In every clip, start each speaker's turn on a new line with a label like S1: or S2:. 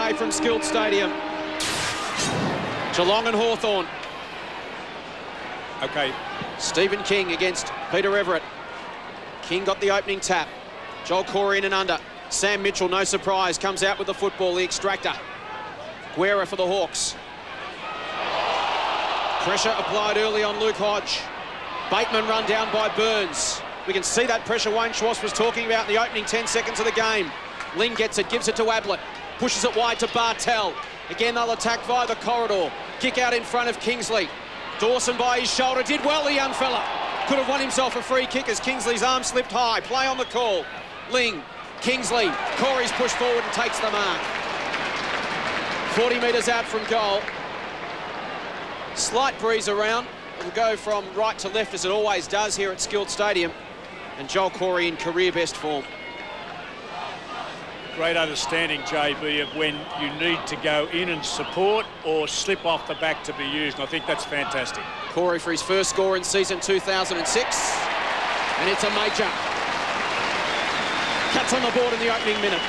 S1: today from Skilled Stadium. Geelong and Hawthorn.
S2: Okay.
S1: Stephen King against Peter Everett. King got the opening tap. Joel Corey in and under. Sam Mitchell, no surprise, comes out with the football, the extractor. Guerra for the Hawks. Pressure applied early on Luke Hodge. Bateman run down by Burns. We can see that pressure Wayne Schwartz was talking about in the opening 10 seconds of the game. Ling gets it, gives it to Ablett. Pushes it wide to Bartel. Again, they'll attack via the corridor. Kick out in front of Kingsley. Dawson by his shoulder. Did well, the young fella. Could have won himself a free kick as Kingsley's arm slipped high. Play on the call. Ling, Kingsley. Corey's pushed forward and takes the mark. 40 metres out from goal. Slight breeze around. It'll go from right to left as it always does here at Skilled Stadium. And Joel Corey in career best form.
S2: Great understanding, JB, of when you need to go in and support or slip off the back to be used. And I think that's fantastic.
S1: Corey for his first score in season 2006. And it's a major. Cats on the board in the opening minute.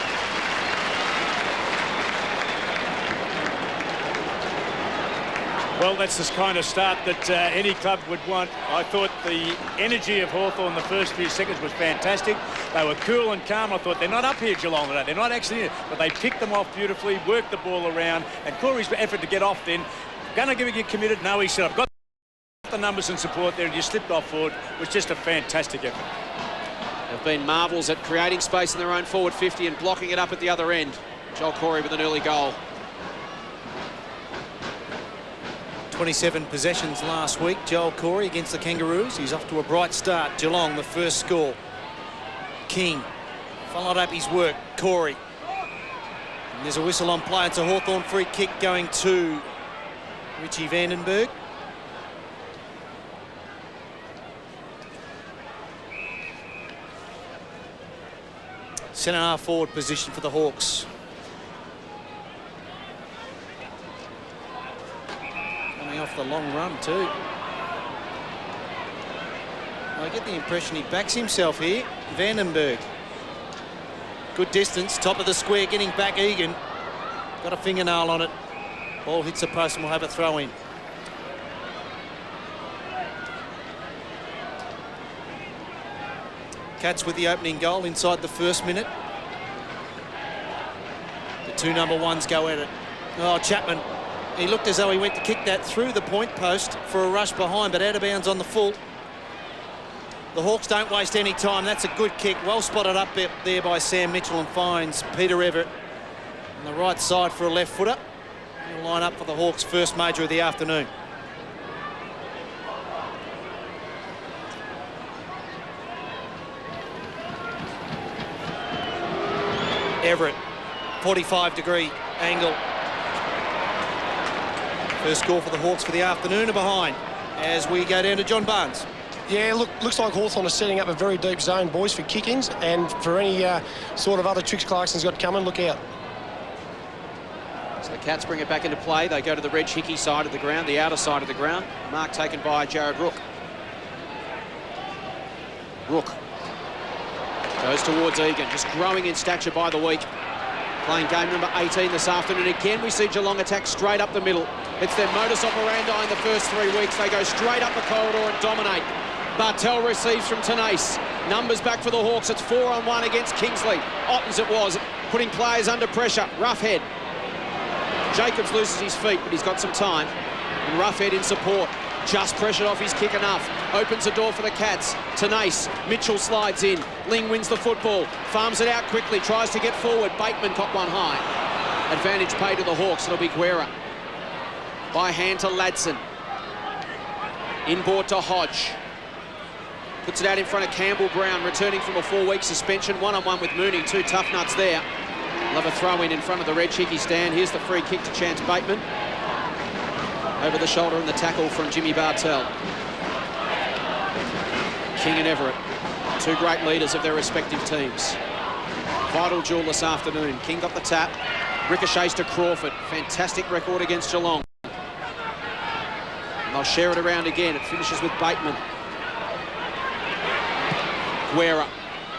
S2: Well, that's the kind of start that any club would want. I thought the energy of Hawthorn the first few seconds was fantastic. They were cool and calm. I thought they're not up here, Geelong, today. They're not actually here. But they picked them off beautifully, worked the ball around. And Corey's effort to get off then. Going to get committed? No, he said, I've got the numbers and support there, and you slipped off forward. It was just a fantastic effort.
S1: They've been marvels at creating space in their own forward 50 and blocking it up at the other end. Joel Corey with an early goal.
S3: 27 possessions last week, Joel Corey against the Kangaroos. He's off to a bright start. Geelong, the first score. King followed up his work. Corey. And there's a whistle on play. It's a Hawthorn free kick going to Richie Vandenberg. Centre half forward position for the Hawks. Off the long run too. I get the impression he backs himself here. Vandenberg. Good distance, top of the square, getting back Egan. Got a fingernail on it. Ball hits the post and we'll have a throw in. Cats with the opening goal inside the first minute. The two number ones go at it. Oh, Chapman. He looked as though he went to kick that through the point post for a rush behind, but out of bounds on the full. The Hawks don't waste any time. That's a good kick. Well spotted up there by Sam Mitchell and finds Peter Everett on the right side for a left footer. He'll line up for the Hawks' first major of the afternoon. Everett, 45-degree angle. First score for the Hawks for the afternoon are behind as we go down to John Barnes.
S4: Yeah, looks like Hawthorn is setting up a very deep zone, boys, for kickings, and for any sort of other tricks Clarkson's got coming, look out.
S1: So the Cats bring it back into play. They go to the Reg Hickey side of the ground, the outer side of the ground. Mark taken by Jared Rook. Rook goes towards Egan, just growing in stature by the week. Playing game number 18 this afternoon. Again, we see Geelong attack straight up the middle. It's their modus operandi in the first 3 weeks. They go straight up the corridor and dominate. Bartel receives from Tenace. Numbers back for the Hawks. It's 4-on-1 against Kingsley. Ottens it was, putting players under pressure. Roughhead. Jacobs loses his feet, but he's got some time. And Roughhead in support. Just pressured off his kick enough. Opens the door for the Cats. Tenace. Mitchell slides in. Ling wins the football. Farms it out quickly. Tries to get forward. Bateman caught one high. Advantage paid to the Hawks. It'll be Guerra. By hand to Ladson. Inboard to Hodge. Puts it out in front of Campbell Brown, returning from a 4-week suspension. One-on-one with Mooney. Two tough nuts there. We'll have a throw-in in front of the Reg Hickey stand. Here's the free kick to Chance Bateman. Over the shoulder and the tackle from Jimmy Bartel. King and Everett, two great leaders of their respective teams. Vital duel this afternoon. King got the tap. Ricochets to Crawford. Fantastic record against Geelong. And they'll share it around again. It finishes with Bateman. Guerra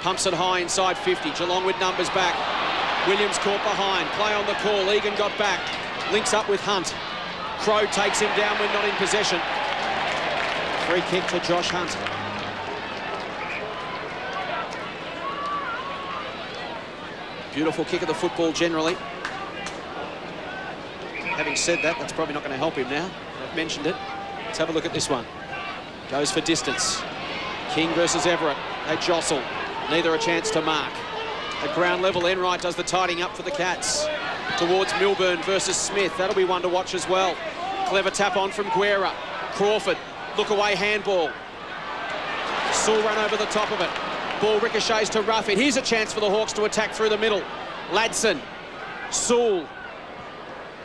S1: pumps it high inside 50. Geelong with numbers back. Williams caught behind. Play on the call. Egan got back. Links up with Hunt. Crow takes him down when not in possession. Free kick to Josh Hunt. Beautiful kick of the football generally. Having said that, that's probably not going to help him now. I've mentioned it. Let's have a look at this one. Goes for distance. King versus Everett. They jostle. Neither a chance to mark. At ground level, Enright does the tidying up for the Cats. Towards Milburn versus Smith. That'll be one to watch as well. Clever tap on from Guerra. Crawford. Look away handball. Sewell run over the top of it. Ball ricochets to Ruffin. Here's a chance for the Hawks to attack through the middle. Ladson. Sewell.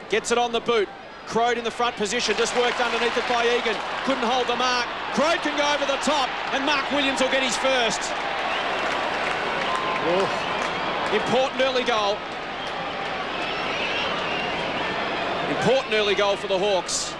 S1: Gets it on the boot. Crode in the front position, just worked underneath it by Egan. Couldn't hold the mark. Crode can go over the top, and Mark Williams will get his first. Oh. Important early goal. Important early goal for the Hawks.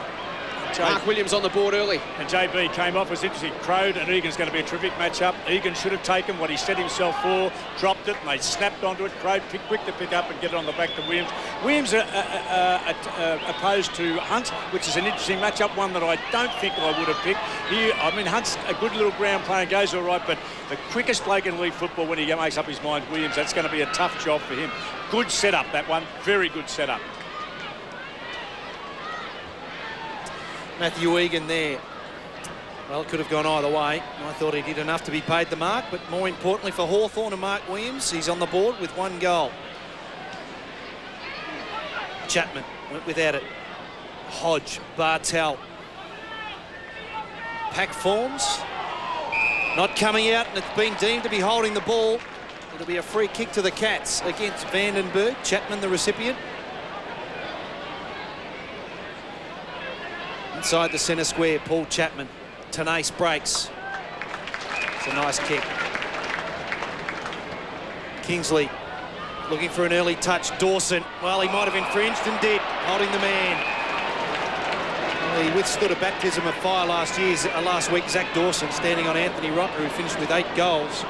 S1: Mark Williams on the board early.
S2: And JB came off. It was interesting. Crode and Egan's going to be a terrific match-up. Egan should have taken what he set himself for, dropped it, and they snapped onto it. Crode quick to pick up and get it on the back to Williams. Williams opposed to Hunt, which is an interesting match-up, one that I don't think I would have picked. Here, I mean, Hunt's a good little ground player, goes all right, but the quickest bloke in league football when he makes up his mind, Williams, that's going to be a tough job for him. Good setup, that one. Very good setup.
S3: Matthew Egan there. Well, it could have gone either way. I thought he did enough to be paid the mark, but more importantly for Hawthorn and Mark Williams, he's on the board with 1 goal. Chapman went without it. Hodge, Bartel. Pack forms. Not coming out, and it's been deemed to be holding the ball. It'll be a free kick to the Cats against Vandenberg. Chapman, the recipient. Inside the centre square, Paul Chapman. Tenace breaks. It's a nice kick. Kingsley looking for an early touch. Dawson, well, he might have infringed and did, holding the man. Well, he withstood a baptism of fire last week. Zach Dawson standing on Anthony Rocker, who finished with 8 goals.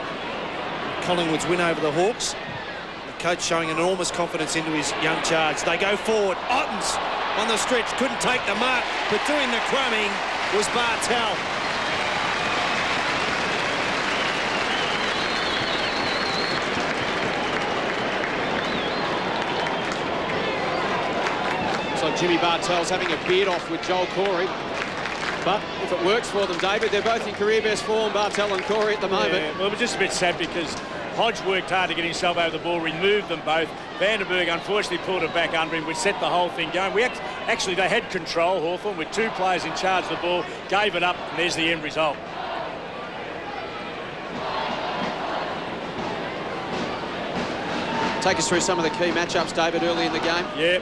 S3: Collingwood's win over the Hawks. The coach showing enormous confidence into his young charge. They go forward. Ottens on the stretch, couldn't take the mark, but doing the crumbing was Bartel.
S1: So Jimmy Bartel's having a beard off with Joel Corey. But if it works for them, David, they're both in career best form, Bartel and Corey at the moment.
S2: Yeah, well, it was just a bit sad because Hodge worked hard to get himself over the ball, removed them both. Vandenberg unfortunately pulled it back under him, which set the whole thing going. Actually, they had control, Hawthorn, with 2 players in charge of the ball, gave it up, and there's the end result.
S1: Take us through some of the key matchups, David, early in the game.
S2: Yeah.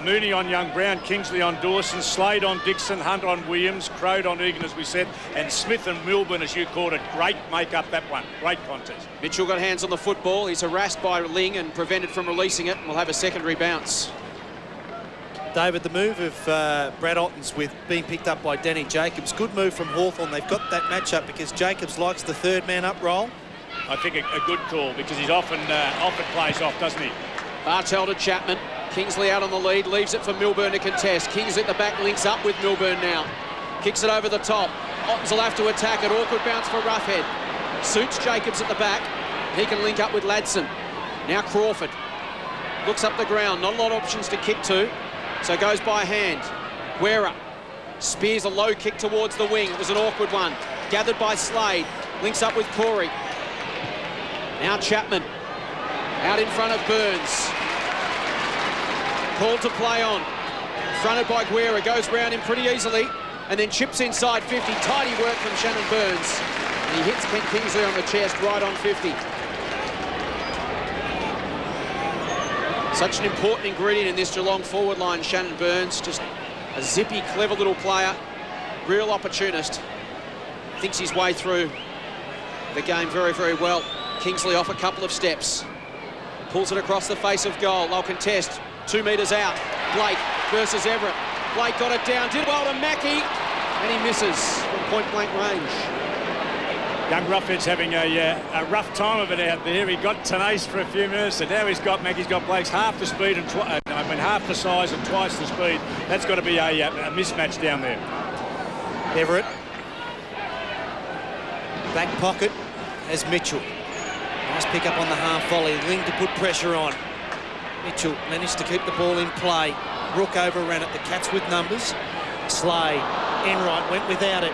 S2: Mooney on Young Brown, Kingsley on Dawson, Slade on Dixon, Hunt on Williams, Crode on Egan, as we said, and Smith and Milburn, as you called it. Great make-up, that one. Great contest.
S1: Mitchell got hands on the football. He's harassed by Ling and prevented from releasing it. We'll have a secondary bounce.
S3: David, the move of Brad Ottens with being picked up by Danny Jacobs. Good move from Hawthorn. They've got that matchup because Jacobs likes the 3rd man up role.
S2: I think a good call because he's often plays off, doesn't he?
S1: Bartel to Chapman. Kingsley out on the lead, leaves it for Milburn to contest. Kingsley at the back, links up with Milburn now. Kicks it over the top. Ottens will have to attack it. Awkward bounce for Roughhead. Suits Jacobs at the back. He can link up with Ladson. Now Crawford. Looks up the ground. Not a lot of options to kick to. So goes by hand. Guerra spears a low kick towards the wing. It was an awkward one. Gathered by Slade. Links up with Corey. Now Chapman. Out in front of Burns. Called to play on. Fronted by Guerra. Goes round him pretty easily. And then chips inside 50. Tidy work from Shannon Burns. And he hits Ken Kingsley on the chest right on 50. Such an important ingredient in this Geelong forward line, Shannon Burns. Just a zippy, clever little player. Real opportunist. Thinks his way through the game very, very well. Kingsley off a couple of steps. Pulls it across the face of goal. They'll contest. 2 metres out. Blake versus Everett. Blake got it down. Did well to Mackie. And he misses from point-blank range.
S2: Young Roughhead's having a rough time of it out there. He got tenacious for a few minutes, and now he's got Blake's half the speed and half the size and twice the speed. That's got to be a mismatch down there.
S3: Everett. Back pocket as Mitchell. Nice pick up on the half volley. Ling to put pressure on. Mitchell managed to keep the ball in play. Rook overran it. The Cats with numbers. Slade. Enright went without it.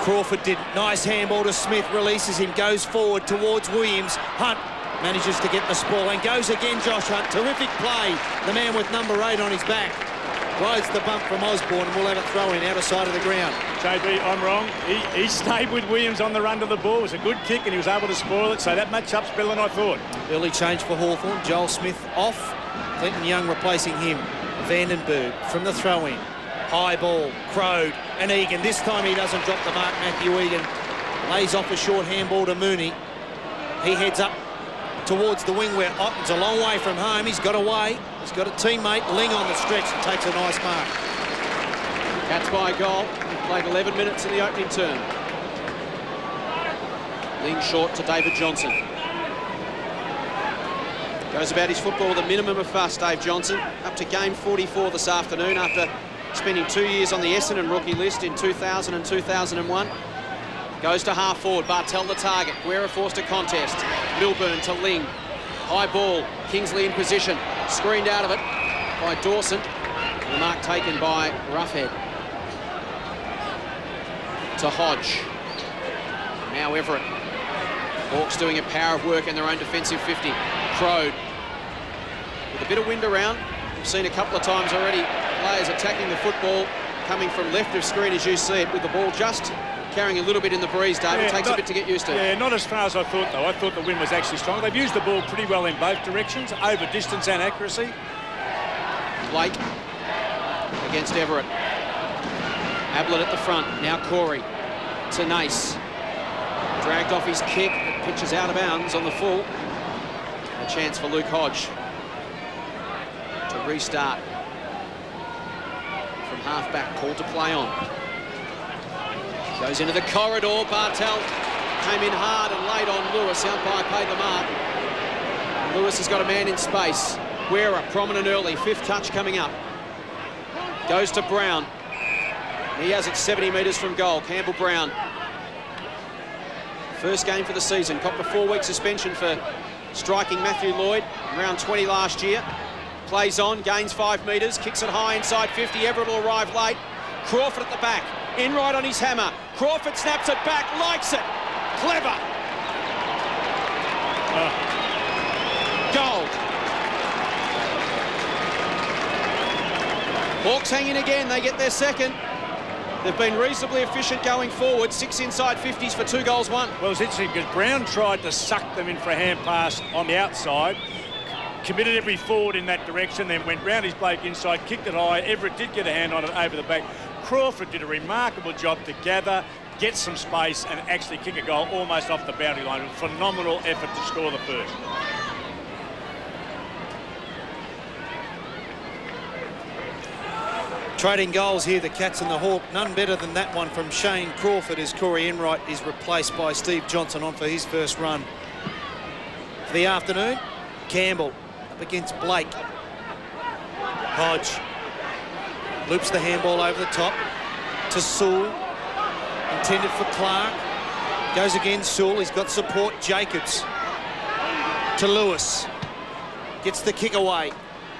S3: Crawford did. Nice handball to Smith. Releases him. Goes forward towards Williams. Hunt manages to get the spoil and goes again. Josh Hunt. Terrific play. The man with number 8 on his back. Rides the bump from Osborne and we'll have a throw in outer side of the ground.
S2: JB, I'm wrong. He stayed with Williams on the run to the ball. It was a good kick and he was able to spoil it, so that match-up's better than I thought.
S3: Early change for Hawthorn. Joel Smith off. Clinton Young replacing him. Vandenberg from the throw-in. High ball. Crowd and Egan. This time he doesn't drop the mark. Matthew Egan lays off a short handball to Mooney. He heads up towards the wing where Otten's a long way from home. He's got away. He's got a teammate, Ling, on the stretch and takes a nice mark.
S1: Cats by a goal. He played 11 minutes in the opening term. Ling short to David Johnson. Goes about his football with a minimum of fuss, Dave Johnson. Up to game 44 this afternoon after spending 2 years on the Essendon rookie list in 2000 and 2001. Goes to half forward. Bartel the target. Guerra forced a contest. Milburn to Ling. High ball. Kingsley in position. Screened out of it by Dawson. And the mark taken by Roughhead. To Hodge. Now Everett. Hawks doing a power of work in their own defensive 50. Crowd. With a bit of wind around. We've seen a couple of times already players attacking the football coming from left of screen as you see it, with the ball just carrying a little bit in the breeze, David. It takes a bit to get used to.
S2: Yeah, not as far as I thought, though. I thought the wind was actually strong. They've used the ball pretty well in both directions, over distance and accuracy.
S1: Blake against Everett. Ablett at the front. Now Corey to Nace. Dragged off his kick. It pitches out of bounds on the full. A chance for Luke Hodge to restart from half-back. Called to play on. Goes into the corridor. Bartel came in hard and laid on Lewis. Umpire paid the mark. Lewis has got a man in space. Guerra, prominent early. 5th touch coming up. Goes to Brown. He has it 70 metres from goal. Campbell Brown. First game for the season. Copped a 4-week suspension for striking Matthew Lloyd. Round 20 last year. Plays on, gains 5 metres. Kicks it high inside 50. Everett will arrive late. Crawford at the back. Enright on his hammer. Crawford snaps it back, likes it. Clever. Goal. Hawks hanging again. They get their second. They've been reasonably efficient going forward. 6 inside 50s for 2 goals, 1.
S2: Well, it's interesting because Brown tried to suck them in for a hand pass on the outside. Committed every forward in that direction, then went round his Blake inside, kicked it high. Everett did get a hand on it over the back. Crawford did a remarkable job to gather, get some space and actually kick a goal almost off the boundary line. A phenomenal effort to score the first.
S3: Trading goals here, the Cats and the Hawk. None better than that one from Shane Crawford as Corey Enright is replaced by Steve Johnson on for his first run. For the afternoon, Campbell up against Blake. Hodge loops the handball over the top to Sewell. Intended for Clark. Goes again, Sewell. He's got support. Jacobs to Lewis. Gets the kick away.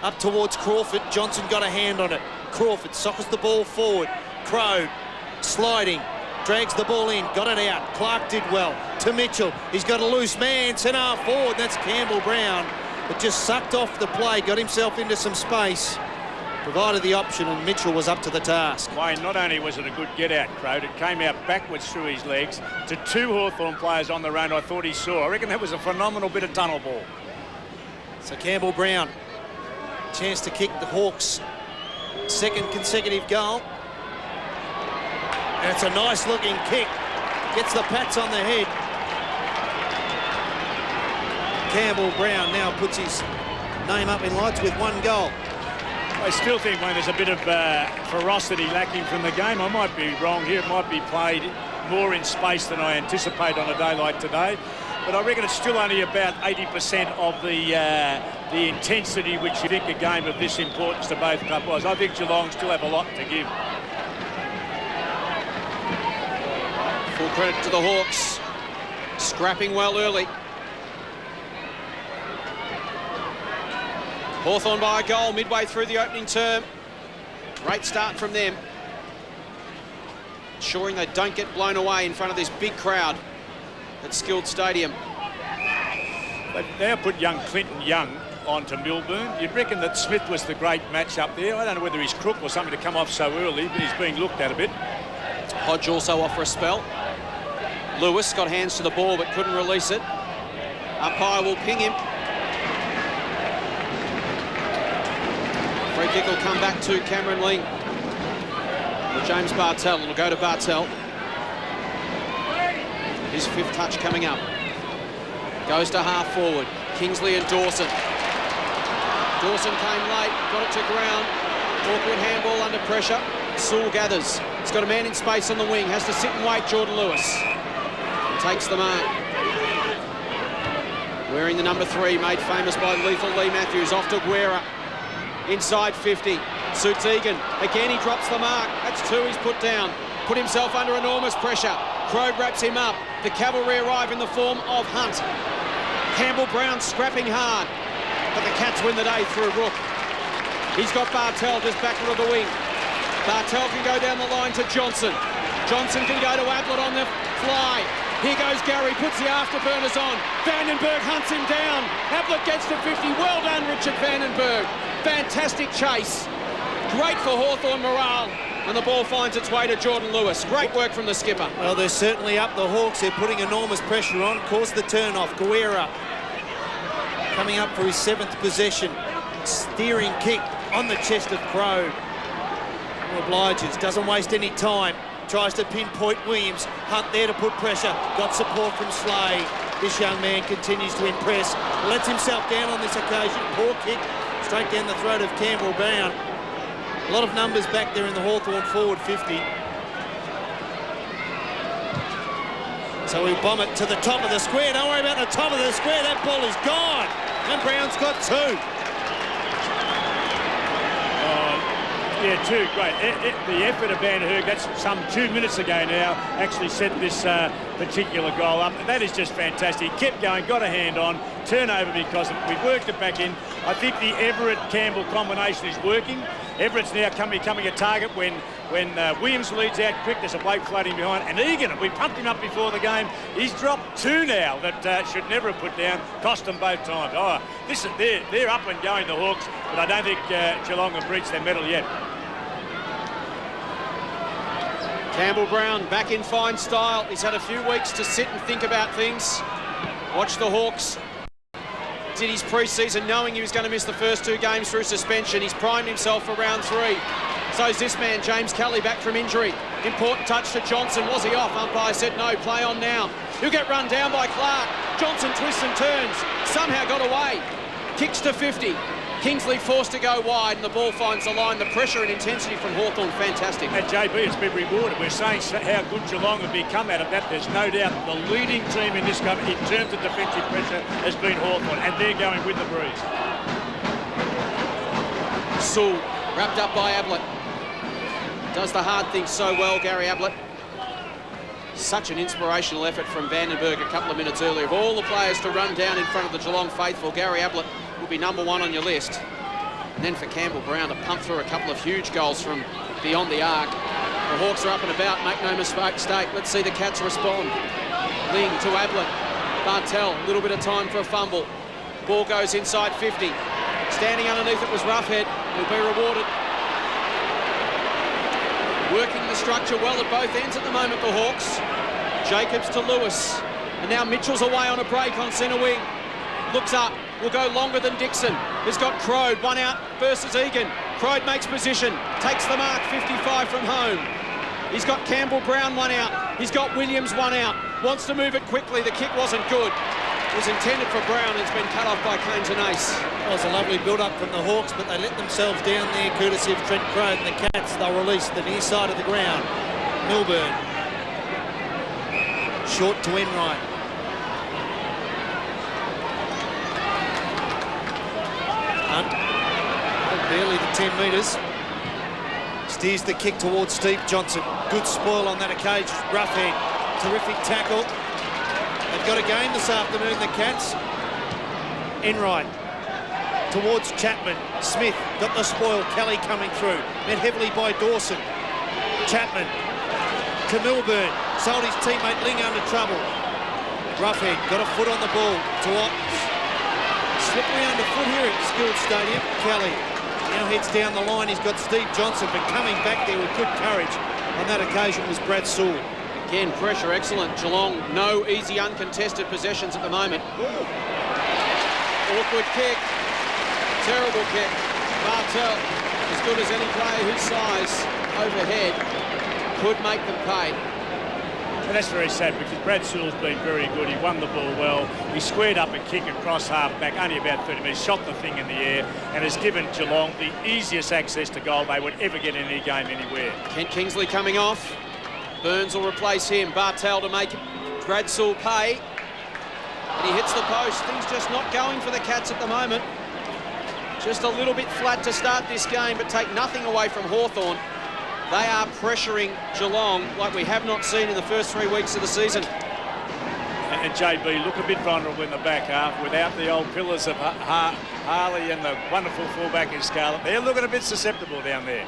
S3: Up towards Crawford. Johnson got a hand on it. Crawford sockets the ball forward. Crow sliding. Drags the ball in. Got it out. Clark did well. To Mitchell. He's got a loose man. Centre half forward. That's Campbell Brown. But just sucked off the play. Got himself into some space. Provided the option and Mitchell was up to the task.
S2: Wayne, not only was it a good get-out, Crowd, it came out backwards through his legs to 2 Hawthorn players on the run I thought he saw. I reckon that was a phenomenal bit of tunnel ball.
S3: So Campbell Brown, chance to kick the Hawks' second consecutive goal. And it's a nice looking kick. Gets the pats on the head. Campbell Brown now puts his name up in lights with 1 goal.
S2: I still think, Wayne, there's a bit of ferocity lacking from the game. I might be wrong here. It might be played more in space than I anticipate on a day like today. But I reckon it's still only about 80% of the intensity which you think a game of this importance to both clubs was. I think Geelong still have a lot to give.
S1: Full credit to the Hawks. Scrapping well early. Hawthorn by a goal midway through the opening term. Great start from them. Ensuring they don't get blown away in front of this big crowd at Skilled Stadium.
S2: They've now put young Clinton Young onto Milburn. You'd reckon that Smith was the great match up there. I don't know whether he's crook or something to come off so early, but he's being looked at a bit.
S1: Hodge also off for a spell. Lewis got hands to the ball but couldn't release it. Umpire will ping him. Free kick will come back to Cameron Ling. Or James Bartel. It'll go to Bartel. His fifth touch coming up. Goes to half forward. Kingsley and Dawson. Dawson came late, got it to ground. Awkward handball under pressure. Sewell gathers. He's got a man in space on the wing. Has to sit and wait, Jordan Lewis. Takes the mark. Wearing the number 3, made famous by lethal Lee Matthews. Off to Guerra. Inside 50. Suits Egan. Again, he drops the mark. That's 2 he's put down. Put himself under enormous pressure. Crow wraps him up. The cavalry arrive in the form of Hunt. Campbell-Brown scrapping hard. But the Cats win the day through Rook. He's got Bartel just backward of the wing. Bartel can go down the line to Johnson. Johnson can go to Ablett on the fly. Here goes Gary, puts the afterburners on. Vandenberg hunts him down. Ablett gets to 50. Well done, Richard Vandenberg. Fantastic chase. Great for Hawthorn morale. And the ball finds its way to Jordan Lewis. Great work from the skipper.
S3: Well, they're certainly up, the Hawks. They're putting enormous pressure on. Caused the turn-off. Guerra coming up for his 7th possession. Steering kick on the chest of Crow. Obliges, doesn't waste any time. Tries to pinpoint Williams. Hunt there to put pressure. Got support from Slade. This young man continues to impress. Lets himself down on this occasion. Poor kick straight down the throat of Campbell-Brown. A lot of numbers back there in the Hawthorn forward 50. So we bomb it to the top of the square. Don't worry about the top of the square. That ball is gone. And Brown's got 2.
S2: Yeah, 2, great. The effort of Van Herk, that's some 2 minutes ago now, actually set this particular goal up. That is just fantastic. He kept going, got a hand on, turnover because of it. We've worked it back in. I think the Everett-Campbell combination is working. Everett's now becoming a target when Williams leads out quick. There's a bloke floating behind. And Egan, we pumped him up before the game. He's dropped 2 now that should never have put down. Cost them both times. Oh, they're up and going, the Hawks, but I don't think Geelong have reached their medal yet.
S1: Campbell-Brown back in fine style. He's had a few weeks to sit and think about things. Watch the Hawks. Did his pre-season knowing he was going to miss the first 2 games through suspension. He's primed himself for round 3. So's this man, James Kelly, back from injury. Important touch to Johnson. Was he off? Umpire said no, play on now. He'll get run down by Clark. Johnson twists and turns. Somehow got away. Kicks to 50. Kingsley forced to go wide and the ball finds the line. The pressure and intensity from Hawthorn, fantastic.
S2: At JB, it's been rewarded. We're saying how good Geelong have become out of that. There's no doubt the leading team in this game in terms of defensive pressure has been Hawthorn, and they're going with the breeze.
S1: Sewell wrapped up by Ablett. Does the hard thing so well, Gary Ablett. Such an inspirational effort from Vandenberg a couple of minutes earlier. Of all the players to run down in front of the Geelong faithful, Gary Ablett will be number 1 on your list. And then for Campbell-Brown to pump through a couple of huge goals from beyond the arc. The Hawks are up and about, make no mistake. Let's see the Cats respond. Ling to Ablett. Bartel, a little bit of time for a fumble. Ball goes inside 50. Standing underneath it was Roughhead. He'll be rewarded. Working the structure well at both ends at the moment, the Hawks. Jacobs to Lewis. And now Mitchell's away on a break on centre wing. Looks up, will go longer than Dixon. Has got Crode, 1 out versus Egan. Crode makes position, takes the mark, 55 from home. He's got Campbell-Brown 1 out. He's got Williams 1 out. Wants to move it quickly, the kick wasn't good. It was intended for Brown, it's been cut off by Kane Ace.
S3: Well, it was a lovely build-up from the Hawks, but they let themselves down there, courtesy of Trent Crode and the Cats. They'll release the near side of the ground. Milburn. Short to Enright. Hunt. Barely the 10 metres. Steers the kick towards Steve Johnson. Good spoil on that occasion. Roughhead. Terrific tackle. They've got a game this afternoon, the Cats. Enright. Towards Chapman. Smith got the spoil. Kelly coming through. Met heavily by Dawson. Chapman to Milburn. Sold his teammate Ling under trouble. Roughhead got a foot on the ball to Ottens. Slippery underfoot here at Skilled Stadium. Kelly now heads down the line. He's got Steve Johnson, but coming back there with good courage on that occasion was Brad Sewell.
S1: Again, pressure excellent. Geelong, no easy uncontested possessions at the moment. Awkward kick. Terrible kick. Bartel, as good as any player his size overhead, could make them pay.
S2: And that's very sad because Brad Sewell's been very good. He won the ball well. He squared up a kick across half back, only about 30 metres, shot the thing in the air, and has given Geelong the easiest access to goal they would ever get in any game anywhere.
S1: Kent Kingsley coming off. Burns will replace him. Bartel to make Brad Sewell pay. And he hits the post. Things just not going for the Cats at the moment. Just a little bit flat to start this game, but take nothing away from Hawthorn. They are pressuring Geelong like we have not seen in the first 3 weeks of the season.
S2: And JB look a bit vulnerable in the back half without the old pillars of Harley and the wonderful fullback in Scarlett. They're looking a bit susceptible down there.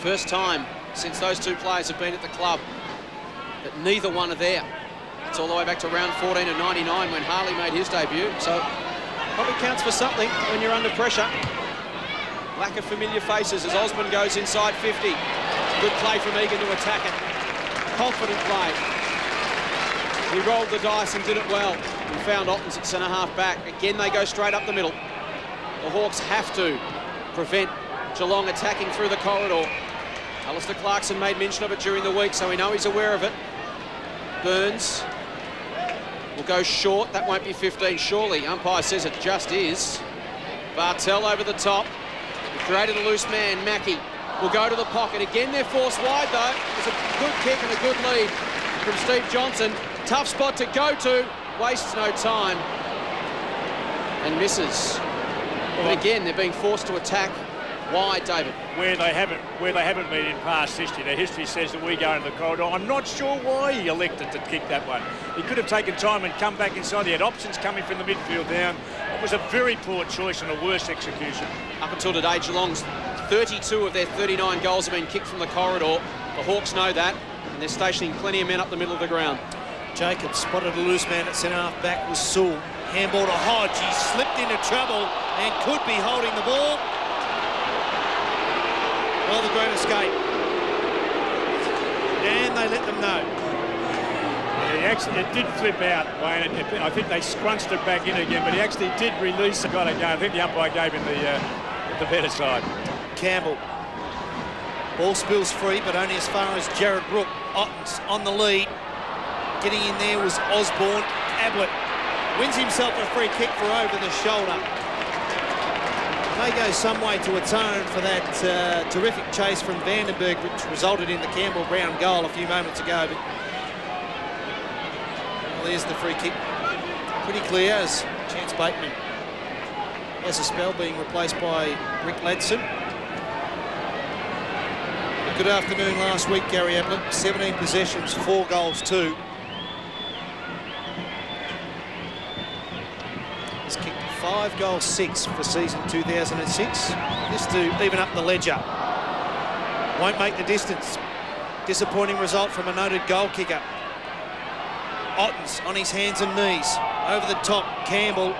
S1: First time since those two players have been at the club that neither one are there. It's all the way back to round 14 of 99 when Harley made his debut. So probably counts for something when you're under pressure. Lack of familiar faces as Osborne goes inside 50. Good play from Egan to attack it. Confident play. He rolled the dice and did it well. And found Ottens at centre-half back. Again, they go straight up the middle. The Hawks have to prevent Geelong attacking through the corridor. Alistair Clarkson made mention of it during the week, so we know he's aware of it. Burns will go short. That won't be 15, surely. Umpire says it just is. Bartel over the top. He created a loose man. Mackie will go to the pocket. Again, they're forced wide, though. It's a good kick and a good lead from Steve Johnson. Tough spot to go to. Wastes no time. And misses. But again, they're being forced to attack wide, David.
S2: Where they haven't been in past history. Their history says that we go into the corridor. I'm not sure why he elected to kick that one. He could have taken time and come back inside. He had options coming from the midfield down. It was a very poor choice and a worse execution.
S1: Up until today, Geelong's 32 of their 39 goals have been kicked from the corridor. The Hawks know that, and they're stationing plenty of men up the middle of the ground.
S3: Jacobs spotted a loose man at centre-half back was Sewell. Handball to Hodge. He slipped into trouble and could be holding the ball. Well, the great escape. And they let them know.
S2: It did flip out, Wayne. I think they scrunched it back in again, but he actually did release it. Got it going. I think the umpire gave him the better side.
S3: Campbell. Ball spills free, but only as far as Jared Brook. Ottens on the lead. Getting in there was Osborne. Ablett wins himself a free kick for over the shoulder. May go some way to atone for that terrific chase from Vandenberg, which resulted in the Campbell-Brown goal a few moments ago. But well, there's the free kick. Pretty clear as Chance Bateman has a spell, being replaced by Rick Ladson. A good afternoon last week, Gary Ablett. 17 possessions, 4 goals, 2. He's kicked 5 goals, 6 for season 2006. Just to even up the ledger. Won't make the distance. Disappointing result from a noted goal kicker. Ottens on his hands and knees. Over the top, Campbell.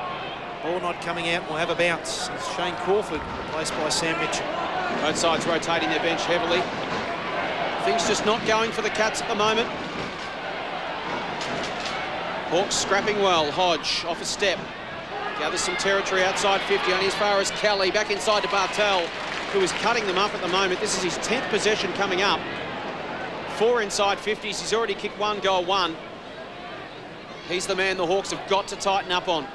S3: Ball not coming out, will have a bounce. It's Shane Crawford, replaced by Sam Mitchell.
S1: Both sides rotating their bench heavily. Things just not going for the Cats at the moment. Hawks scrapping well. Hodge off a step. Gathers some territory outside 50, only as far as Kelly. Back inside to Bartel, who is cutting them up at the moment. This is his 10th possession coming up. 4 inside 50s. He's already kicked 1 goal, 1. He's the man the Hawks have got to tighten up on.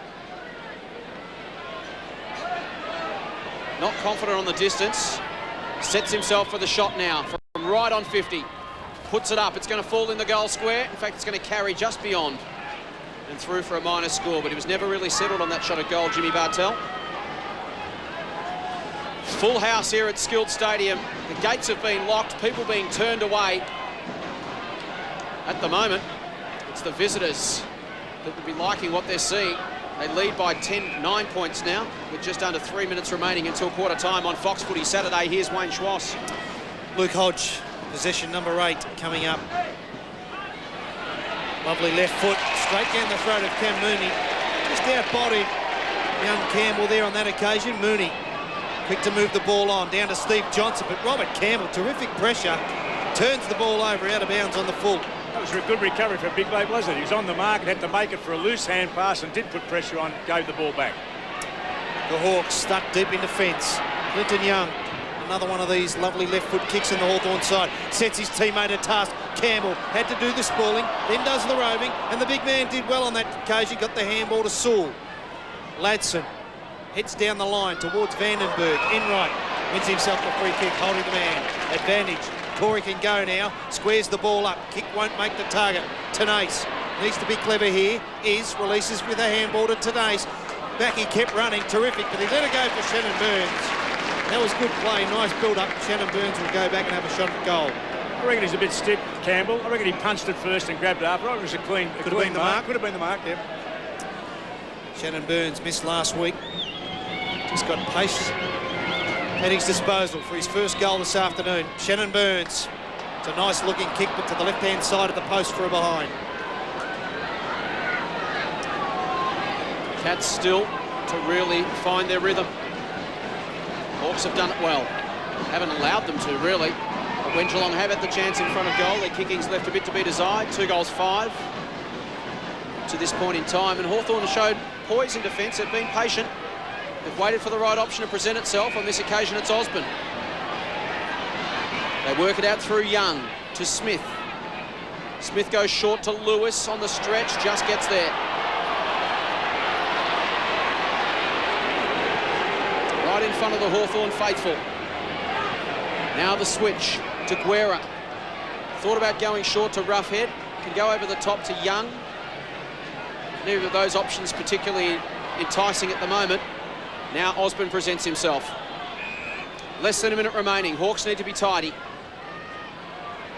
S1: Not confident on the distance. Sets himself for the shot now from right on 50. puts it up. It's going to fall in the goal square. In fact, it's going to carry just beyond and through for a minor score, but he was never really settled on that shot at goal, Jimmy Bartell. Full house here at Skilled Stadium. The gates have been locked, people being turned away. At the moment, it's the visitors that will be liking what they're seeing. They lead by 9 points now, with just under 3 minutes remaining until quarter time on Fox Footy Saturday. Here's Wayne Schwass.
S3: Luke Hodge, possession number 8, coming up. Lovely left foot, straight down the throat of Cam Mooney. Just out-bodied young Campbell there on that occasion. Mooney, quick to move the ball on, down to Steve Johnson, but Robert Campbell, terrific pressure, turns the ball over out of bounds on the full.
S2: That was a good recovery for Big Late, wasn't it? He was on the mark and had to make it for a loose hand pass and did put pressure on, gave the ball back.
S3: The Hawks stuck deep in defence. Clinton Young, another one of these lovely left foot kicks in the Hawthorn side. Sets his teammate a task. Campbell had to do the spalling, then does the roving, and the big man did well on that occasion, got the handball to Sewell. Ladson heads down the line towards Vandenberg. Enright wins himself the free kick, holding the man. Advantage. Corey can go now, squares the ball up. Kick won't make the target. Tenace needs to be clever here. Releases with a handball to Tenace. Back he kept running, terrific, but he let it go for Shannon Burns. That was good play, nice build-up. Shannon Burns will go back and have a shot at goal.
S2: I reckon he's a bit stiff, Campbell. I reckon he punched it first and grabbed it after. It was a clean mark. Could have been the mark, yeah.
S3: Shannon Burns missed last week. Just got pace at his disposal for his first goal this afternoon. Shannon Burns. It's a nice looking kick, but to the left-hand side of the post for a behind.
S1: Cats still to really find their rhythm. Hawks have done it well. Haven't allowed them to, really. But when Geelong have had the chance in front of goal, their kicking's left a bit to be desired. 2 goals, 5 to this point in time. And Hawthorn has showed poise in defence. They've been patient. They've waited for the right option to present itself. On this occasion, it's Osborne. They work it out through Young to Smith. Smith goes short to Lewis on the stretch, just gets there. Right in front of the Hawthorn faithful. Now the switch to Guerra. Thought about going short to Roughhead. Can go over the top to Young. Neither of those options particularly enticing at the moment. Now Osborne presents himself. Less than a minute remaining. Hawks need to be tidy.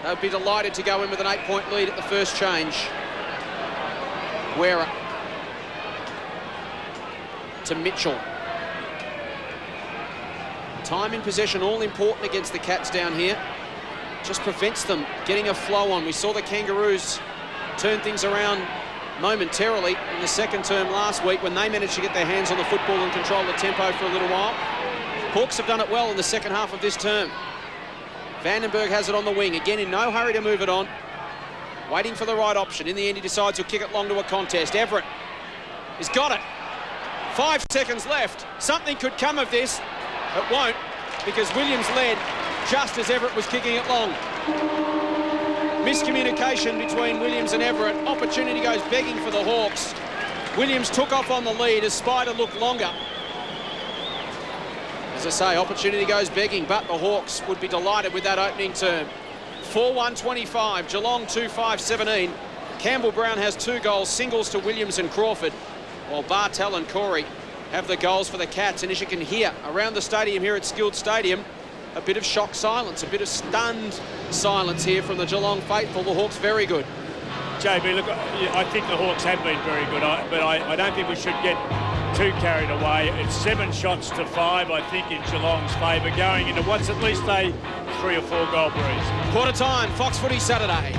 S1: They'd be delighted to go in with an 8-point lead at the first change. Guerra to Mitchell. Time in possession, all important against the Cats down here. Just prevents them getting a flow on. We saw the Kangaroos turn things around momentarily in the second term last week when they managed to get their hands on the football and control the tempo for a little while. Hawks have done it well in the second half of this term. Vandenberg has it on the wing, again in no hurry to move it on. Waiting for the right option. In the end, he decides he'll kick it long to a contest. Everett has got it. 5 seconds left. Something could come of this. It won't, because Williams led just as Everett was kicking it long. Miscommunication between Williams and Everett. Opportunity goes begging for the Hawks. Williams took off on the lead as Spider looked longer. As I say, opportunity goes begging, but the Hawks would be delighted with that opening term. 4-1-25, Geelong 2-5-17. Campbell Brown has 2 goals, singles to Williams and Crawford, while Bartell and Corey have the goals for the Cats. And as you can hear around the stadium here at Skilled Stadium, a bit of shock silence, a bit of stunned silence here from the Geelong faithful. The Hawks very good.
S2: JB, look, I think the Hawks have been very good, but I don't think we should get too carried away. It's 7 shots to 5, I think, in Geelong's favour, going into what's at least a 3 or 4 goal breeze.
S1: Quarter time, Fox Footy Saturday.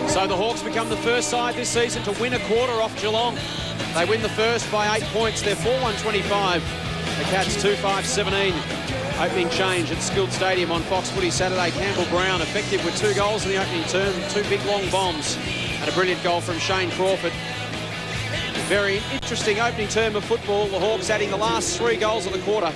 S1: So the Hawks become the first side this season to win a quarter off Geelong. They win the first by 8 points. They're 4-1-25. The Cats 2-5-17. Opening change at Skilled Stadium on Fox Footy Saturday. Campbell Brown effective with 2 goals in the opening term, 2 big long bombs, and a brilliant goal from Shane Crawford. Very interesting opening term of football. The Hawks adding the last 3 goals of the quarter.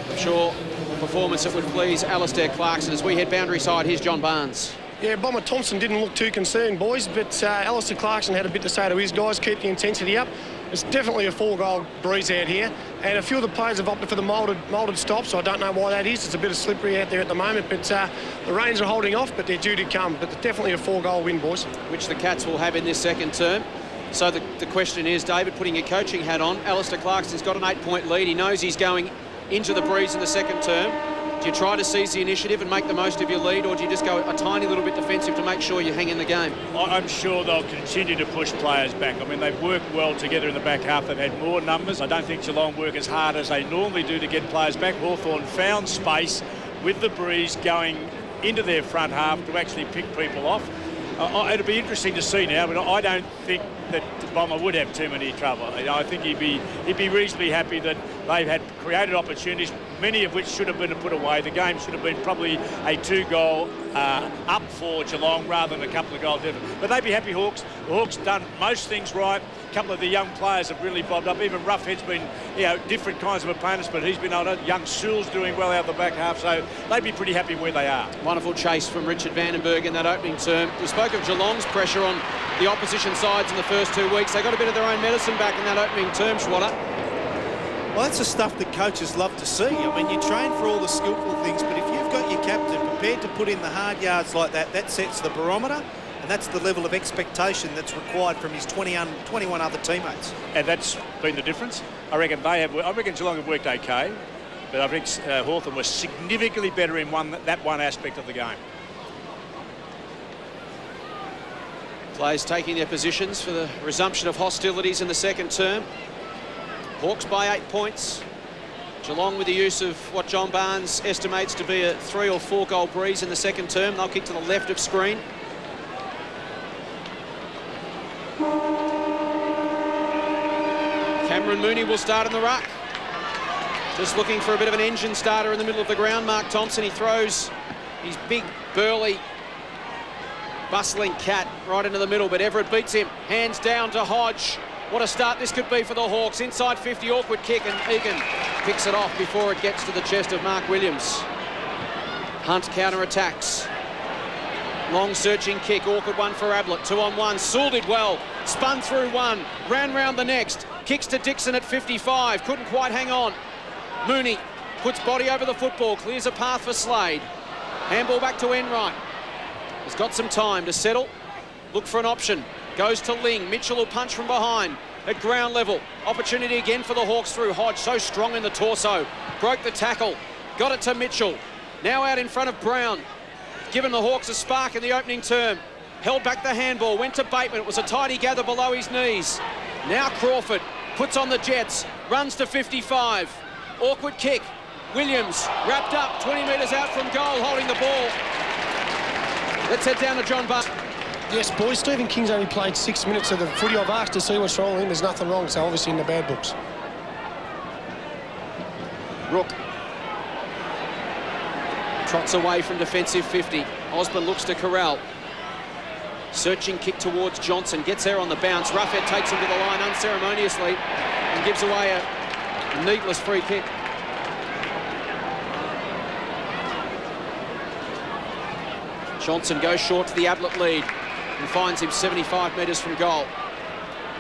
S1: I'm sure a performance that would please Alistair Clarkson. As we head boundary side, here's John Barnes.
S4: Yeah, Bomber Thompson didn't look too concerned, boys, but Alistair Clarkson had a bit to say to his guys, keep the intensity up. It's definitely a 4-goal breeze out here, and a few of the players have opted for the moulded stops, so I don't know why that is. It's a bit of slippery out there at the moment, but the rains are holding off, but they're due to come. But definitely a 4-goal win, boys.
S1: Which the Cats will have in this second term. So the question is, David, putting your coaching hat on, Alistair Clarkson's got an 8-point lead. He knows he's going into the breeze in the second term. Do you try to seize the initiative and make the most of your lead, or do you just go a tiny little bit defensive to make sure you hang in the game?
S2: I'm sure they'll continue to push players back. I mean, they've worked well together in the back half. They've had more numbers. I don't think Geelong work as hard as they normally do to get players back. Hawthorn found space with the breeze going into their front half to actually pick people off. It'll be interesting to see now, but I don't think that Bomber would have too many trouble. I think he'd be reasonably happy that they've had created opportunities, many of which should have been put away. The game should have been probably a 2-goal up for Geelong rather than a couple of goal difference. But they'd be happy, Hawks. The Hawks done most things right. A couple of the young players have really bobbed up. Even Roughhead's been, different kinds of opponents, but he's been able to. Young Sewell's doing well out the back half, so they'd be pretty happy where they are. Wonderful
S1: chase from Richard Vandenberg in that opening term. We spoke of Geelong's pressure on the opposition sides in the first 2 weeks. They got a bit of their own medicine back in that opening term, Schwaller.
S3: Well, that's the stuff that coaches love to see. I mean, you train for all the skillful things, but if you've got your captain prepared to put in the hard yards like that, that sets the barometer. And that's the level of expectation that's required from his 21 other teammates.
S2: And that's been the difference. I reckon Geelong have worked okay, but I think Hawthorn was significantly better in that one aspect of the game.
S1: Players taking their positions for the resumption of hostilities in the second term. Hawks by 8 points. Geelong with the use of what John Barnes estimates to be a 3 or 4 goal breeze in the second term. They'll kick to the left of screen. Cameron Mooney will start in the ruck. Just looking for a bit of an engine starter in the middle of the ground. Mark Thompson, he throws his big, burly, bustling cat right into the middle, but Everett beats him. Hands down to Hodge. What a start this could be for the Hawks. Inside 50, awkward kick, and Egan picks it off before it gets to the chest of Mark Williams. Hunt counter-attacks. Long searching kick, awkward one for Ablett. 2-on-1, Sewell did well. Spun through one, ran round the next. Kicks to Dixon at 55, couldn't quite hang on. Mooney puts body over the football, clears a path for Slade. Handball back to Enright. He's got some time to settle, look for an option. Goes to Ling, Mitchell will punch from behind. At ground level, opportunity again for the Hawks through Hodge, so strong in the torso. Broke the tackle, got it to Mitchell. Now out in front of Brown. Given the Hawks a spark in the opening term. Held back the handball, went to Bateman. It was a tidy gather below his knees. Now Crawford puts on the Jets, runs to 55. Awkward kick. Williams wrapped up 20 metres out from goal, holding the ball. Let's head down to John Barnes.
S4: Yes, boys, Stephen King's only played 6 minutes of the footy. I've asked to see what's wrong with him. There's nothing wrong, so obviously in the bad books.
S1: Rook trots away from defensive 50. Osborne looks to Corral. Searching kick towards Johnson. Gets there on the bounce. Roughhead takes him to the line unceremoniously and gives away a needless free kick. Johnson goes short to the Ablett lead and finds him 75 metres from goal.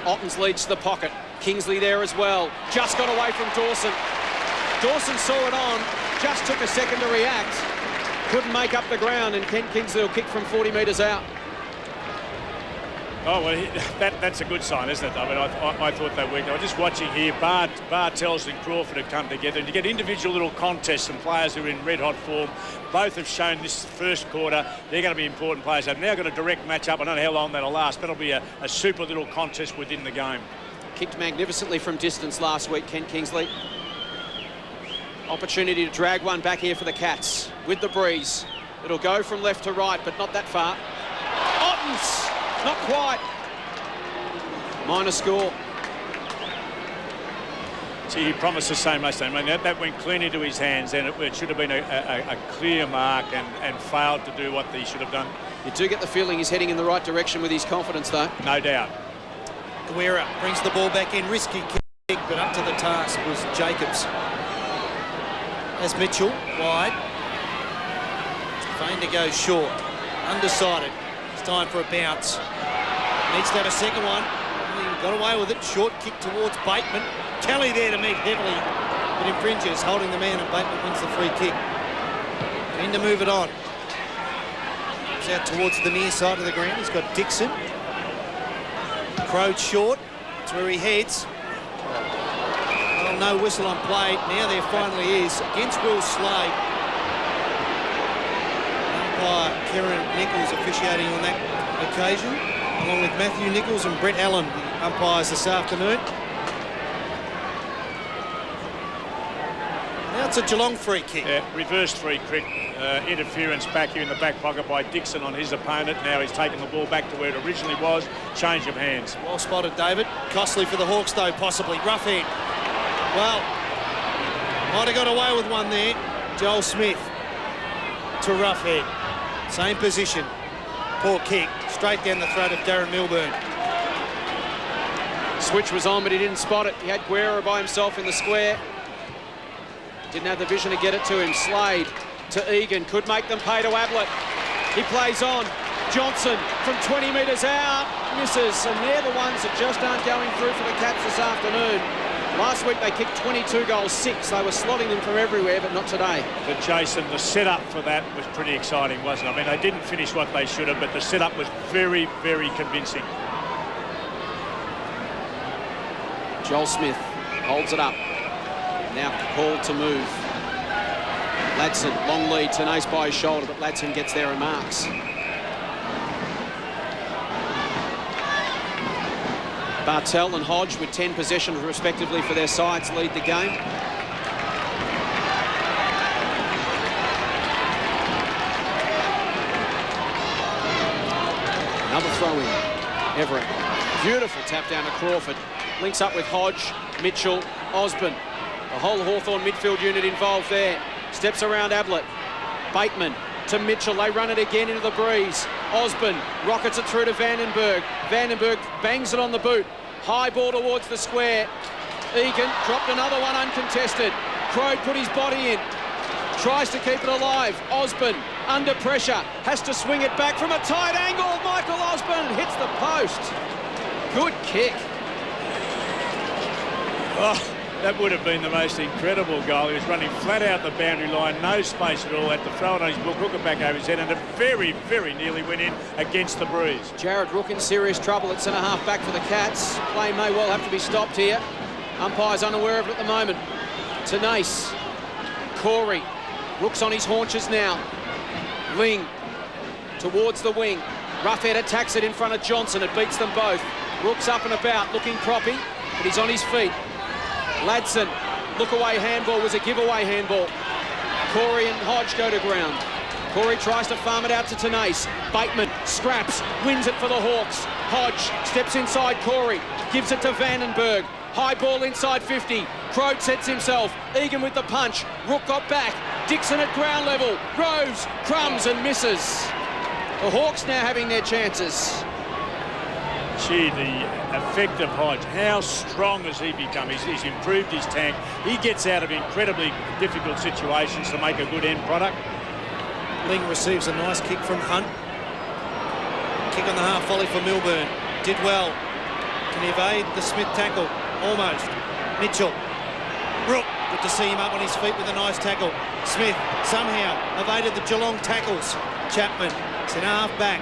S1: Ottens leads to the pocket. Kingsley there as well. Just got away from Dawson. Dawson saw it on, just took a second to react. Couldn't make up the ground, and Kent Kingsley will kick from 40 metres out.
S2: Oh, well, that's a good sign, isn't it? I mean, I thought they worked. I was just watching here. Bartels and Crawford have come together, and you get individual little contests and players who are in red-hot form. Both have shown this first quarter they're going to be important players. They've now got a direct match-up. I don't know how long that'll last, but it'll be a super little contest within the game.
S1: Kicked magnificently from distance last week, Kent Kingsley. Opportunity to drag one back here for the Cats with the breeze. It'll go from left to right, but not that far. Ottens! Not quite. Minor score.
S2: See, he promised the same last time. I mean, that went clean into his hands, and it should have been a clear mark and failed to do what he should have done.
S1: You do get the feeling he's heading in the right direction with his confidence, though.
S2: No doubt.
S3: Guerra brings the ball back in. Risky kick, but up to the task was Jacobs. As Mitchell, wide. Feign to go short. Undecided. It's time for a bounce. Needs to have a second one. He got away with it. Short kick towards Bateman. Kelly there to meet heavily, but infringes, holding the man, and Bateman wins the free kick. In to move it on. He's out towards the near side of the ground. He's got Dixon. Crowed short. That's where he heads. Well, no whistle on play. Now there finally is. Against Will Slade. Umpire Kieran Nichols officiating on that occasion, along with Matthew Nichols and Brett Allen, the umpires this afternoon. Now it's a Geelong free kick.
S2: Yeah, reverse free kick. Interference back here in the back pocket by Dixon on his opponent. Now he's taken the ball back to where it originally was. Change of hands.
S3: Well spotted, David. Costly for the Hawks, though, possibly. Rough head. Well, might have got away with one there. Joel Smith to rough head. Same position. Poor kick. Straight down the throat of Darren Milburn.
S1: Switch was on, but he didn't spot it. He had Guerra by himself in the square. Didn't have the vision to get it to him. Slade to Egan. Could make them pay to Ablett. He plays on. Johnson from 20 metres out. Misses. And they're the ones that just aren't going through for the Cats this afternoon. Last week they kicked 22 goals, 6. They were slotting them from everywhere, but not today.
S2: But Jason, the setup for that was pretty exciting, wasn't it? I mean, they didn't finish what they should have, but the setup was very, very convincing.
S1: Joel Smith holds it up. Now called to move. Ladson, long lead, Tenace by his shoulder, but Ladson gets there and marks. Bartel and Hodge with 10 possessions respectively for their sides lead the game. Another throw in. Everett. Beautiful tap down to Crawford. Links up with Hodge, Mitchell, Osborne. The whole Hawthorn midfield unit involved there. Steps around Ablett. Bateman to Mitchell. They run it again into the breeze. Osborne rockets it through to Vandenberg. Vandenberg bangs it on the boot. High ball towards the square. Egan dropped another one uncontested. Crow put his body in. Tries to keep it alive. Osborne under pressure. Has to swing it back from a tight angle. Michael Osborne hits the post. Good kick.
S2: Oh, that would have been the most incredible goal. He was running flat out the boundary line, no space at all, had to throw it on his book, hook it back over his head, and it very, very nearly went in against the breeze.
S1: Jared Rook in serious trouble at centre-half back for the Cats. Play may well have to be stopped here. Umpire's unaware of it at the moment. Tenace. Corey. Rook's on his haunches now. Ling towards the wing. Roughhead attacks it in front of Johnson. It beats them both. Rook's up and about, looking proppy, but he's on his feet. Ladson, look-away handball was a giveaway handball. Corey and Hodge go to ground. Corey tries to farm it out to Tenace. Bateman scraps, wins it for the Hawks. Hodge steps inside Corey, gives it to Vandenberg. High ball inside 50. Crow sets himself. Egan with the punch. Rook got back. Dixon at ground level. Rose, crumbs and misses. The Hawks now having their chances.
S2: Gee, the effect of Hodge, how strong has he become? He's improved his tank. He gets out of incredibly difficult situations to make a good end product.
S3: Ling receives a nice kick from Hunt. Kick on the half volley for Milburn. Did well. Can he evade the Smith tackle? Almost. Mitchell. Rook. Good to see him up on his feet with a nice tackle. Smith somehow evaded the Geelong tackles. Chapman, centre half back.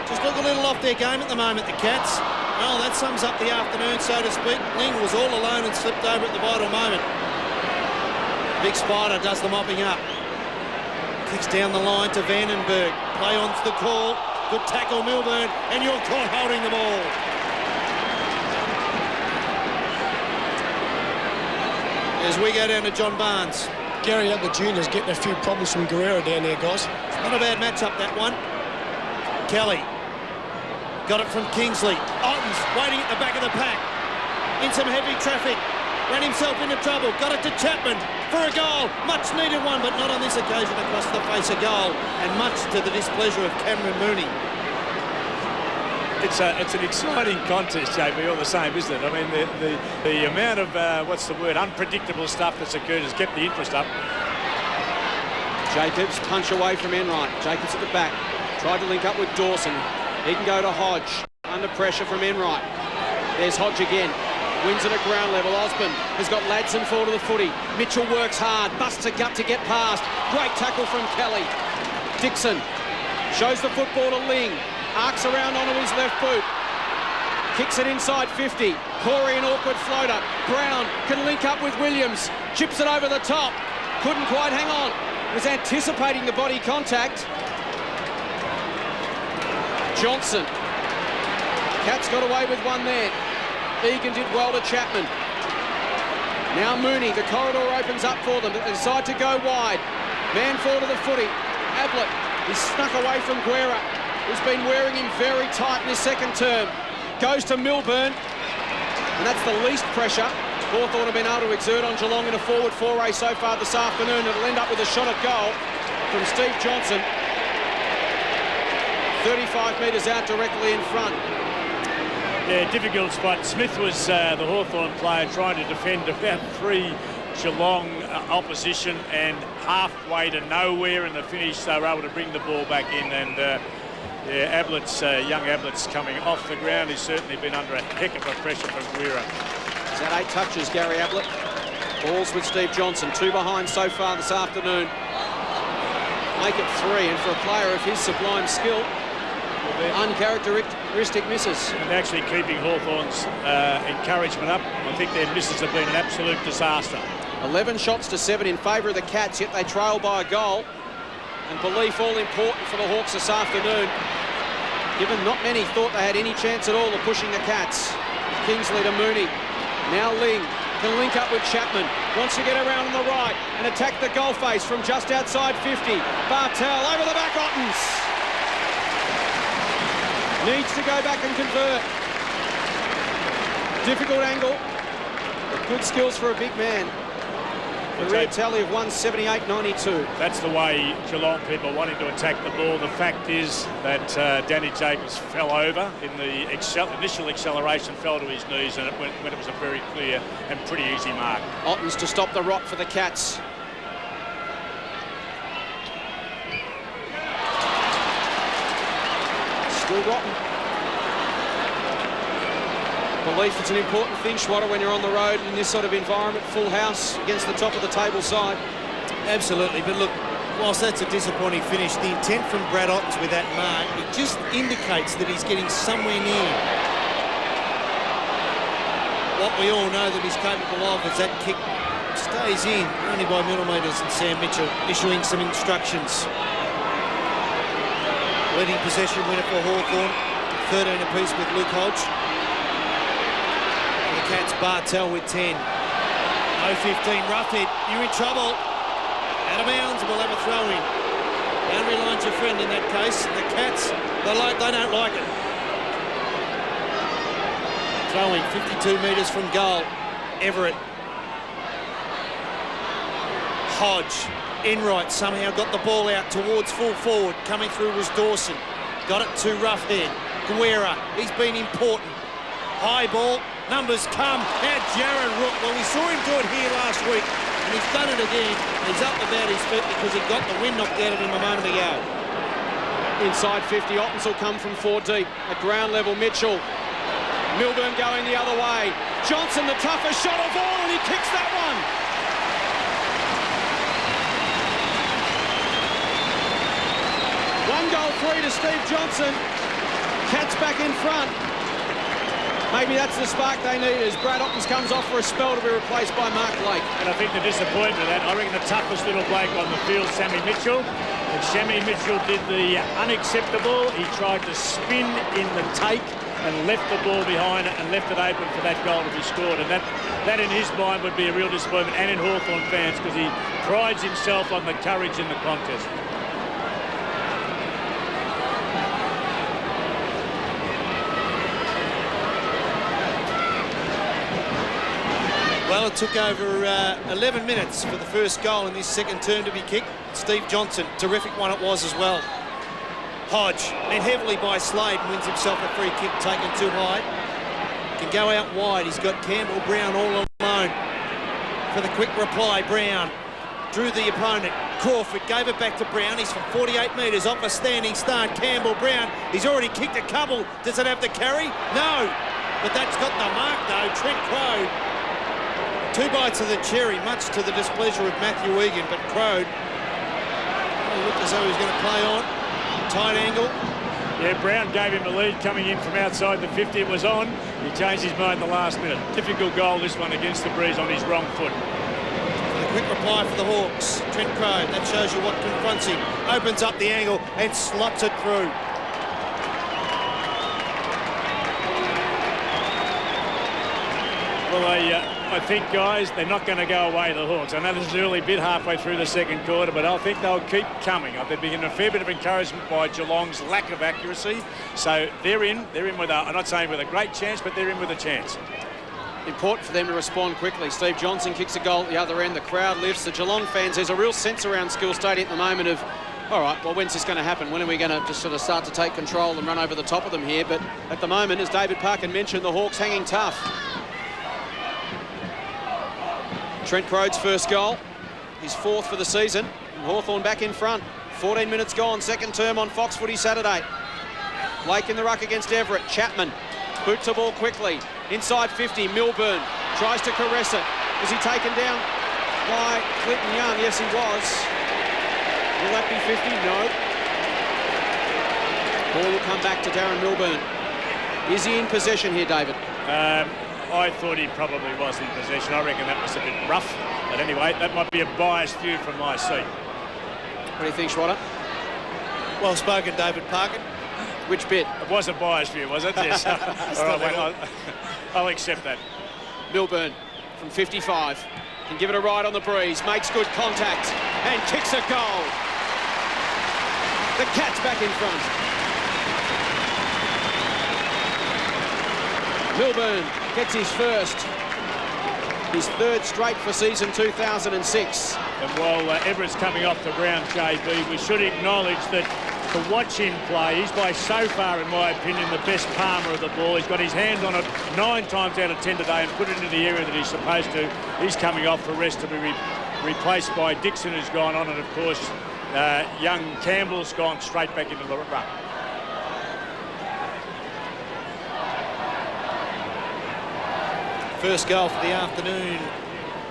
S3: Just look a little off their game at the moment, the Cats. Well, that sums up the afternoon, so to speak. Ling was all alone and slipped over at the vital moment. Big Spider does the mopping up. Kicks down the line to Vandenberg. Play on to the call. Good tackle, Milburn, and you're caught holding the ball. As we go down to John Barnes.
S4: Gary Ablett Jr.'s getting a few problems from Guerrero down there, guys.
S3: Not a bad matchup, that one. Kelly. Got it from Kingsley. Ottens waiting at the back of the pack. In some heavy traffic. Ran himself into trouble. Got it to Chapman for a goal. Much needed one, but not on this occasion across the face a goal. And much to the displeasure of Cameron Mooney.
S2: It's an exciting contest, JB, all the same, isn't it? I mean, the amount of, unpredictable stuff that's occurred has kept the interest up.
S1: Jacobs punch away from Enright. Jacobs at the back. Tried to link up with Dawson. He can go to Hodge. Under pressure from Enright. There's Hodge again. Wins it at ground level. Osborne has got Ladson fall to the footy. Mitchell works hard. Busts a gut to get past. Great tackle from Kelly. Dixon shows the football to Ling. Arcs around onto his left boot. Kicks it inside 50. Corey, an awkward floater. Brown can link up with Williams. Chips it over the top. Couldn't quite hang on. Was anticipating the body contact. Johnson. Cats got away with one there. Egan did well to Chapman. Now Mooney. The corridor opens up for them. They decide to go wide. Man fall to the footy. Ablett. He's snuck away from Guerra, who's been wearing him very tight in his second term. Goes to Milburn. And that's the least pressure Hawthorn have been able to exert on Geelong in a forward foray so far this afternoon. It'll end up with a shot at goal from Steve Johnson. 35 metres out directly in front.
S2: Yeah, difficult spot. Smith was the Hawthorn player trying to defend about 3 Geelong opposition, and halfway to nowhere in the finish they were able to bring the ball back in. And yeah, Ablett's, young Ablett's coming off the ground. He's certainly been under a heck of a pressure from Guerra.
S1: He's had 8 touches, Gary Ablett. Balls with Steve Johnson. 2 behind so far this afternoon. Make it 3, and for a player of his sublime skill, uncharacteristic misses.
S2: And actually keeping Hawthorn's encouragement up. I think their misses have been an absolute disaster.
S1: 11 shots to 7 in favour of the Cats, yet they trail by a goal. And belief all important for the Hawks this afternoon, given not many thought they had any chance at all of pushing the Cats. Kingsley to Mooney. Now Ling can link up with Chapman. Wants to get around on the right and attack the goal face from just outside 50. Bartel over the back, Ottens. Needs to go back and convert. Difficult angle, but good skills for a big man. The rear tally of 178.92.
S2: That's the way Geelong people wanting to attack the ball. The fact is that Danny Jacobs fell over in the initial acceleration, fell to his knees, and when it was a very clear and pretty easy mark.
S1: Ottens to stop the rot for the Cats. Still rotten. Belief it's an important thing, Schwatter, when you're on the road in this sort of environment, full house against the top of the table side.
S3: Absolutely, but look, whilst that's a disappointing finish, the intent from Brad Ottens with that mark, it just indicates that he's getting somewhere near what we all know that he's capable of, as that kick stays in, only by millimetres, and Sam Mitchell issuing some instructions. Leading possession winner for Hawthorn, 13 apiece with Luke Hodge. Cats, Bartel with 10. No 15, rough hit. You're in trouble. Out of bounds, we'll have a throw in. Boundary line's your friend in that case. The Cats, they don't like it. Throwing 52 metres from goal. Everett. Hodge. Enright somehow got the ball out towards full forward. Coming through was Dawson. Got it to Roughhead. Guerra, he's been important. High ball. Numbers come. Now Jared Rook. Well, we saw him do it here last week, and he's done it again. He's up about his feet because he got the wind knocked out of him a moment ago.
S1: Inside 50, Ottens will come from 4 deep. At ground level, Mitchell. Milburn going the other way. Johnson, the toughest shot of all, and he kicks that one. One goal, 3 to Steve Johnson. Cats back in front. Maybe that's the spark they need as Brad Ottens comes off for a spell to be replaced by Mark Blake.
S2: And I think the disappointment of that, I reckon the toughest little bloke on the field, Sammy Mitchell. And Sammy Mitchell did the unacceptable. He tried to spin in the take and left the ball behind it and left it open for that goal to be scored. And that in his mind would be a real disappointment, and in Hawthorn fans, because he prides himself on the courage in the contest.
S3: Well, it took over 11 minutes for the first goal in this second term to be kicked. Steve Johnson, terrific one it was as well. Hodge, met heavily by Slade, wins himself a free kick taken too high. Can go out wide. He's got Campbell Brown all alone. For the quick reply, Brown drew the opponent. Crawford gave it back to Brown. He's from 48 metres off a standing start. Campbell Brown, he's already kicked a couple. Does it have the carry? No. But that's got the mark, though. Trent Crowe. 2 bites of the cherry, much to the displeasure of Matthew Egan, but Crowe looked as though he was going to play on. Tight angle.
S2: Yeah, Brown gave him a lead coming in from outside the 50. It was on. He changed his mind the last minute. Difficult goal, this one, against the Breeze on his wrong foot.
S3: A quick reply for the Hawks. Trent Crowe, that shows you what confronts him. Opens up the angle and slots it through.
S2: Well, I think, guys, they're not going to go away, the Hawks. I know this is an early bit halfway through the second quarter, but I think they'll keep coming. They've been getting a fair bit of encouragement by Geelong's lack of accuracy. So they're in with a, I'm not saying with a great chance, but they're in with a chance.
S1: Important for them to respond quickly. Steve Johnson kicks a goal at the other end. The crowd lifts. The Geelong fans, there's a real sense around Skill Stadium at the moment of, all right, well, when's this going to happen? When are we going to just sort of start to take control and run over the top of them here? But at the moment, as David Parkin mentioned, the Hawks hanging tough. Trent Crowe's first goal, his 4th for the season, and Hawthorn back in front. 14 minutes gone, second term on Fox Footy Saturday. Blake in the ruck against Everett. Chapman boots the ball quickly. Inside 50, Milburn tries to caress it. Was he taken down by Clinton Young? Yes, he was. Will that be 50? No. Ball will come back to Darren Milburn. Is he in possession here, David?
S2: I thought he probably was in possession. I reckon that was a bit rough. But anyway, that might be a biased view from my seat.
S1: What do you think, Schwatter?
S3: Well spoken, David Parkin.
S1: Which bit?
S2: It was a biased view, was it? Yes. All right, well, I'll accept that.
S1: Milburn from 55 can give it a ride on the breeze, makes good contact and kicks a goal. The Cats back in front. Milburn gets his first, his 3rd straight for season 2006.
S2: And while Everett's coming off the ground, JB, we should acknowledge that to watch him play, he's by so far, in my opinion, the best palmer of the ball. He's got his hand on it 9 times out of 10 today and put it into the area that he's supposed to. He's coming off for rest to be replaced by Dixon, who's gone on, and of course, young Campbell's gone straight back into the ruck.
S3: First goal for the afternoon,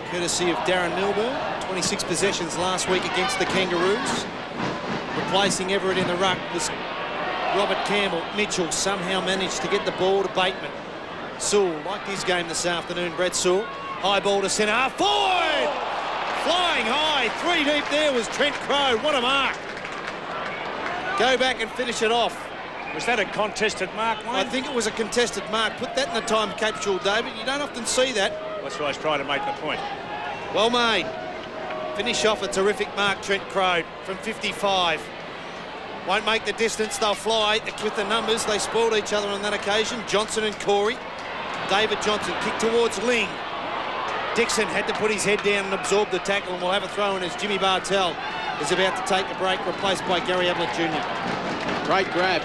S3: courtesy of Darren Milburn. 26 possessions last week against the Kangaroos. Replacing Everett in the ruck was Robert Campbell. Mitchell somehow managed to get the ball to Bateman. Sewell liked his game this afternoon, Brett Sewell. High ball to centre, half forward! Flying high, 3 deep there was Trent Crowe. What a mark. Go back and finish it off.
S2: Was that a contested mark, Wayne?
S3: I think it was a contested mark. Put that in the time capsule, David. You don't often see that.
S2: That's why I was trying to make the point.
S3: Well made. Finish off a terrific mark, Trent Crowe, from 55. Won't make the distance, they'll fly. With the numbers, they spoiled each other on that occasion. Johnson and Corey. David Johnson kicked towards Ling. Dixon had to put his head down and absorb the tackle, and we'll have a throw in as Jimmy Bartell is about to take the break, replaced by Gary Ablett Jr.
S1: Great grab.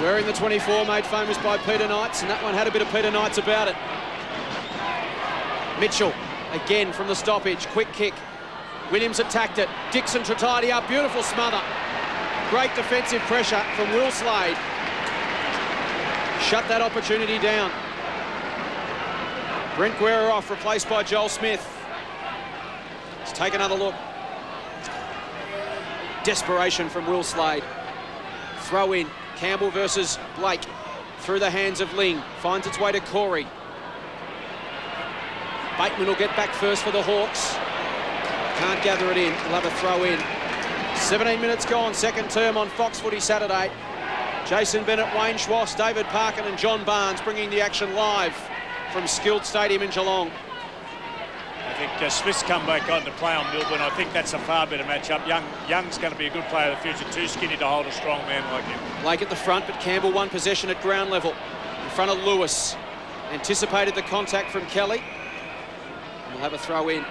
S1: Wearing the 24, made famous by Peter Knights, and that one had a bit of Peter Knights about it. Mitchell, again from the stoppage, quick kick. Williams attacked it. Dixon to tidy up, beautiful smother. Great defensive pressure from Will Slade. Shut that opportunity down. Brent Guerra off, replaced by Joel Smith. Let's take another look. Desperation from Will Slade. Throw in. Campbell versus Blake. Through the hands of Ling. Finds its way to Corey. Bateman will get back first for the Hawks. Can't gather it in. We'll have a throw in. 17 minutes gone, second term on Fox Footy Saturday. Jason Bennett, Wayne Schwass, David Parkin and John Barnes bringing the action live from Skilled Stadium in Geelong.
S2: I think Smith's come back on to play on Milburn. I think that's a far better matchup. Young's going to be a good player of the future, too skinny to hold a strong man like him.
S1: Blake at the front, but Campbell won possession at ground level in front of Lewis. Anticipated the contact from Kelly. We'll have a throw in.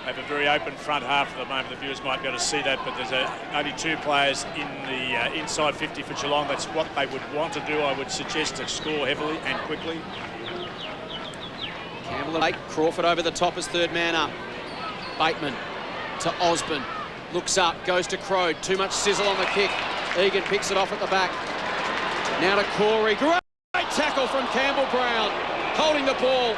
S2: They have a very open front half at the moment. The viewers might be able to see that, but there's only 2 players in the inside 50 for Geelong. That's what they would want to do, I would suggest, to score heavily and quickly.
S1: Campbell and 8. Crawford over the top as third man up. Bateman to Osborne. Looks up, goes to Crode. Too much sizzle on the kick. Egan picks it off at the back. Now to Corey. Great tackle from Campbell Brown. Holding the ball.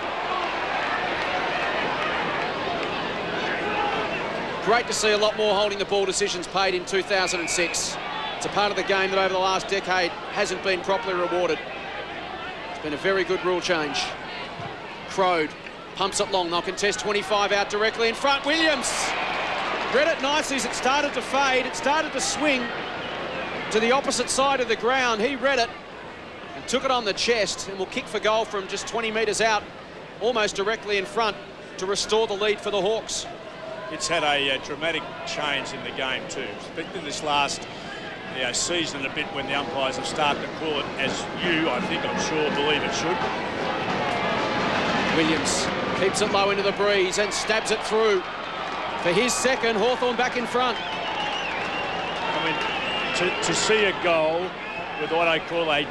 S1: Great to see a lot more holding the ball decisions paid in 2006. It's a part of the game that over the last decade hasn't been properly rewarded. It's been a very good rule change. Crode pumps it long. They'll contest 25 out directly in front. Williams read it nicely as it started to fade. It started to swing to the opposite side of the ground. He read it and took it on the chest and will kick for goal from just 20 metres out, almost directly in front, to restore the lead for the Hawks.
S2: It's had a dramatic change in the game too. In this last season a bit, when the umpires have started to call it as I'm sure, believe it should.
S1: Williams keeps it low into the breeze and stabs it through. For his second, Hawthorn back in front.
S2: I mean, to see a goal with what I call a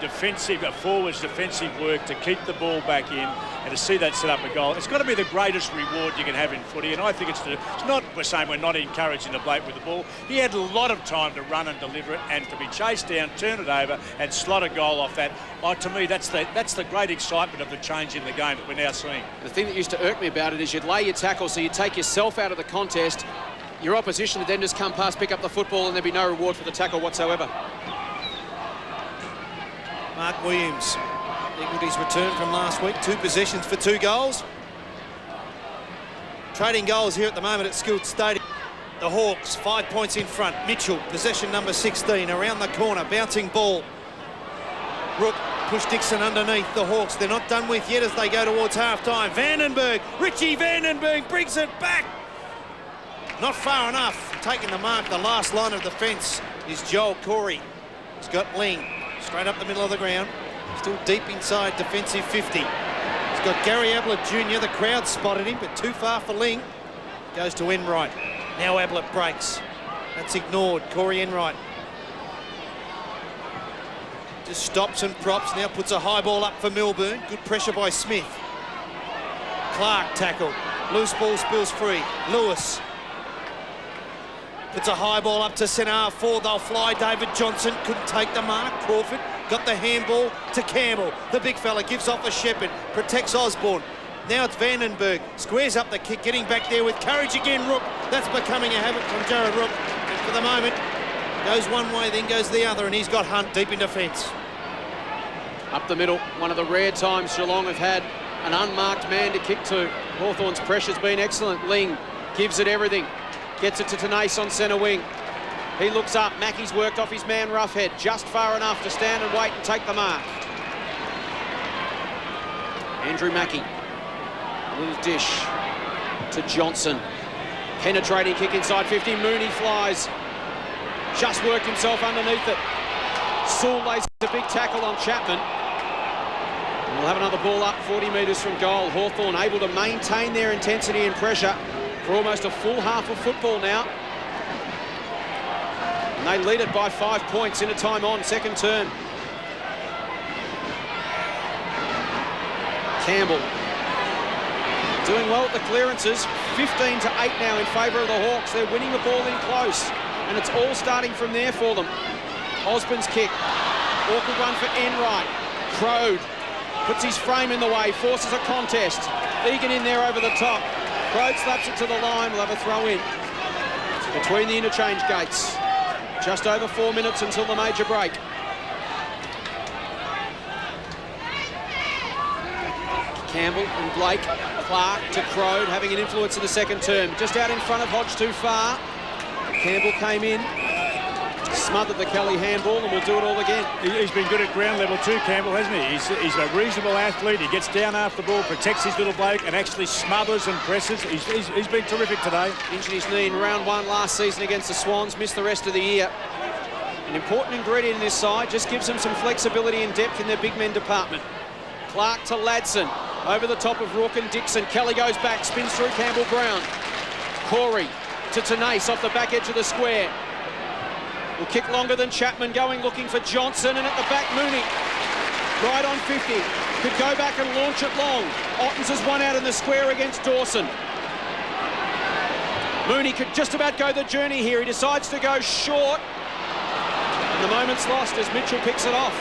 S2: forwards defensive work to keep the ball back in, and to see that set up a goal, it's got to be the greatest reward you can have in footy. And I think it's not, we're saying we're not encouraging the bloke with the ball. He had a lot of time to run and deliver it, and to be chased down, turn it over, and slot a goal off that. To me, that's the great excitement of the change in the game that we're now seeing.
S1: The thing that used to irk me about it is you'd lay your tackle, so you'd take yourself out of the contest. Your opposition would then just come past, pick up the football, and there'd be no reward for the tackle whatsoever.
S3: Mark Williams equalled his return from last week. 2 possessions for 2 goals. Trading goals here at the moment at Skilled Stadium. The Hawks 5 points in front. Mitchell, possession number 16, around the corner, bouncing ball. Rook push Dixon underneath the Hawks. They're not done with yet as they go towards half-time. Vandenberg, Richie Vandenberg brings it back. Not far enough. Taking the mark, the last line of defence is Joel Corey. He's got Ling straight up the middle of the ground. Still deep inside defensive 50. He's got Gary Ablett Jr. The crowd spotted him, but too far for Ling. Goes to Enright. Now Ablett breaks. That's ignored. Corey Enright just stops and props. Now puts a high ball up for Melbourne. Good pressure by Smith. Clark tackle. Loose ball spills free. Lewis puts a high ball up to centre forward. They'll fly. David Johnson couldn't take the mark. Crawford got the handball to Campbell. The big fella gives off a Shepherd. Protects Osborne. Now it's Vandenberg. Squares up the kick. Getting back there with courage again. Rook. That's becoming a habit from Jared Rook. And for the moment, goes one way, then goes the other. And he's got Hunt deep in defence.
S1: Up the middle. One of the rare times Geelong have had an unmarked man to kick to. Hawthorn's pressure's been excellent. Ling gives it everything. Gets it to Tanase on centre wing. He looks up. Mackey's worked off his man Roughhead just far enough to stand and wait and take the mark. Andrew Mackey. A little dish to Johnson. Penetrating kick inside 50. Mooney flies. Just worked himself underneath it. Sewell lays a big tackle on Chapman. And we'll have another ball up 40 metres from goal. Hawthorn able to maintain their intensity and pressure for almost a full half of football now. And they lead it by 5 points in a time on, second term. Campbell doing well at the clearances. 15 to 8 now in favour of the Hawks. They're winning the ball in close, and it's all starting from there for them. Osborne's kick. Awkward one for Enright. Crode puts his frame in the way, forces a contest. Egan in there over the top. Crode slaps it to the line. We'll have a throw in between the interchange gates. Just over 4 minutes until the major break. Campbell and Blake. Clark to Crode, having an influence in the second term. Just out in front of Hodge too far. Campbell came in, smothered the Kelly handball, and we'll do it all again.
S2: He's been good at ground level too, Campbell, hasn't he? He's a reasonable athlete. He gets down after the ball, protects his little bloke, and actually smothers and presses. He's been terrific today.
S1: Injured his knee in round 1 last season against the Swans, missed the rest of the year. An important ingredient in this side, just gives them some flexibility and depth in their big men department. Clark to Ladson, over the top of Rook and Dixon. Kelly goes back, spins through Campbell Brown. Corey to Tenace off the back edge of the square. Will kick longer than Chapman, going looking for Johnson, and at the back Mooney. Right on 50. Could go back and launch it long. Ottens has won out in the square against Dawson. Mooney could just about go the journey here. He decides to go short. And the moment's lost as Mitchell picks it off.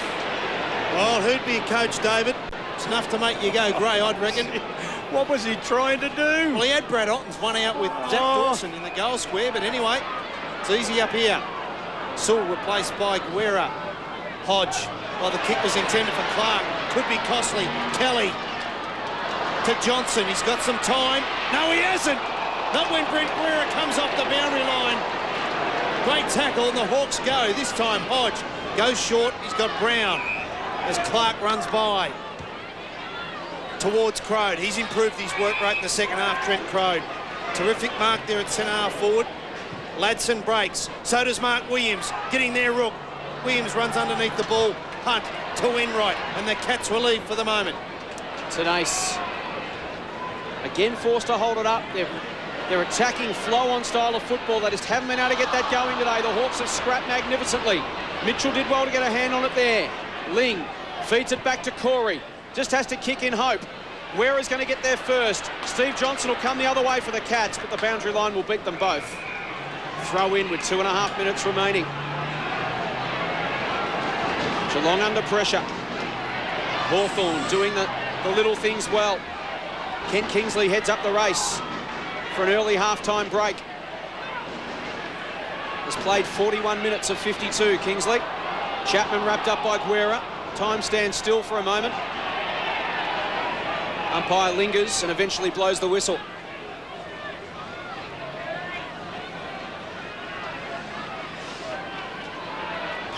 S3: Well, who'd be a coach, David? It's enough to make you go grey, I'd reckon.
S2: What was he trying to do?
S3: Well, he had Brad Ottens one out with Zach Dawson in the goal square, but anyway, it's easy up here. Sewell replaced by Guerra. Hodge, well, the kick was intended for Clark. Could be costly. Kelly to Johnson. He's got some time. No, he hasn't. Not when Brent Guerra comes off the boundary line. Great tackle, and the Hawks go. This time, Hodge goes short. He's got Brown as Clark runs by. Towards Crode. He's improved his work rate in the second half, Trent Crode. Terrific mark there at centre half forward. Ladson breaks. So does Mark Williams. Getting their rook. Williams runs underneath the ball. Hunt to Enright. And the Cats relieved for the moment.
S1: Tenace. Again forced to hold it up. They're attacking flow-on style of football. They just haven't been able to get that going today. The Hawks have scrapped magnificently. Mitchell did well to get a hand on it there. Ling feeds it back to Corey. Just has to kick in hope. Guerra's going to get there first. Steve Johnson will come the other way for the Cats, but the boundary line will beat them both. Throw in with 2.5 minutes remaining. Geelong under pressure. Hawthorn doing the little things well. Kent Kingsley heads up the race for an early half-time break. Has played 41 minutes of 52, Kingsley. Chapman wrapped up by Guerra. Time stands still for a moment. Umpire lingers and eventually blows the whistle.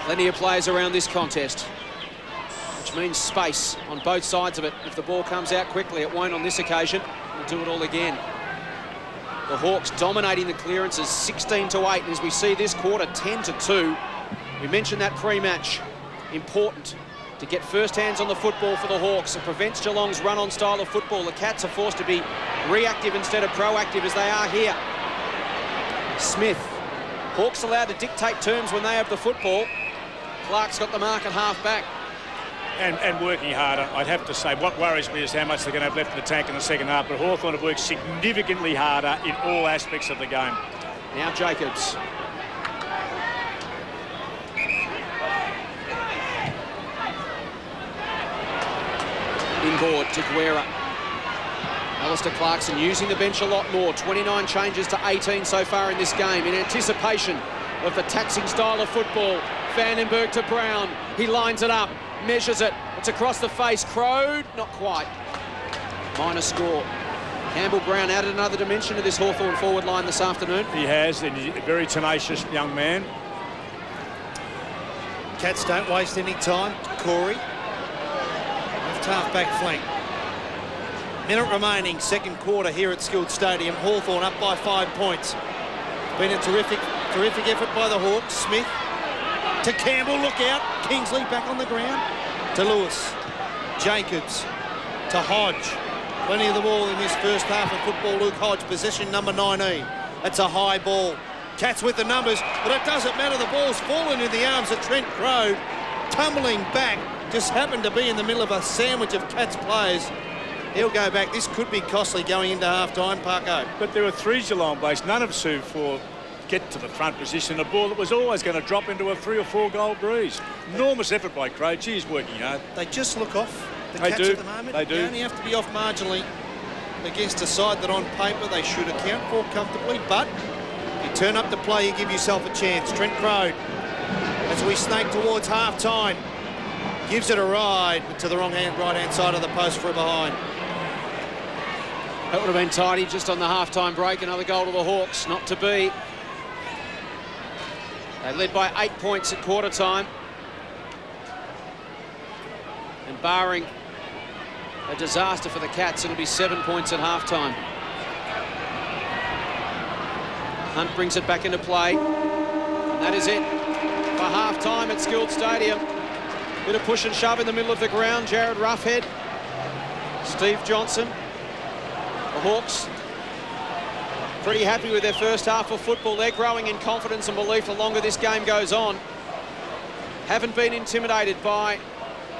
S1: Plenty of players around this contest, which means space on both sides of it. If the ball comes out quickly, it won't on this occasion. We'll do it all again. The Hawks dominating the clearances 16-8, and as we see this quarter, 10-2. We mentioned that pre-match. Important to get first hands on the football for the Hawks. It prevents Geelong's run-on style of football. The Cats are forced to be reactive instead of proactive, as they are here. Smith. Hawks allowed to dictate terms when they have the football. Clark's got the mark at half-back.
S2: And working harder, I'd have to say. What worries me is how much they're going to have left in the tank in the second half, but Hawthorn have worked significantly harder in all aspects of the game.
S1: Now Jacobs. Inboard to Guerra. Alistair Clarkson using the bench a lot more. 29 changes to 18 so far in this game in anticipation of the taxing style of football. Vandenberg to Brown. He lines it up, measures it. It's across the face. Crode, not quite. Minor score. Campbell Brown added another dimension to this Hawthorn forward line this afternoon.
S2: He has, and he's a very tenacious young man.
S3: Cats don't waste any time. Corey. Half-back flank. Minute remaining, second quarter here at Skilled Stadium. Hawthorn up by 5 points. Been a terrific effort by the Hawks. Smith to Campbell, look out. Kingsley back on the ground. To Lewis. Jacobs to Hodge. Plenty of the ball in this first half of football. Luke Hodge, possession number 19. That's a high ball. Cats with the numbers, but it doesn't matter. The ball's fallen in the arms of Trent Crode. Tumbling back. Just happened to be in the middle of a sandwich of Cats players. He'll go back. This could be costly going into half-time, Parko.
S2: But there were 3 Geelong base, none of Sue for get to the front position. A ball that was always going to drop into a 3 or 4 goal breeze. Enormous effort by Crode. He's working hard.
S3: They just look off the
S2: They
S3: Cats
S2: do.
S3: at the moment.
S2: They do.
S3: You only have to be off marginally against a side that on paper they should account for comfortably. But you turn up to play, you give yourself a chance. Trent Crode, as we snake towards half-time, gives it a ride, but to the right-hand side of the post for a behind.
S1: That would have been tidy just on the half-time break. Another goal to the Hawks, not to be. They led by 8 points at quarter time. And barring a disaster for the Cats, it'll be 7 points at half-time. Hunt brings it back into play. And that is it for half-time at Skilled Stadium. Bit of push and shove in the middle of the ground. Jared Roughhead, Steve Johnson. The Hawks pretty happy with their first half of football. They're growing in confidence and belief the longer this game goes on. Haven't been intimidated by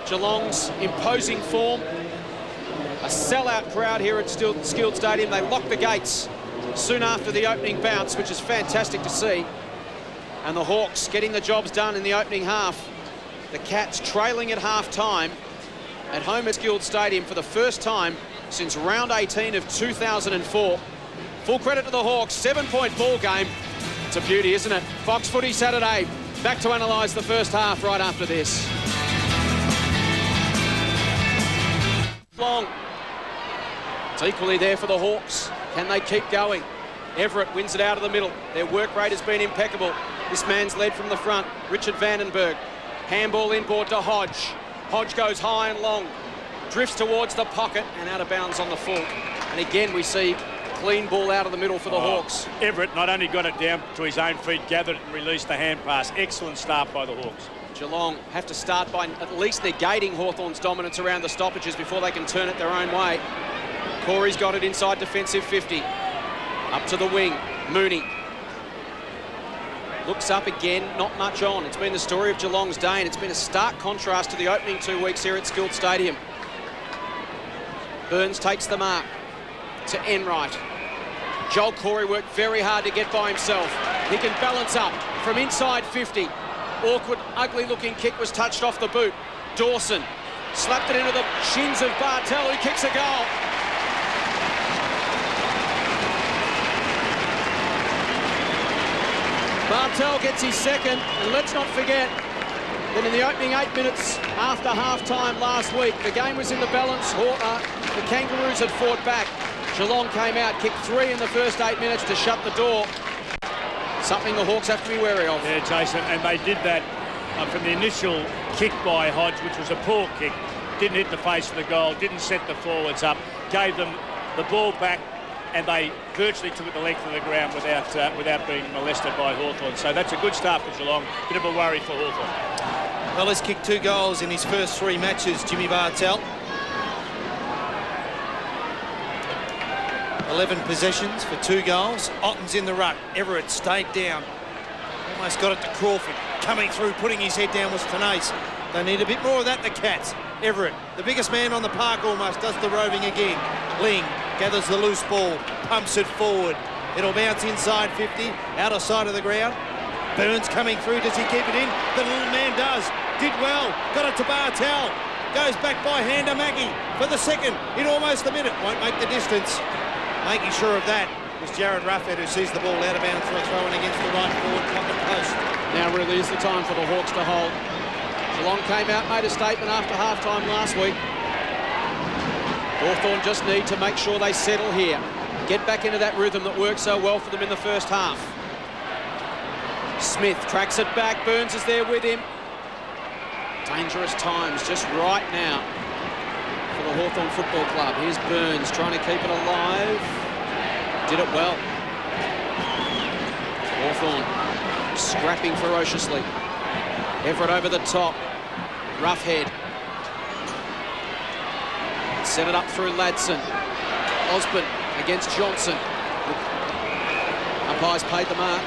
S1: Geelong's imposing form. A sellout crowd here at Skilled Stadium. They locked the gates soon after the opening bounce, which is fantastic to see. And the Hawks getting the jobs done in the opening half. The Cats trailing at half-time at home at Skilled Stadium for the first time since round 18 of 2004. Full credit to the Hawks, 7-point ball game. It's a beauty, isn't it? Fox Footy Saturday. Back to analyse the first half right after this. Long. It's equally there for the Hawks. Can they keep going? Everett wins it out of the middle. Their work rate has been impeccable. This man's led from the front, Richard Vandenberg. Handball inboard to Hodge. Hodge goes high and long. Drifts towards the pocket and out of bounds on the full. And again, we see clean ball out of the middle for the Hawks.
S2: Everett not only got it down to his own feet, gathered it and released the hand pass. Excellent start by the Hawks.
S1: Geelong have to start by at least negating Hawthorn's dominance around the stoppages before they can turn it their own way. Corey's got it inside defensive 50. Up to the wing, Mooney. Looks up again, not much on. It's been the story of Geelong's day, and it's been a stark contrast to the opening 2 weeks here at Skilled Stadium. Burns takes the mark to Enright. Joel Corey worked very hard to get by himself. He can balance up from inside 50. Awkward, ugly-looking kick was touched off the boot. Dawson slapped it into the shins of Bartel, who kicks a goal. Bartel gets his second, and let's not forget that in the opening 8 minutes after half-time last week, the game was in the balance. The Kangaroos had fought back. Geelong came out, kicked 3 in the first 8 minutes to shut the door. Something the Hawks have to be wary of.
S2: Yeah, Jason, and they did that from the initial kick by Hodge, which was a poor kick. Didn't hit the face of the goal, didn't set the forwards up, gave them the ball back, and they virtually took it the length of the ground without being molested by Hawthorn. So that's a good start for Geelong. Bit of a worry for Hawthorn.
S3: Well, he's kicked 2 goals in his first 3 matches, Jimmy Bartel. 11 possessions for 2 goals. Otten's in the ruck. Everett stayed down. Almost got it to Crawford. Coming through, putting his head down was tenacious. They need a bit more of that, the Cats. Everett, the biggest man on the park almost, does the roving again. Ling gathers the loose ball, pumps it forward. It'll bounce inside 50, out of sight of the ground. Burns coming through. Does he keep it in? The little man does. Did well. Got it to Bartel. Goes back by hand to Mackie for the second in almost a minute. Won't make the distance. Making sure of that was Jared Ruffhead, who sees the ball out of bounds for a throw-in against the right forward pocket post.
S1: Now really is the time for the Hawks to hold. Geelong came out, made a statement after half-time last week. Hawthorn just need to make sure they settle here. Get back into that rhythm that worked so well for them in the first half. Smith tracks it back. Burns is there with him. Dangerous times just right now for the Hawthorn Football Club. Here's Burns trying to keep it alive. Did it well. Hawthorn scrapping ferociously. Everett over the top. Roughhead. Set it up through Ladson. Osborne against Johnson. Umpires paid the mark.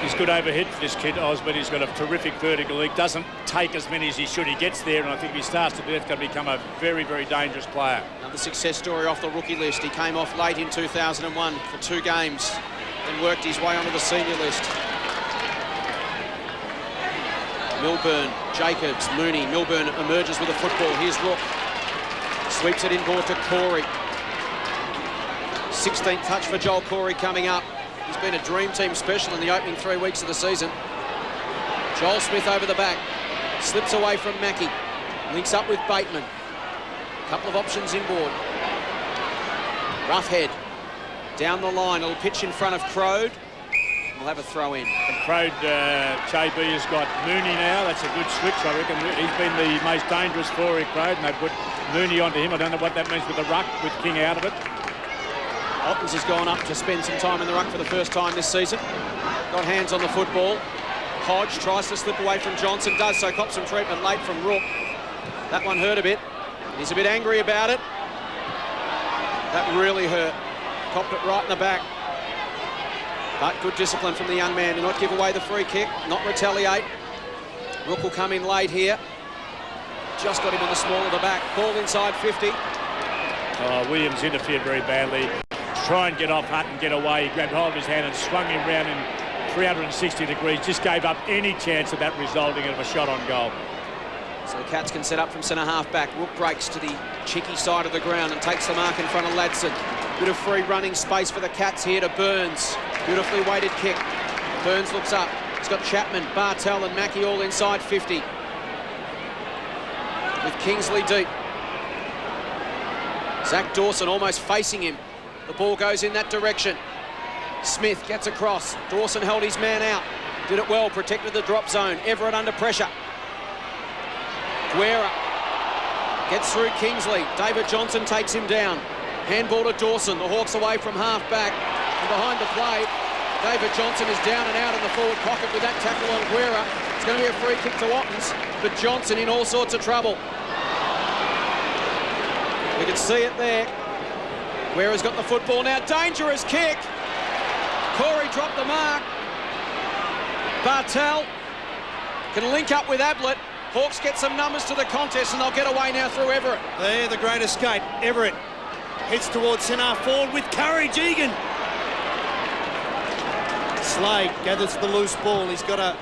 S2: He's good overhead for this kid, Osborne. He's got a terrific vertical. He doesn't take as many as he should. He gets there, and I think if he starts to do that, he's going to become a very, very dangerous player.
S1: Another success story off the rookie list. He came off late in 2001 for 2 games, then worked his way onto the senior list. Milburn, Jacobs, Mooney. Milburn emerges with a football. Here's Rook. Sweeps it inboard to Corey. 16th touch for Joel Corey coming up. He's been a dream team special in the opening 3 weeks of the season. Joel Smith over the back. Slips away from Mackie. Links up with Bateman. Couple of options inboard. Roughhead. Down the line. It'll pitch in front of Crode. We'll have a throw in.
S2: And Crode, JB has got Mooney now. That's a good switch, I reckon. He's been the most dangerous for Crode, and they put Mooney onto him. I don't know what that means with the ruck, with King out of it.
S1: Ottens has gone up to spend some time in the ruck for the first time this season. Got hands on the football. Hodge tries to slip away from Johnson, does so, cops some treatment late from Rook. That one hurt a bit. He's a bit angry about it. That really hurt. Copped it right in the back. But good discipline from the young man to not give away the free kick, not retaliate. Rook will come in late here. Just got him in the small of the back. Ball inside 50.
S2: Oh, Williams interfered very badly. Try and get off Hutt and get away. He grabbed hold of his hand and swung him round in 360 degrees. Just gave up any chance of that resulting in a shot on goal.
S1: So the Cats can set up from centre-half back. Rook breaks to the cheeky side of the ground and takes the mark in front of Ladson. Bit of free running space for the Cats here to Burns. Beautifully weighted kick. Burns looks up. He's got Chapman, Bartel and Mackie all inside 50. With Kingsley deep. Zach Dawson almost facing him. The ball goes in that direction. Smith gets across. Dawson held his man out. Did it well, protected the drop zone. Everett under pressure. Guerra gets through Kingsley. David Johnson takes him down. Handball to Dawson. The Hawks away from half back. And behind the play, David Johnson is down and out in the forward pocket with that tackle on Guerra. It's going to be a free kick to Wattens, but Johnson in all sorts of trouble. We can see it there. Guerra's got the football now. Dangerous kick. Corey dropped the mark. Bartel can link up with Ablett. Hawks get some numbers to the contest and they'll get away now through Everett.
S3: There, the great escape. Everett heads towards centre forward with courage. Egan. Slade gathers the loose ball. He's got a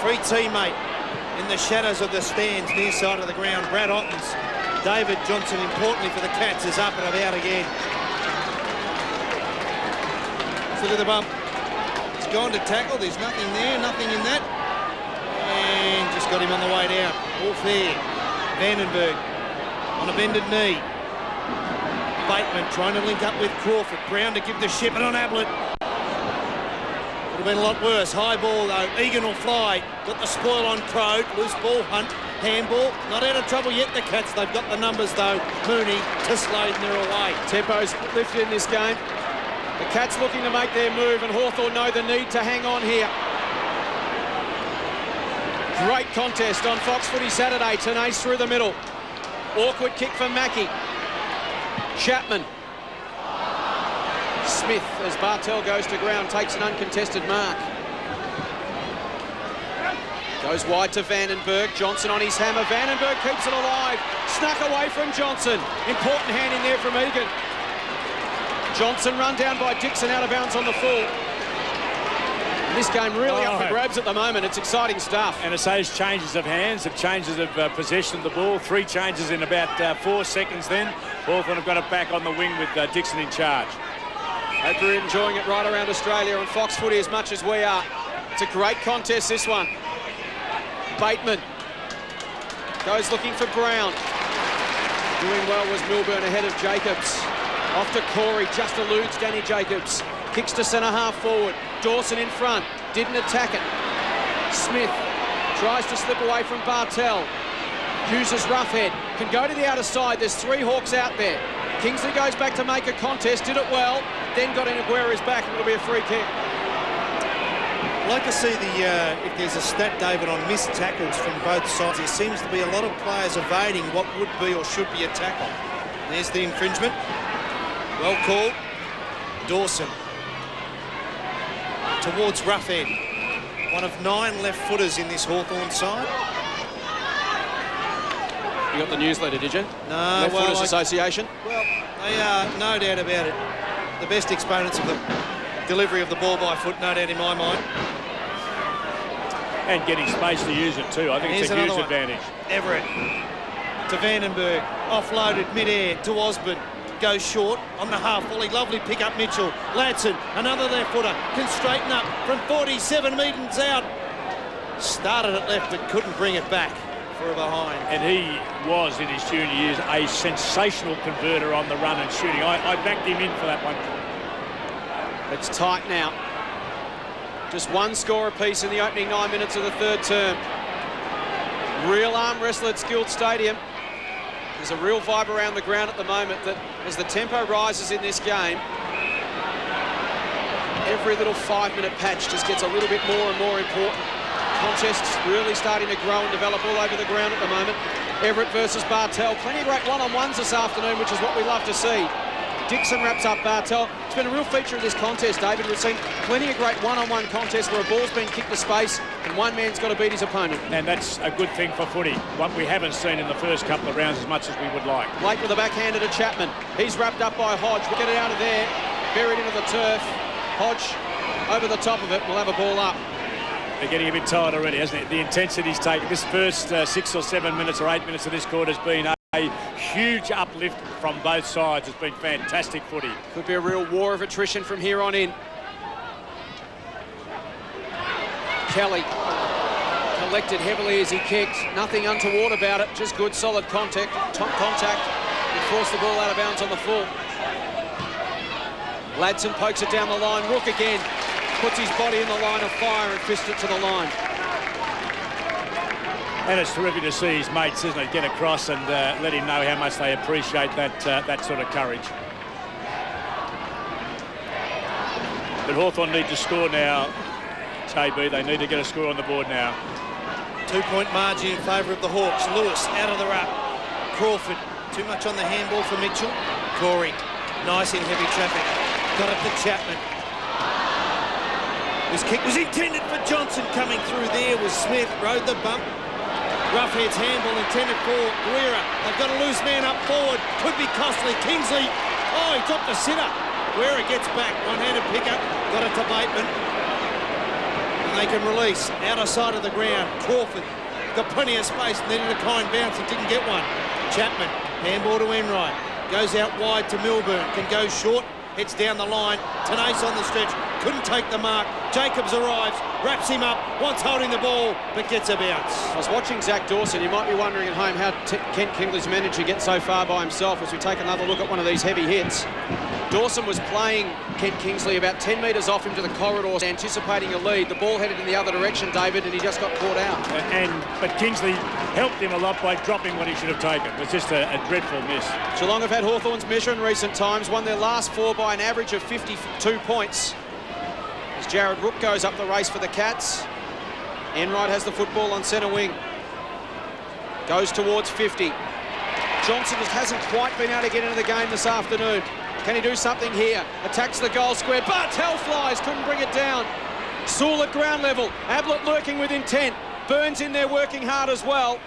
S3: free teammate in the shadows of the stands near side of the ground. Brad Ottens. David Johnson, importantly for the Cats, is up and about again. Let's look at the bump. He's gone to tackle. There's nothing there, nothing in that. And just got him on the way down. All fair. Vandenberg on a bended knee. Bateman trying to link up with Crawford. Brown to give the ship and on Ablett. Would have been a lot worse. High ball though. Egan will fly. Got the spoil on Crow. Loose ball Hunt. Handball. Not out of trouble yet, the Cats. They've got the numbers though. Mooney to Slade and they're away.
S1: Tempo's lifted in this game. The Cats looking to make their move and Hawthorn know the need to hang on here. Great contest on Fox Footy Saturday. Tenace through the middle. Awkward kick for Mackie. Chapman. Smith, as Bartel goes to ground, takes an uncontested mark. Goes wide to Vandenberg. Johnson on his hammer. Vandenberg keeps it alive. Snuck away from Johnson. Important hand in there from Egan. Johnson run down by Dixon out of bounds on the full. This game really up for grabs at the moment. It's exciting stuff.
S2: And it's those changes of hands, the changes of possession of the ball. 3 changes in about 4 seconds then. Hawthorn have got it back on the wing with Dixon in charge.
S1: Hope you're enjoying it right around Australia on Fox Footy as much as we are. It's a great contest, this one. Bateman goes looking for Brown. Doing well was Milburn ahead of Jacobs. Off to Corey, just eludes Danny Jacobs. Kicks to centre half forward. Dawson in front, didn't attack it. Smith tries to slip away from Bartel. Uses Roughhead, can go to the outer side. There's 3 Hawks out there. Kingsley goes back to make a contest, did it well, then got in Aguera's back and it'll be a free kick.
S3: I'd like to see if there's a stat, David, on missed tackles from both sides. There seems to be a lot of players evading what would be or should be a tackle. There's the infringement. Well called. Dawson towards Roughhead. One of 9 left-footers in this Hawthorn side.
S1: You got the newsletter, did you?
S3: No,
S1: Left Footers Association?
S3: Well, they are, no doubt about it, the best exponents of the delivery of the ball by foot, no doubt in my mind.
S2: And getting space to use it too. I think it's a huge advantage.
S3: Everett to Vandenberg. Offloaded mid-air to Osborne. Goes short on the half volley. Lovely pick up Mitchell. Ladson, another left footer. Can straighten up from 47 metres out. Started it left but couldn't bring it back for a behind.
S2: And he was in his junior years a sensational converter on the run and shooting. I backed him in for that one.
S1: It's tight now. Just 1 score apiece in the opening 9 minutes of the 3rd term. Real arm wrestle at Skilled Stadium. There's a real vibe around the ground at the moment that as the tempo rises in this game, every little 5-minute patch just gets a little bit more and more important. Contest's really starting to grow and develop all over the ground at the moment. Everett versus Bartel. Plenty of great one-on-ones this afternoon, which is what we love to see. Dixon wraps up Bartel. It's been a real feature of this contest, David. We've seen plenty of great one-on-one contests where a ball's been kicked to space and one man's got to beat his opponent.
S2: And that's a good thing for footy, what we haven't seen in the first couple of rounds as much as we would like.
S1: Blake with a backhander to Chapman. He's wrapped up by Hodge. We'll get it out of there, buried into the turf. Hodge over the top of it. We'll have a ball up.
S2: They're getting a bit tired already, hasn't it? The intensity's taken. This first 6 or 7 minutes or 8 minutes of this quarter has been a huge uplift from both sides. It's been fantastic footy.
S1: Could be a real war of attrition from here on in. Kelly collected heavily as he kicked. Nothing untoward about it. Just good, solid contact. And forced the ball out of bounds on the full. Ladson pokes it down the line. Rook again. Puts his body in the line of fire and fists it to the line.
S2: And it's terrific to see his mates, isn't it, get across and let him know how much they appreciate that sort of courage. But Hawthorn need to score now, JB. They need to get a score on the board now.
S3: 2-point margin in favour of the Hawks. Lewis out of the ruck. Crawford, too much on the handball for Mitchell. Corey, nice in heavy traffic. Got it to Chapman. This kick was intended for Johnson. Coming through there was Smith. Rode the bump. Roughhead's handball intended for Guerra. They've got a loose man up forward. Could be costly. Kingsley. Oh, he dropped the sitter. Guerra gets back. One-handed pickup. Got it to Bateman. And they can release. Outer side of the ground. Crawford got plenty of space. Needed a kind bounce and didn't get one. Chapman. Handball to Enright. Goes out wide to Milburn. Can go short. Heads down the line. Tenace on the stretch. Couldn't take the mark. Jacobs arrives, wraps him up, wants holding the ball, but gets a bounce.
S1: I was watching Zach Dawson. You might be wondering at home how Kent Kingley's managed to get so far by himself as we take another look at one of these heavy hits. Dawson was playing Kent Kingsley about 10 metres off him to the corridor, anticipating a lead. The ball headed in the other direction, David, and he just got caught out.
S2: But Kingsley helped him a lot by dropping what he should have taken. It was just a dreadful miss.
S1: Geelong have had Hawthorn's measure in recent times, won their last 4 by an average of 52 points. As Jared Rook goes up the race for the Cats. Enright has the football on centre wing. Goes towards 50. Johnson just hasn't quite been able to get into the game this afternoon. Can he do something here? Attacks the goal square. Bartel flies, couldn't bring it down. Sewell at ground level. Ablett lurking with intent. Burns in there working hard as well.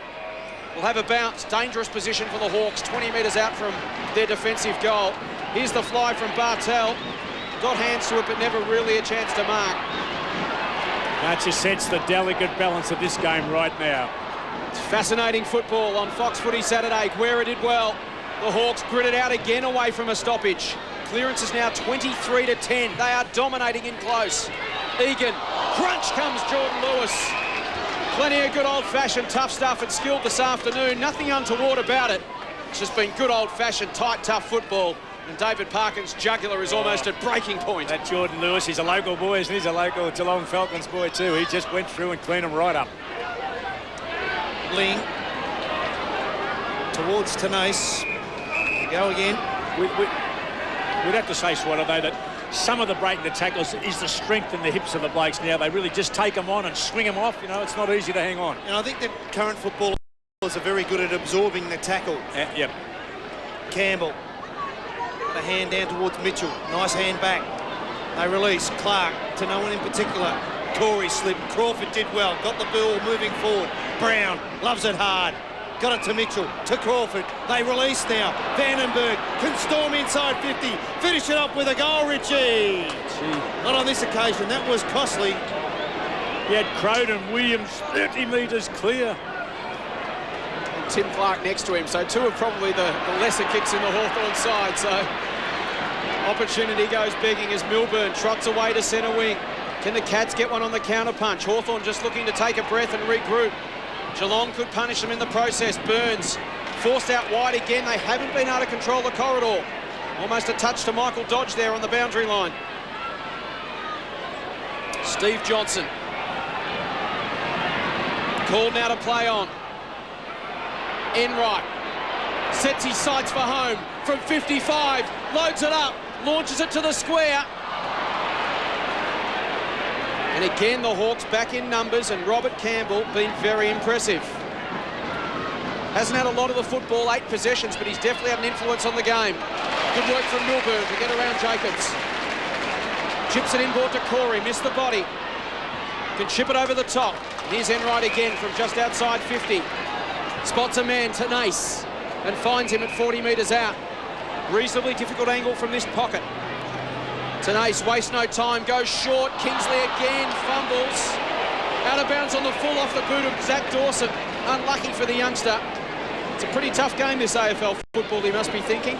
S1: Will have a bounce. Dangerous position for the Hawks. 20 metres out from their defensive goal. Here's the fly from Bartel. Got hands to it, but never really a chance to mark.
S2: That just sets the delicate balance of this game right now.
S1: It's fascinating football on Fox Footy Saturday. Guerra did well. The Hawks gritted out again away from a stoppage. Clearance is now 23-10. They are dominating in close. Egan. Crunch comes Jordan Lewis. Plenty of good old-fashioned tough stuff and skill this afternoon. Nothing untoward about it. It's just been good old-fashioned tight, tough football. And David Parkin's jugular is almost at breaking point.
S2: That Jordan Lewis, he's a local boy, isn't he? He's a local Geelong Falcons boy too. He just went through and cleaned them right up.
S3: Ling towards Tenace. Go again.
S2: We'd have to say, Swatter, though, that some of the breaking the tackles is the strength in the hips of the blokes now. They really just take them on and swing them off. You know, it's not easy to hang on.
S3: And I think that current footballers are very good at absorbing the tackle.
S2: Yep.
S3: Campbell. A hand down towards Mitchell. Nice hand back. They release. Clark to no one in particular. Corey slipped. Crawford did well. Got the ball moving forward. Brown loves it hard. Got it to Mitchell. To Crawford. They release now. Vandenberg can storm inside 50. Finish it up with a goal, Richie. Not on this occasion. That was costly.
S2: He had Croden Williams 30 metres clear.
S1: Tim Clark next to him, so two of probably the lesser kicks in the Hawthorn side, so opportunity goes begging as Milburn trots away to centre wing. Can the Cats get one on the counter punch? Hawthorn just looking to take a breath and regroup. Geelong could punish them in the process. Burns forced out wide again. They haven't been able to control the corridor. Almost a touch to Michael Dodge there on the boundary line. Steve Johnson called now to play on. Enright sets his sights for home from 55, loads it up, launches it to the square. And again, the Hawks back in numbers, and Robert Campbell been very impressive. Hasn't had a lot of the football, 8 possessions, but he's definitely had an influence on the game. Good work from Milburn to get around Jacobs. Chips it inboard to Corey, missed the body. Can chip it over the top. Here's Enright again from just outside 50. Spots a man, Tenace, and finds him at 40 metres out. Reasonably difficult angle from this pocket. Tenace wastes no time, goes short. Kingsley again fumbles. Out of bounds on the full off the boot of Zach Dawson. Unlucky for the youngster. It's a pretty tough game, this AFL football, he must be thinking.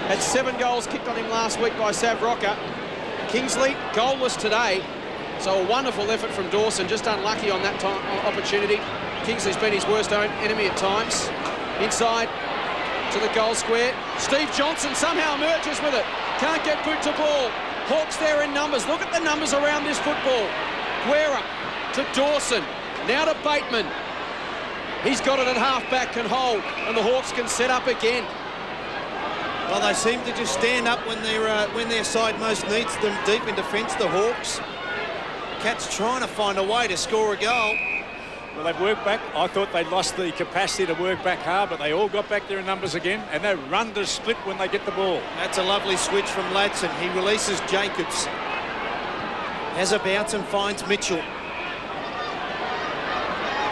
S1: Had 7 goals kicked on him last week by Sav Rocker. Kingsley, goalless today. So a wonderful effort from Dawson, just unlucky on that opportunity. Kingsley's been his worst enemy at times. Inside to the goal square. Steve Johnson somehow emerges with it. Can't get boot to ball. Hawks there in numbers. Look at the numbers around this football. Guerra to Dawson. Now to Bateman. He's got it at half-back, can hold, and the Hawks can set up again.
S3: Well, they seem to just stand up when their side most needs them deep in defence, the Hawks. Cats trying to find a way to score a goal.
S2: Well, they've worked back. I thought they'd lost the capacity to work back hard, but they all got back there in numbers again, and they run to split when they get the ball.
S3: That's a lovely switch from Ladson. He releases Jacobs. Has a bounce and finds Mitchell.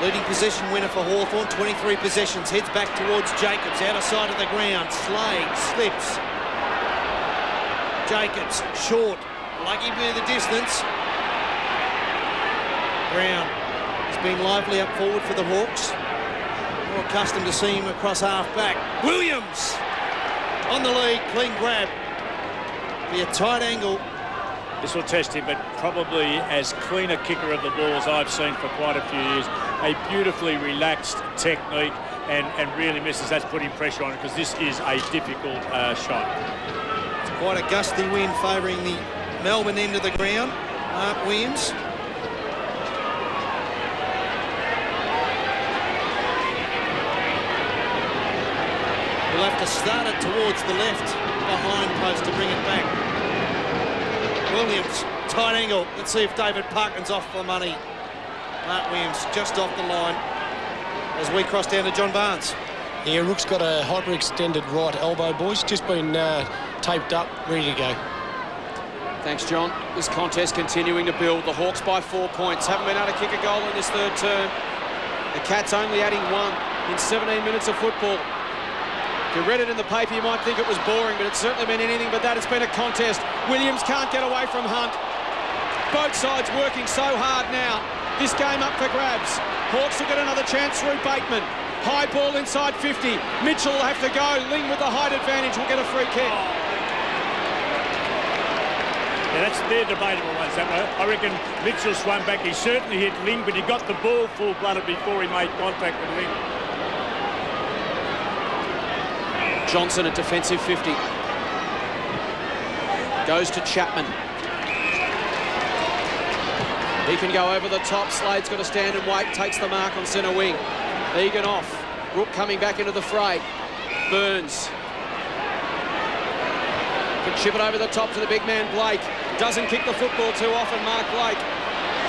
S3: Leading possession winner for Hawthorn, 23 possessions. Heads back towards Jacobs, out of sight of the ground. Slade slips. Jacobs, short. Lucky bit of the distance. Brown has been lively up forward for the Hawks. More accustomed to seeing him across half-back. Williams on the lead, clean grab. Be a tight angle.
S2: This will test him, but probably as clean a kicker of the ball as I've seen for quite a few years. A beautifully relaxed technique and really misses. That's putting pressure on it because this is a difficult shot.
S3: It's quite a gusty wind favouring the Melbourne end of the ground. Mark Williams. We'll have to start it towards the left behind post to bring it back. Williams, tight angle. Let's see if David Parkin's off the money. Mark Williams just off the line as we cross down to John Barnes.
S4: Yeah, Rook's got a hyper-extended right elbow, boys. Just been taped up, ready to go.
S1: Thanks, John. This contest continuing to build. The Hawks by 4 points. Haven't been able to kick a goal in this third term. The Cats only adding 1 in 17 minutes of football. If you read it in the paper, you might think it was boring, but it's certainly been anything but that. It's been a contest. Williams can't get away from Hunt. Both sides working so hard now. This game up for grabs. Hawks will get another chance through Bateman. High ball inside 50. Mitchell will have to go. Ling with the height advantage will get a free kick.
S2: Yeah, they're debatable ones, that way. I reckon Mitchell swung back. He certainly hit Ling, but he got the ball full-blooded before he made contact with Ling.
S1: Johnson at defensive 50. Goes to Chapman. He can go over the top. Slade's got to stand and wait. Takes the mark on centre wing. Egan off. Rook coming back into the fray. Burns. Can chip it over the top to the big man Blake. Doesn't kick the football too often, Mark Blake.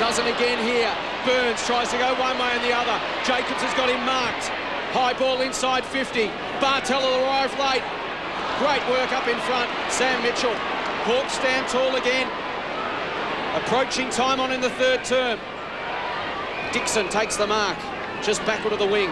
S1: Doesn't again here. Burns tries to go one way and the other. Jacobs has got him marked. High ball inside 50. Bartel will arrive late. Great work up in front. Sam Mitchell. Hawks stand tall again. Approaching time on in the third term. Dixon takes the mark. Just backward of the wing.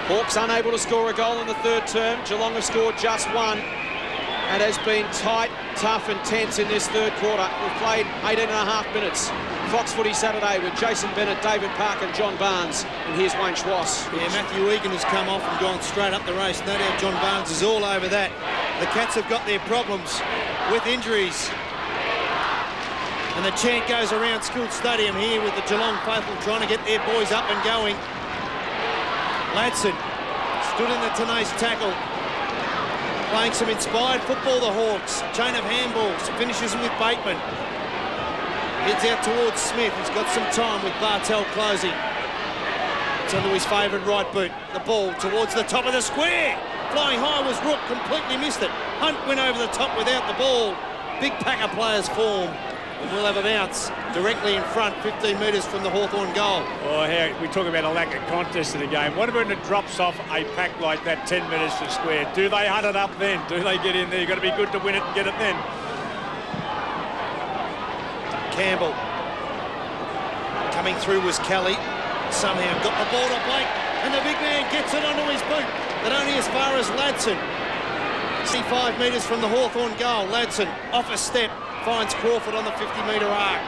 S1: Hawks unable to score a goal in the third term. Geelong have scored just 1. And has been tight, tough and tense in this third quarter. We've played 18.5 minutes. Fox Footy Saturday with Jason Bennett, David Park and John Barnes. And here's Wayne Schwass.
S3: Yeah, Matthew Egan has come off and gone straight up the race. No doubt John Barnes is all over that. The Cats have got their problems with injuries. And the chant goes around School Stadium here with the Geelong faithful trying to get their boys up and going. Ladson stood in the Tenace tackle. Playing some inspired football, the Hawks. Chain of handballs. Finishes with Bateman. Heads out towards Smith. He's got some time with Bartel closing. It's onto his favourite right boot. The ball towards the top of the square. Flying high was Rook. Completely missed it. Hunt went over the top without the ball. Big pack of players form. And we'll have a bounce directly in front, 15 metres from the Hawthorn goal.
S2: Oh, here we talk about a lack of contest in the game. What about when it drops off a pack like that 10 metres to square? Do they hunt it up then? Do they get in there? You've got to be good to win it and get it then.
S3: Campbell. Coming through was Kelly. Somehow got the ball to Blake, and the big man gets it onto his boot, but only as far as Ladson. 65 metres from the Hawthorn goal. Ladson off a step, finds Crawford on the 50-metre arc.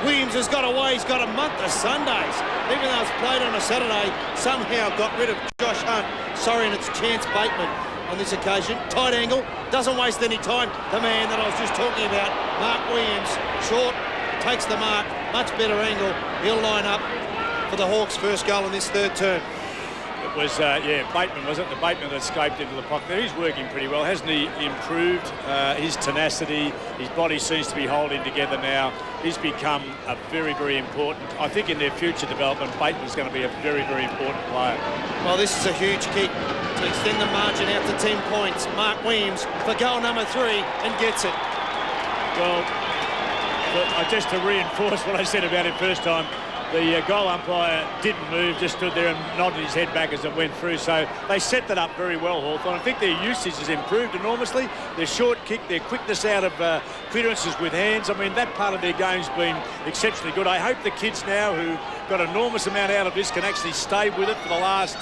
S3: Williams has got away. He's got a month of Sundays. Even though it's played on a Saturday, somehow got rid of Josh Hunt. Sorry, and it's Chance Bateman on this occasion. Tight angle, doesn't waste any time. The man that I was just talking about, Mark Williams, short, takes the mark, much better angle. He'll line up for the Hawks' first goal in this third term.
S2: It was, Bateman, was it? The Bateman that escaped into the pocket there. He's working pretty well. Hasn't he improved his tenacity? His body seems to be holding together now. He's become a very, very important. I think in their future development, Bateman's going to be a very, very important player.
S3: Well, this is a huge kick to extend the margin out to 10 points. Mark Williams for goal number 3 and gets it.
S2: Well, just to reinforce what I said about it first time, the goal umpire didn't move, just stood there and nodded his head back as it went through. So they set that up very well, Hawthorn. I think their usage has improved enormously. Their short kick, their quickness out of clearances with hands. I mean, that part of their game's been exceptionally good. I hope the kids now who got an enormous amount out of this can actually stay with it for the last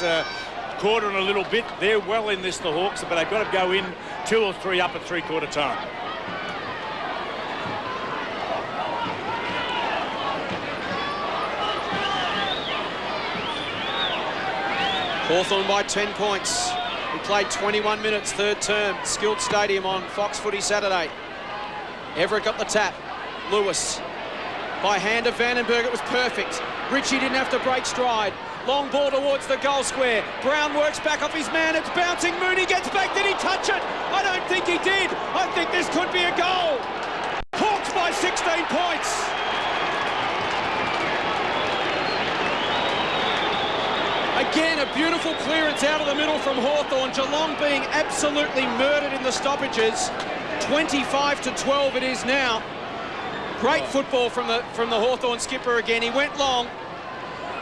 S2: quarter and a little bit. They're well in this, the Hawks, but they've got to go in 2 or 3 up at three-quarter time.
S1: Hawthorn by 10 points. We played 21 minutes, third term, Skilled Stadium on Fox Footy Saturday. Everett got the tap. Lewis by hand of Vandenberg, it was perfect. Ritchie didn't have to break stride. Long ball towards the goal square. Brown works back off his man, it's bouncing. Mooney gets back, did he touch it? I don't think he did. I think this could be a goal. Hawks by 16 points. Again, a beautiful clearance out of the middle from Hawthorn. Geelong being absolutely murdered in the stoppages. 25-12 it is now. Great football from the Hawthorn skipper again. He went long.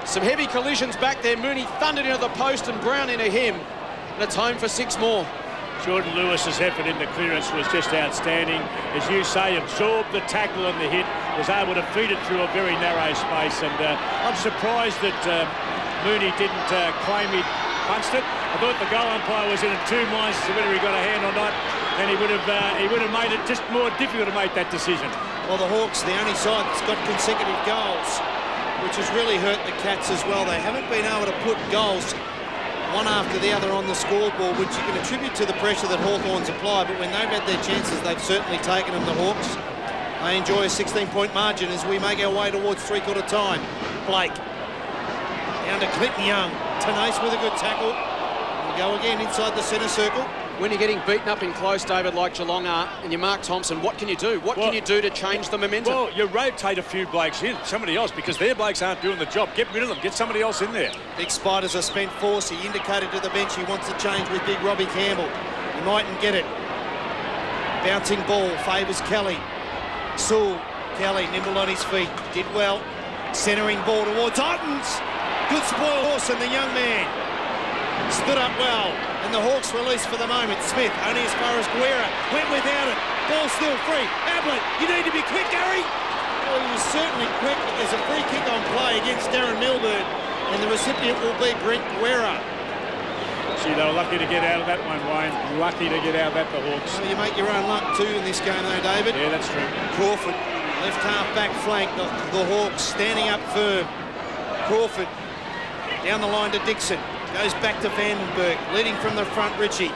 S1: Some heavy collisions back there. Mooney thundered into the post and Brown into him. And it's home for 6 more.
S2: Jordan Lewis's effort in the clearance was just outstanding. As you say, absorbed the tackle and the hit, was able to feed it through a very narrow space. And I'm surprised that Mooney didn't claim he'd punched it. I thought the goal umpire was in 2 minds as to whether he got a hand or not, and he would have made it just more difficult to make that decision.
S3: Well, the Hawks, the only side that's got consecutive goals, which has really hurt the Cats as well. They haven't been able to put goals one after the other on the scoreboard, which you can attribute to the pressure that Hawthorn's applied, but when they've had their chances, they've certainly taken them, the Hawks. They enjoy a 16-point margin as we make our way towards three-quarter time. Blake. Down to Clinton Young. Tenace with a good tackle. We go again inside the centre circle.
S1: When you're getting beaten up in close, David, like Geelong are, and you Mark Thompson, what can you do? What can you do to change the momentum?
S2: Well, you rotate a few blokes in, somebody else, because their blokes aren't doing the job. Get rid of them. Get somebody else in there.
S3: Big Spider's a spent force. He indicated to the bench he wants to change with big Robbie Campbell. He mightn't get it. Bouncing ball favours Kelly. Sewell. Kelly nimble on his feet. Did well. Centering ball towards Ottens. Good spoil horse, and the young man stood up well, and the Hawks released for the moment. Smith only as far as Guerra, went without it. Ball still free. Ablett, you need to be quick, Gary. Well, he was certainly quick, but there's a free kick on play against Darren Milburn, and the recipient will be Brent Guerra.
S2: Gee, they were lucky to get out of that one, Wayne. Lucky to get out of that, the Hawks.
S3: Well, you make your own luck too in this game, though, David.
S2: Yeah, that's true.
S3: Crawford, left half back flank. The Hawks standing up firm. Crawford. Down the line to Dixon. Goes back to Vandenberg. Leading from the front, Ritchie.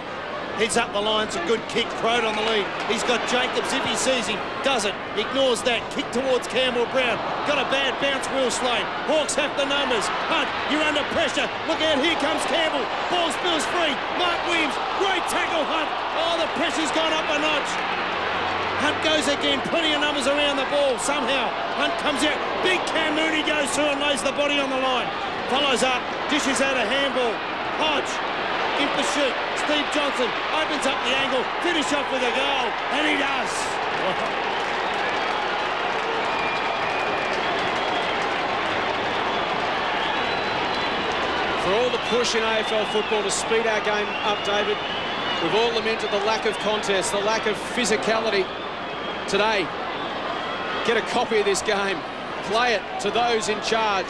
S3: Heads up the line. It's a good kick. Crowd on the lead. He's got Jacobs if he sees him. Doesn't. Ignores that. Kick towards Campbell Brown. Got a bad bounce, Will Slade. Hawks have the numbers. Hunt, you're under pressure. Look out. Here comes Campbell. Ball spills free. Mark Williams. Great tackle, Hunt. Oh, the pressure's gone up a notch. Hunt goes again. Plenty of numbers around the ball. Somehow, Hunt comes out. Big Cam Mooney goes through and lays the body on the line. Follows up, dishes out a handball. Hodge, in pursuit. Steve Johnson opens up the angle, finish off with a goal, and he does.
S1: For all the push in AFL football to speed our game up, David, we've all lamented the lack of contest, the lack of physicality today. Get a copy of this game, play it to those in charge,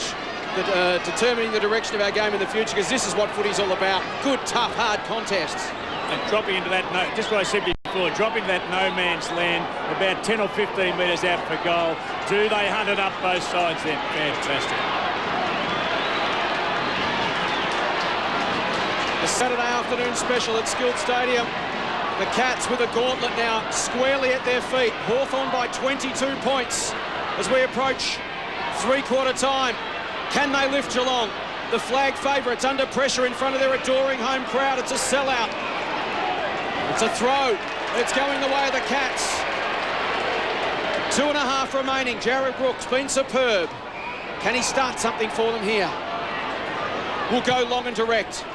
S1: that determining the direction of our game in the future, because this is what footy's all about. Good, tough, hard contests.
S2: And dropping into that, just what I said before, dropping that no man's land about 10 or 15 metres out for goal. Do they hunt it up both sides then? Fantastic.
S1: The Saturday afternoon special at Skilled Stadium. The Cats with a gauntlet now squarely at their feet. Hawthorn by 22 points as we approach three-quarter time. Can they lift Geelong? The flag favourites under pressure in front of their adoring home crowd. It's a sellout. It's a throw. It's going the way of the Cats. 2.5 remaining. Jared Brooks been superb. Can he start something for them here? Will go long and direct.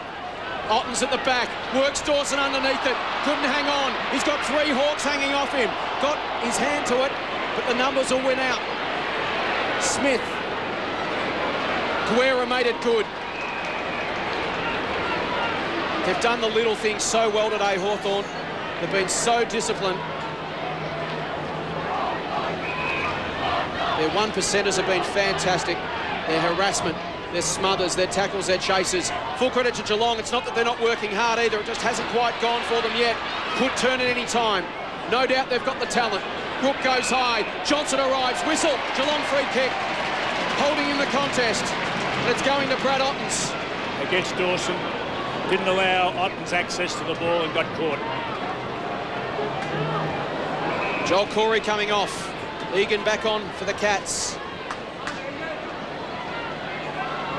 S1: Otten's at the back, works Dawson underneath it, couldn't hang on. He's got 3 Hawks hanging off him. Got his hand to it, but the numbers will win out. Smith. Guerra made it good. They've done the little things so well today, Hawthorn. They've been so disciplined. Their 1%ers have been fantastic. Their harassment, their smothers, their tackles, their chases. Full credit to Geelong. It's not that they're not working hard either. It just hasn't quite gone for them yet. Could turn at any time. No doubt they've got the talent. Brook goes high. Johnson arrives. Whistle. Geelong free kick. Holding in the contest. And it's going to Brad Ottens.
S2: Against Dawson. Didn't allow Ottens access to the ball and got caught.
S1: Joel Corey coming off. Egan back on for the Cats.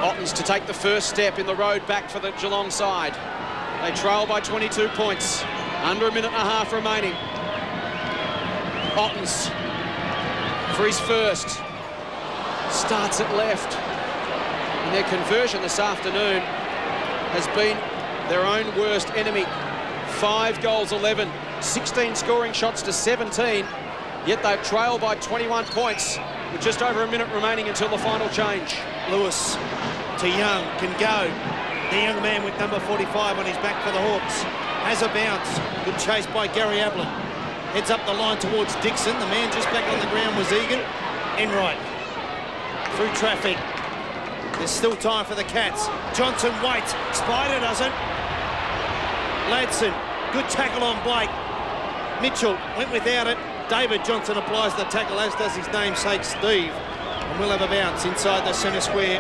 S1: Ottens to take the first step in the road back for the Geelong side. They trail by 22 points. Under 1.5 minutes remaining. Ottens for his first. Starts at left. And their conversion this afternoon has been their own worst enemy. 5 goals, 11. 16 scoring shots to 17. Yet they've trailed by 21 points with just over 1 minute remaining until the final change.
S3: Lewis to Young, can go. The young man with number 45 on his back for the Hawks. Has a bounce. Good chase by Gary Ablin. Heads up the line towards Dixon. The man just back on the ground was Egan. Enright. Through traffic. There's still time for the Cats. Johnson waits. Spider doesn't. Ladson. Good tackle on Blake. Mitchell went without it. David Johnson applies the tackle, as does his namesake Steve. And we'll have a bounce inside the centre square.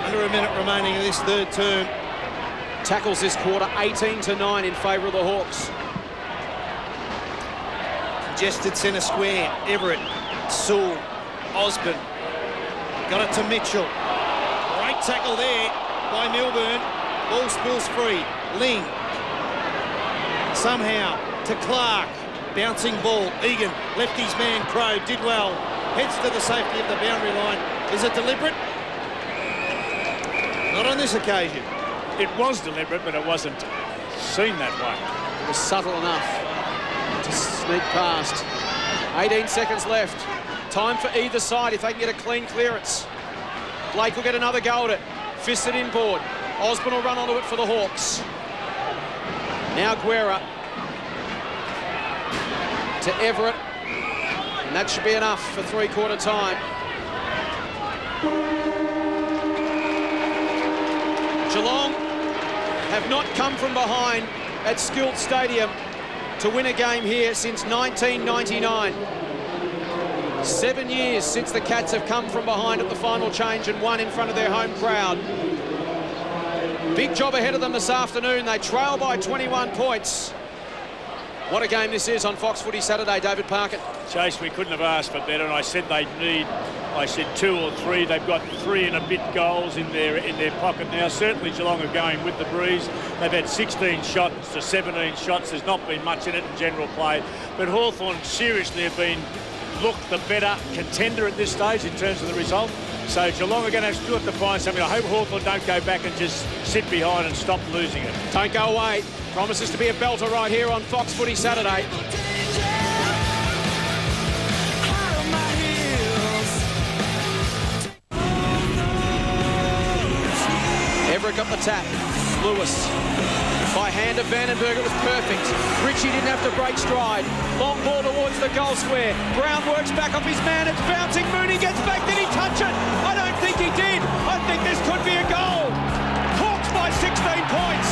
S3: Under 1 minute remaining in this third term.
S1: Tackles this quarter, 18-9 in favour of the Hawks.
S3: Congested centre square. Everett, Sewell, Osborne. Got it to Mitchell. Great tackle there by Milburn. Ball spills free. Ling. Somehow to Clark. Bouncing ball. Egan left his man Crow. Did well. Heads to the safety of the boundary line. Is it deliberate? Not on this occasion.
S2: It was deliberate, but it wasn't seen that way.
S1: It was subtle enough to sneak past. 18 seconds left. Time for either side if they can get a clean clearance. Blake will get another go at it. Fisted inboard. Osborne will run onto it for the Hawks. Now Guerra to Everett. And that should be enough for three-quarter time. Geelong have not come from behind at Skilled Stadium to win a game here since 1999. 7 years since the Cats have come from behind at the final change and won in front of their home crowd. Big job ahead of them this afternoon. They trail by 21 points. What a game this is on Fox Footy Saturday, David Parkin.
S2: Chase, we couldn't have asked for better, and I said they'd need, 2 or 3. They've got 3 and a bit goals in their pocket now. Certainly Geelong are going with the breeze. They've had 16 shots to 17 shots. There's not been much in it in general play. But Hawthorn seriously have been looked the better contender at this stage in terms of the result. So Geelong are going to have to find something. I hope Hawthorn don't go back and just sit behind and stop losing it.
S1: Don't go away. Promises to be a belter right here on Fox Footy Saturday. Vandenberg got the tap. Lewis. By hand of Vandenberg, it was perfect. Ritchie didn't have to break stride. Long ball towards the goal square. Brown works back off his man. It's bouncing. Mooney gets back. Did he touch it? I don't think he did. I think this could be a goal. Hawks by 16 points.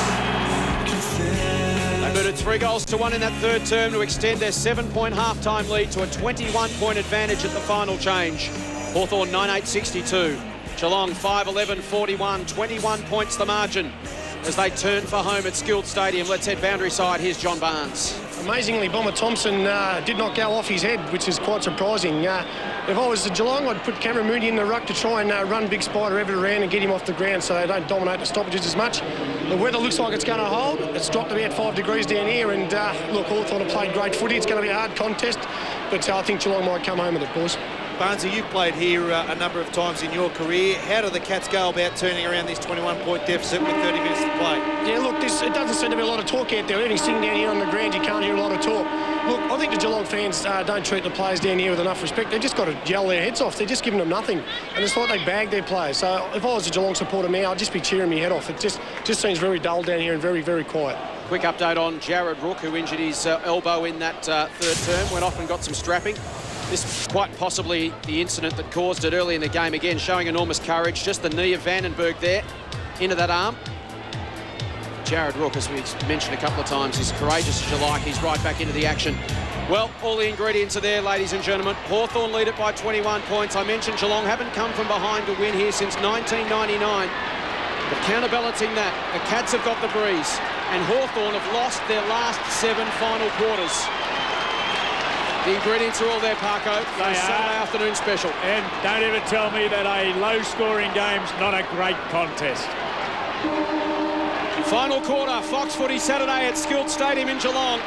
S1: They murdered 3-1 in that third term to extend their 7-point half-time lead to a 21-point advantage at the final change. Hawthorn 9-8-62. Geelong 5-11-41. 21 points the margin as they turn for home at Skilled Stadium. Let's head boundary side. Here's John Barnes.
S4: Amazingly, Bomber Thompson did not go off his head, which is quite surprising. If I was the Geelong, I'd put Cameron Mooney in the ruck to try and run Big Spider Everett around and get him off the ground so they don't dominate the stoppages as much. The weather looks like it's going to hold. It's dropped about 5 degrees down here, and look, Hawthorn have played great footy. It's going to be a hard contest, but I think Geelong might come home with it, boys.
S3: Barnesy, you've played here a number of times in your career. How do the Cats go about turning around this 21-point deficit with 30 minutes to play?
S4: Yeah, look, it doesn't seem to be a lot of talk out there. Even sitting down here on the ground, you can't hear a lot of talk. Look, I think the Geelong fans don't treat the players down here with enough respect. They've just got to yell their heads off. They're just giving them nothing. And it's like they bag their players. So if I was a Geelong supporter now, I'd just be cheering my head off. It just seems very dull down here and very, very quiet.
S1: Quick update on Jared Rook, who injured his elbow in that third term, went off and got some strapping. This quite possibly the incident that caused it early in the game. Again, showing enormous courage. Just the knee of Vandenberg there into that arm. Jared Rook, as we've mentioned a couple of times, is courageous as you like. He's right back into the action. Well, all the ingredients are there, ladies and gentlemen. Hawthorn lead it by 21 points. I mentioned Geelong haven't come from behind to win here since 1999. But counterbalancing that, the Cats have got the breeze. And Hawthorn have lost their last 7 final quarters. The ingredients are all there, Parko. They Saturday afternoon special.
S2: And don't ever tell me that a low-scoring game's not a great contest.
S1: Final quarter, Fox Footy Saturday at Skilled Stadium in Geelong.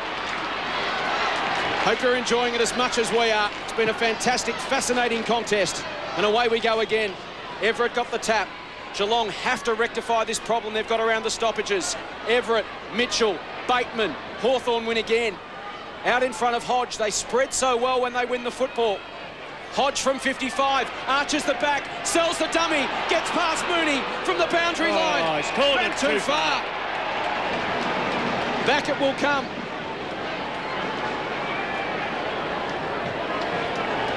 S1: Hope you're enjoying it as much as we are. It's been a fantastic, fascinating contest. And away we go again. Everett got the tap. Geelong have to rectify this problem they've got around the stoppages. Everett, Mitchell, Bateman, Hawthorn win again. Out in front of Hodge, they spread so well when they win the football. Hodge from 55, arches the back, sells the dummy, gets past Mooney from the boundary line.
S2: He's called
S1: Back
S2: it
S1: too far. Back it will come.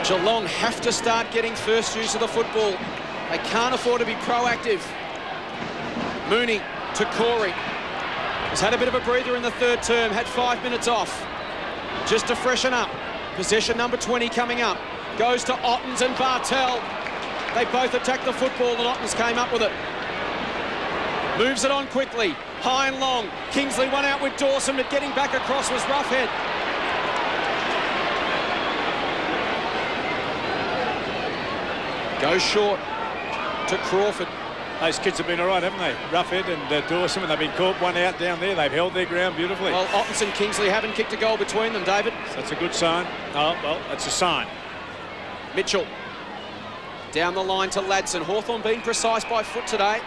S1: Geelong have to start getting first use of the football. They can't afford to be proactive. Mooney to Corey. Has had a bit of a breather in the third term, had 5 minutes off. Just to freshen up. Possession number 20 coming up. Goes to Ottens and Bartel. They both attacked the football and Ottens came up with it. Moves it on quickly. High and long. Kingsley won out with Dawson, but getting back across was Roughhead. Goes short to Crawford.
S2: Those kids have been all right, haven't they? Roughhead and Dawson, and they've been caught one out down there. They've held their ground beautifully.
S1: Well, Ottens and Kingsley haven't kicked a goal between them, David.
S2: That's a good sign. Oh, well, that's a sign.
S1: Mitchell down the line to Ladson. Hawthorn being precise by foot today.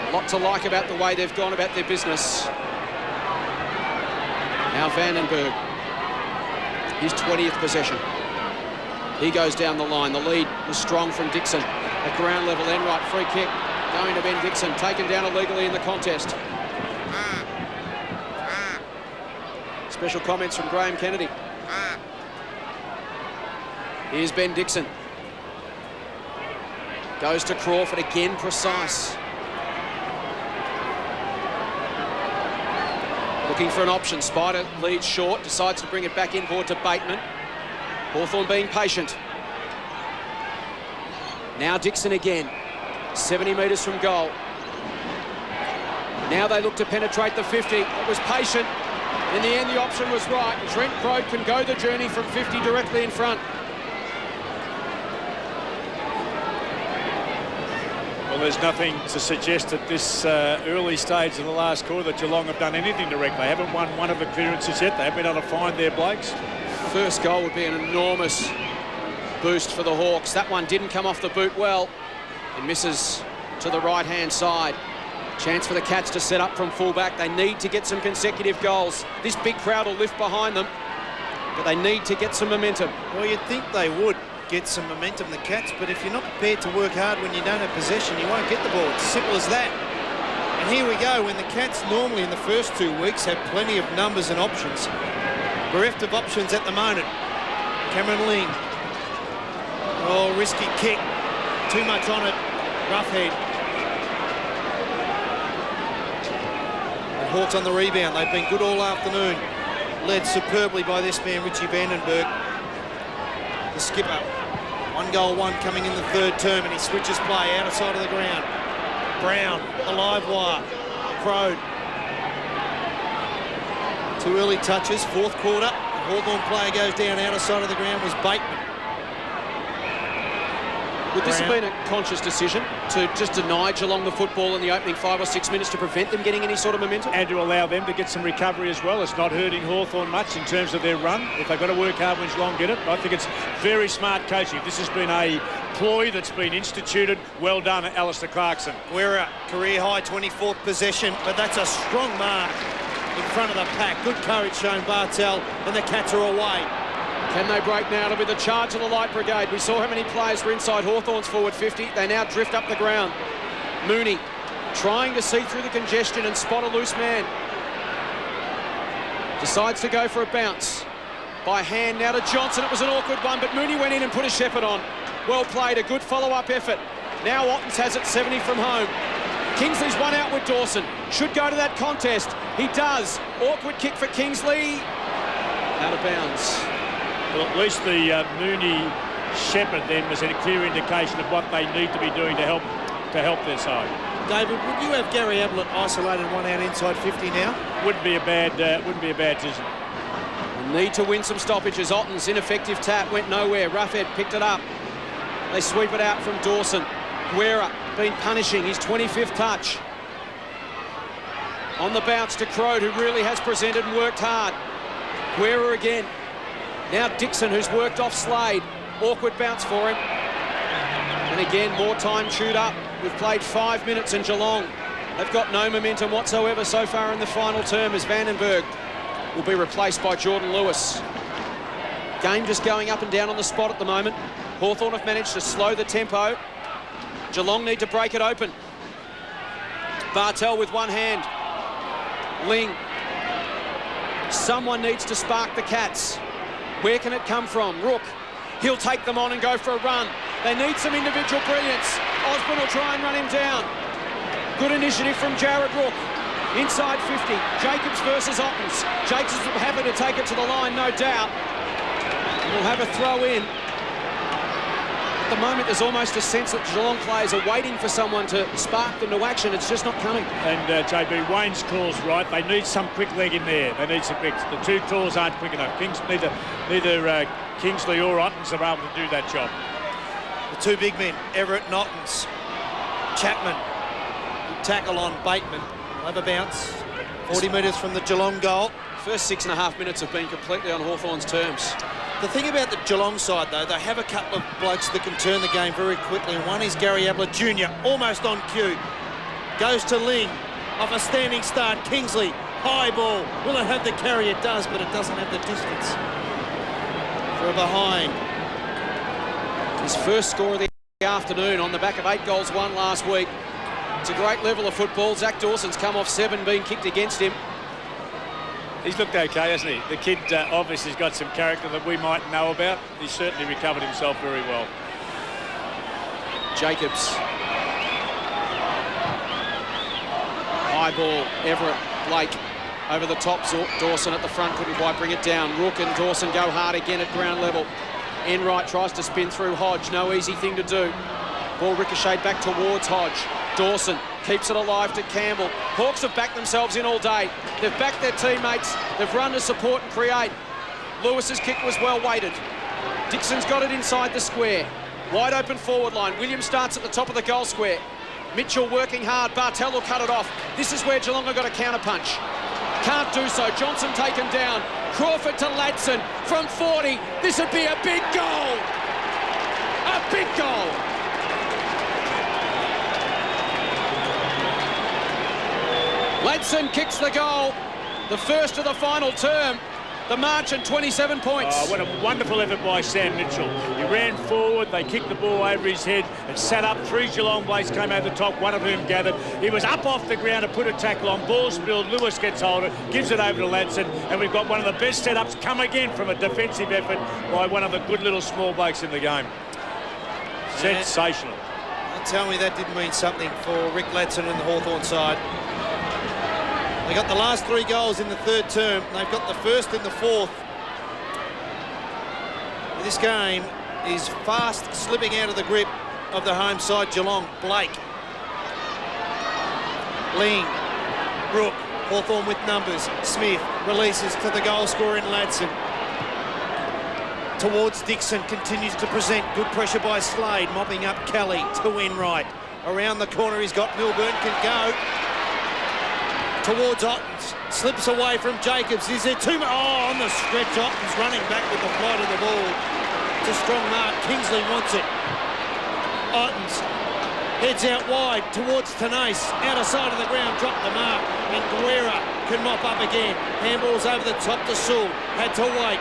S1: A lot to like about the way they've gone about their business. Now Vandenberg, his 20th possession. He goes down the line. The lead was strong from Dixon. At ground level, Enright, free kick. Going to Ben Dixon, taken down illegally in the contest. Special comments from Graham Kennedy. Here's Ben Dixon. Goes to Crawford, again precise. Looking for an option. Spider leads short, decides to bring it back inboard to Bateman. Hawthorn being patient. Now Dixon again. 70 metres from goal. Now they look to penetrate the 50. It was patient. In the end, the option was right. Trent Broad can go the journey from 50 directly in front.
S2: Well, there's nothing to suggest at this early stage of the last quarter that Geelong have done anything direct. They haven't won one of the clearances yet. They haven't been able to find their blokes.
S1: First goal would be an enormous boost for the Hawks. That one didn't come off the boot well. It misses to the right-hand side. Chance for the Cats to set up from fullback. They need to get some consecutive goals. This big crowd will lift behind them, but they need to get some momentum.
S3: Well, you'd think they would, get some momentum, the Cats, but if you're not prepared to work hard when you don't have possession, you won't get the ball. It's as simple as that. And here we go, when the Cats normally in the first 2 weeks have plenty of numbers and options. Bereft of options at the moment. Cameron Ling. Oh, risky kick. Too much on it. Rough head. The Hawks on the rebound. They've been good all afternoon. Led superbly by this man, Richie Vandenberg. The skipper. 1 goal, 1 coming in the third term, and he switches play out of side of the ground. Brown, the live wire. Crowd. 2 early touches, fourth quarter. The Hawthorn player goes down out of side of the ground was Bateman.
S1: Would this have been a conscious decision to just deny Geelong the football in the opening 5 or 6 minutes to prevent them getting any sort of momentum?
S2: And to allow them to get some recovery as well. It's not hurting Hawthorn much in terms of their run. If they've got to work hard when Geelong get it, I think it's very smart coaching. This has been a ploy that's been instituted. Well done, Alistair Clarkson.
S3: We're a career-high 24th possession, but that's a strong mark in front of the pack. Good courage shown Bartel, and the Cats are away.
S1: Can they break now? It'll be the charge of the Light Brigade. We saw how many players were inside Hawthorn's forward 50. They now drift up the ground. Mooney trying to see through the congestion and spot a loose man. Decides to go for a bounce. By hand now to Johnson. It was an awkward one, but Mooney went in and put a shepherd on. Well played, a good follow-up effort. Now Ottens has it 70 from home. Kingsley's one out with Dawson. Should go to that contest. He does. Awkward kick for Kingsley. Out of bounds.
S2: Well, at least the Mooney shepherd then was a clear indication of what they need to be doing to help their side.
S3: David, would you have Gary Ablett isolated one out inside 50 now?
S2: Wouldn't be a bad decision.
S1: Need to win some stoppages. Otten's ineffective tap went nowhere. Roughhead picked it up. They sweep it out from Dawson. Guerra been punishing his 25th touch. On the bounce to Crode, who really has presented and worked hard. Guerra again. Now Dixon, who's worked off Slade. Awkward bounce for him. And again, more time chewed up. We've played 5 minutes in Geelong. They've got no momentum whatsoever so far in the final term as Vandenberg will be replaced by Jordan Lewis. Game just going up and down on the spot at the moment. Hawthorn have managed to slow the tempo. Geelong need to break it open. Bartel with one hand. Ling. Someone needs to spark the Cats. Where can it come from? Rook. He'll take them on and go for a run. They need some individual brilliance. Osborne will try and run him down. Good initiative from Jared Rook. Inside 50. Jacobs versus Ottens. Jacobs will be happy to take it to the line, no doubt. We'll have a throw in. At the moment, there's almost a sense that Geelong players are waiting for someone to spark them to action. It's just not coming.
S2: And JB, Wayne's call's right. They need some quick leg in there. They need some quick. The 2 calls aren't quick enough. Neither Kingsley or Ottens are able to do that job.
S3: The 2 big men, Everett and Ottens. Chapman. Good tackle on Bateman. Have a bounce. 40 metres from the Geelong goal.
S1: First 6.5 minutes have been completely on Hawthorn's terms.
S3: The thing about the Geelong side, though, they have a couple of blokes that can turn the game very quickly. And one is Gary Ablett Jr., almost on cue. Goes to Ling, off a standing start. Kingsley, high ball. Will it have the carry? It does, but it doesn't have the distance. For a behind.
S1: His first score of the afternoon on the back of 8 goals won last week. It's a great level of football. Zach Dawson's come off 7 being kicked against him.
S2: He's looked okay, hasn't he? The kid obviously has got some character that we might know about. He's certainly recovered himself very well.
S1: Jacobs. High ball, Everett, Blake. Over the top, Dawson at the front, couldn't quite bring it down. Rook and Dawson go hard again at ground level. Enright tries to spin through Hodge, no easy thing to do. Ball ricocheted back towards Hodge. Dawson keeps it alive to Campbell. Hawks have backed themselves in all day. They've backed their teammates. They've run to support and create. Lewis's kick was well weighted. Dixon's got it inside the square. Wide open forward line. Williams starts at the top of the goal square. Mitchell working hard. Bartel will cut it off. This is where Geelong have got a counter punch. Can't do so. Johnson taken down. Crawford to Ladson from 40. This would be a big goal. A big goal. Ladson kicks the goal, the first of the final term. the march and 27 points.
S2: Oh, what a wonderful effort by Sam Mitchell. He ran forward, they kicked the ball over his head and sat up. 3 Geelong blokes came over the top, one of whom gathered. He was up off the ground to put a tackle on. Ball spilled, Lewis gets hold of it, gives it over to Ladson, and we've got one of the best setups come again from a defensive effort by one of the good little small blokes in the game. Sensational.
S3: Tell me that didn't mean something for Rick Ladson and the Hawthorn side. They got the last 3 goals in the 3rd term. They've got the 1st and the 4th. This game is fast slipping out of the grip of the home side, Geelong. Blake. Ling. Brook. Hawthorn with numbers. Smith releases to the goal scorer in Ladson. Towards Dixon, continues to present. Good pressure by Slade, mopping up Kelly to Enright. Around the corner, he's got Milburn, can go. Towards Ottens, slips away from Jacobs. Is there too much? Oh, on the stretch, Ottens running back with the flight of the ball. It's a strong mark. Kingsley wants it. Ottens heads out wide towards Tenace. Outer side of the ground, drop the mark. And Guerra can mop up again. Handballs over the top to Sewell. Had to wait.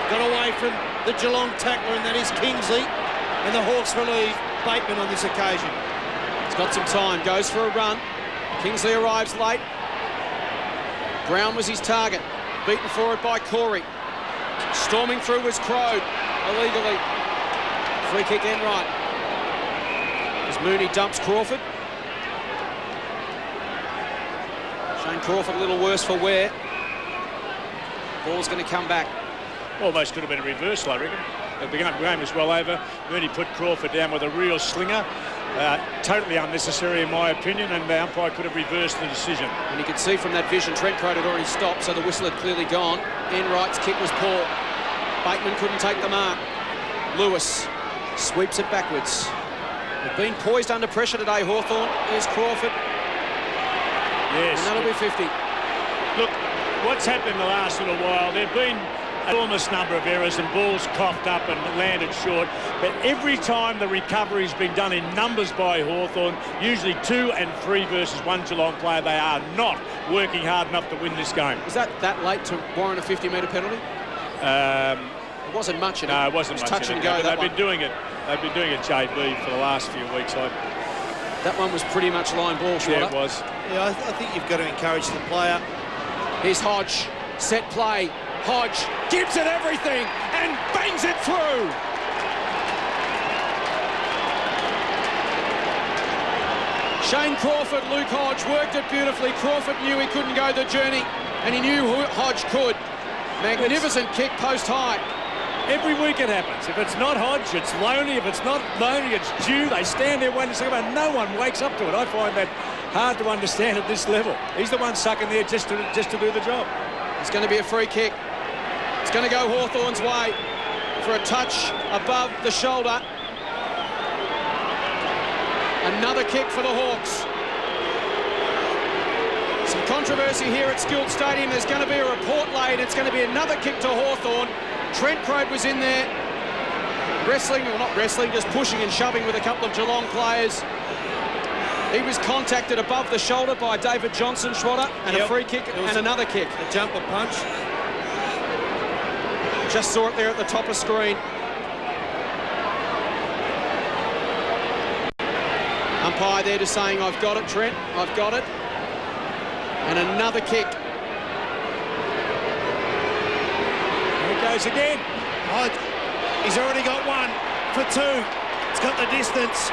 S3: Got away from the Geelong tackler, and that is Kingsley. And the Hawks relieve Bateman on this occasion.
S1: He's got some time, goes for a run. Kingsley arrives late. Brown was his target. Beaten forward by Corey. Storming through was Crow, illegally. Free kick Enright. As Mooney dumps Crawford. Shane Crawford a little worse for wear. Ball's going to come back.
S2: Almost could have been a reversal, I reckon. The game was well over. Mooney put Crawford down with a real slinger. Totally unnecessary, in my opinion, and the umpire could have reversed the decision.
S1: And you could see from that vision, Trent Croad had already stopped, so the whistle had clearly gone. Enright's kick was poor. Bateman couldn't take the mark. Lewis sweeps it backwards. They've been poised under pressure today, Hawthorn. Here's Crawford.
S2: Yes.
S1: And that'll be 50.
S2: Look, what's happened in the last little while, there have been an enormous number of errors and balls coughed up and landed short, but every time the recovery's been done in numbers by Hawthorn, usually 2 and 3 versus 1 Geelong player, they are not working hard enough to win this game.
S1: Was that late to warrant a 50-metre penalty? It wasn't much in it.
S2: No, it wasn't much
S1: touch
S2: in
S1: and
S2: it.
S1: go.
S2: They've been doing it. They've been doing it, JB, for the last few weeks.
S1: That one was pretty much line ball, Schroeder.
S2: Yeah, it was.
S3: Yeah, I think you've got to encourage the player.
S1: Here's Hodge, set play. Hodge gives it everything and bangs it through. Shane Crawford, Luke Hodge worked it beautifully. Crawford knew he couldn't go the journey, and he knew Hodge could. Magnificent kick post high.
S2: Every week it happens. If it's not Hodge, it's Loney. If it's not Loney, it's Dew. They stand there waiting to see, but no one wakes up to it. I find that hard to understand at this level. He's the one sucking there just to do the job.
S1: It's going to be a free kick. It's going to go Hawthorn's way for a touch above the shoulder. Another kick for the Hawks. Some controversy here at Skilled Stadium. There's going to be a report laid. It's going to be another kick to Hawthorn. Trent Croad was in there wrestling, or not wrestling, just pushing and shoving with a couple of Geelong players. He was contacted above the shoulder by David Johnson, Schroeder, and a free kick and another kick.
S3: A jumper punch.
S1: Just saw it there at the top of screen. Umpire there just saying, I've got it, Trent, I've got it. And another kick.
S2: There it goes again.
S3: Oh, he's already got 1 for 2. It's got the distance,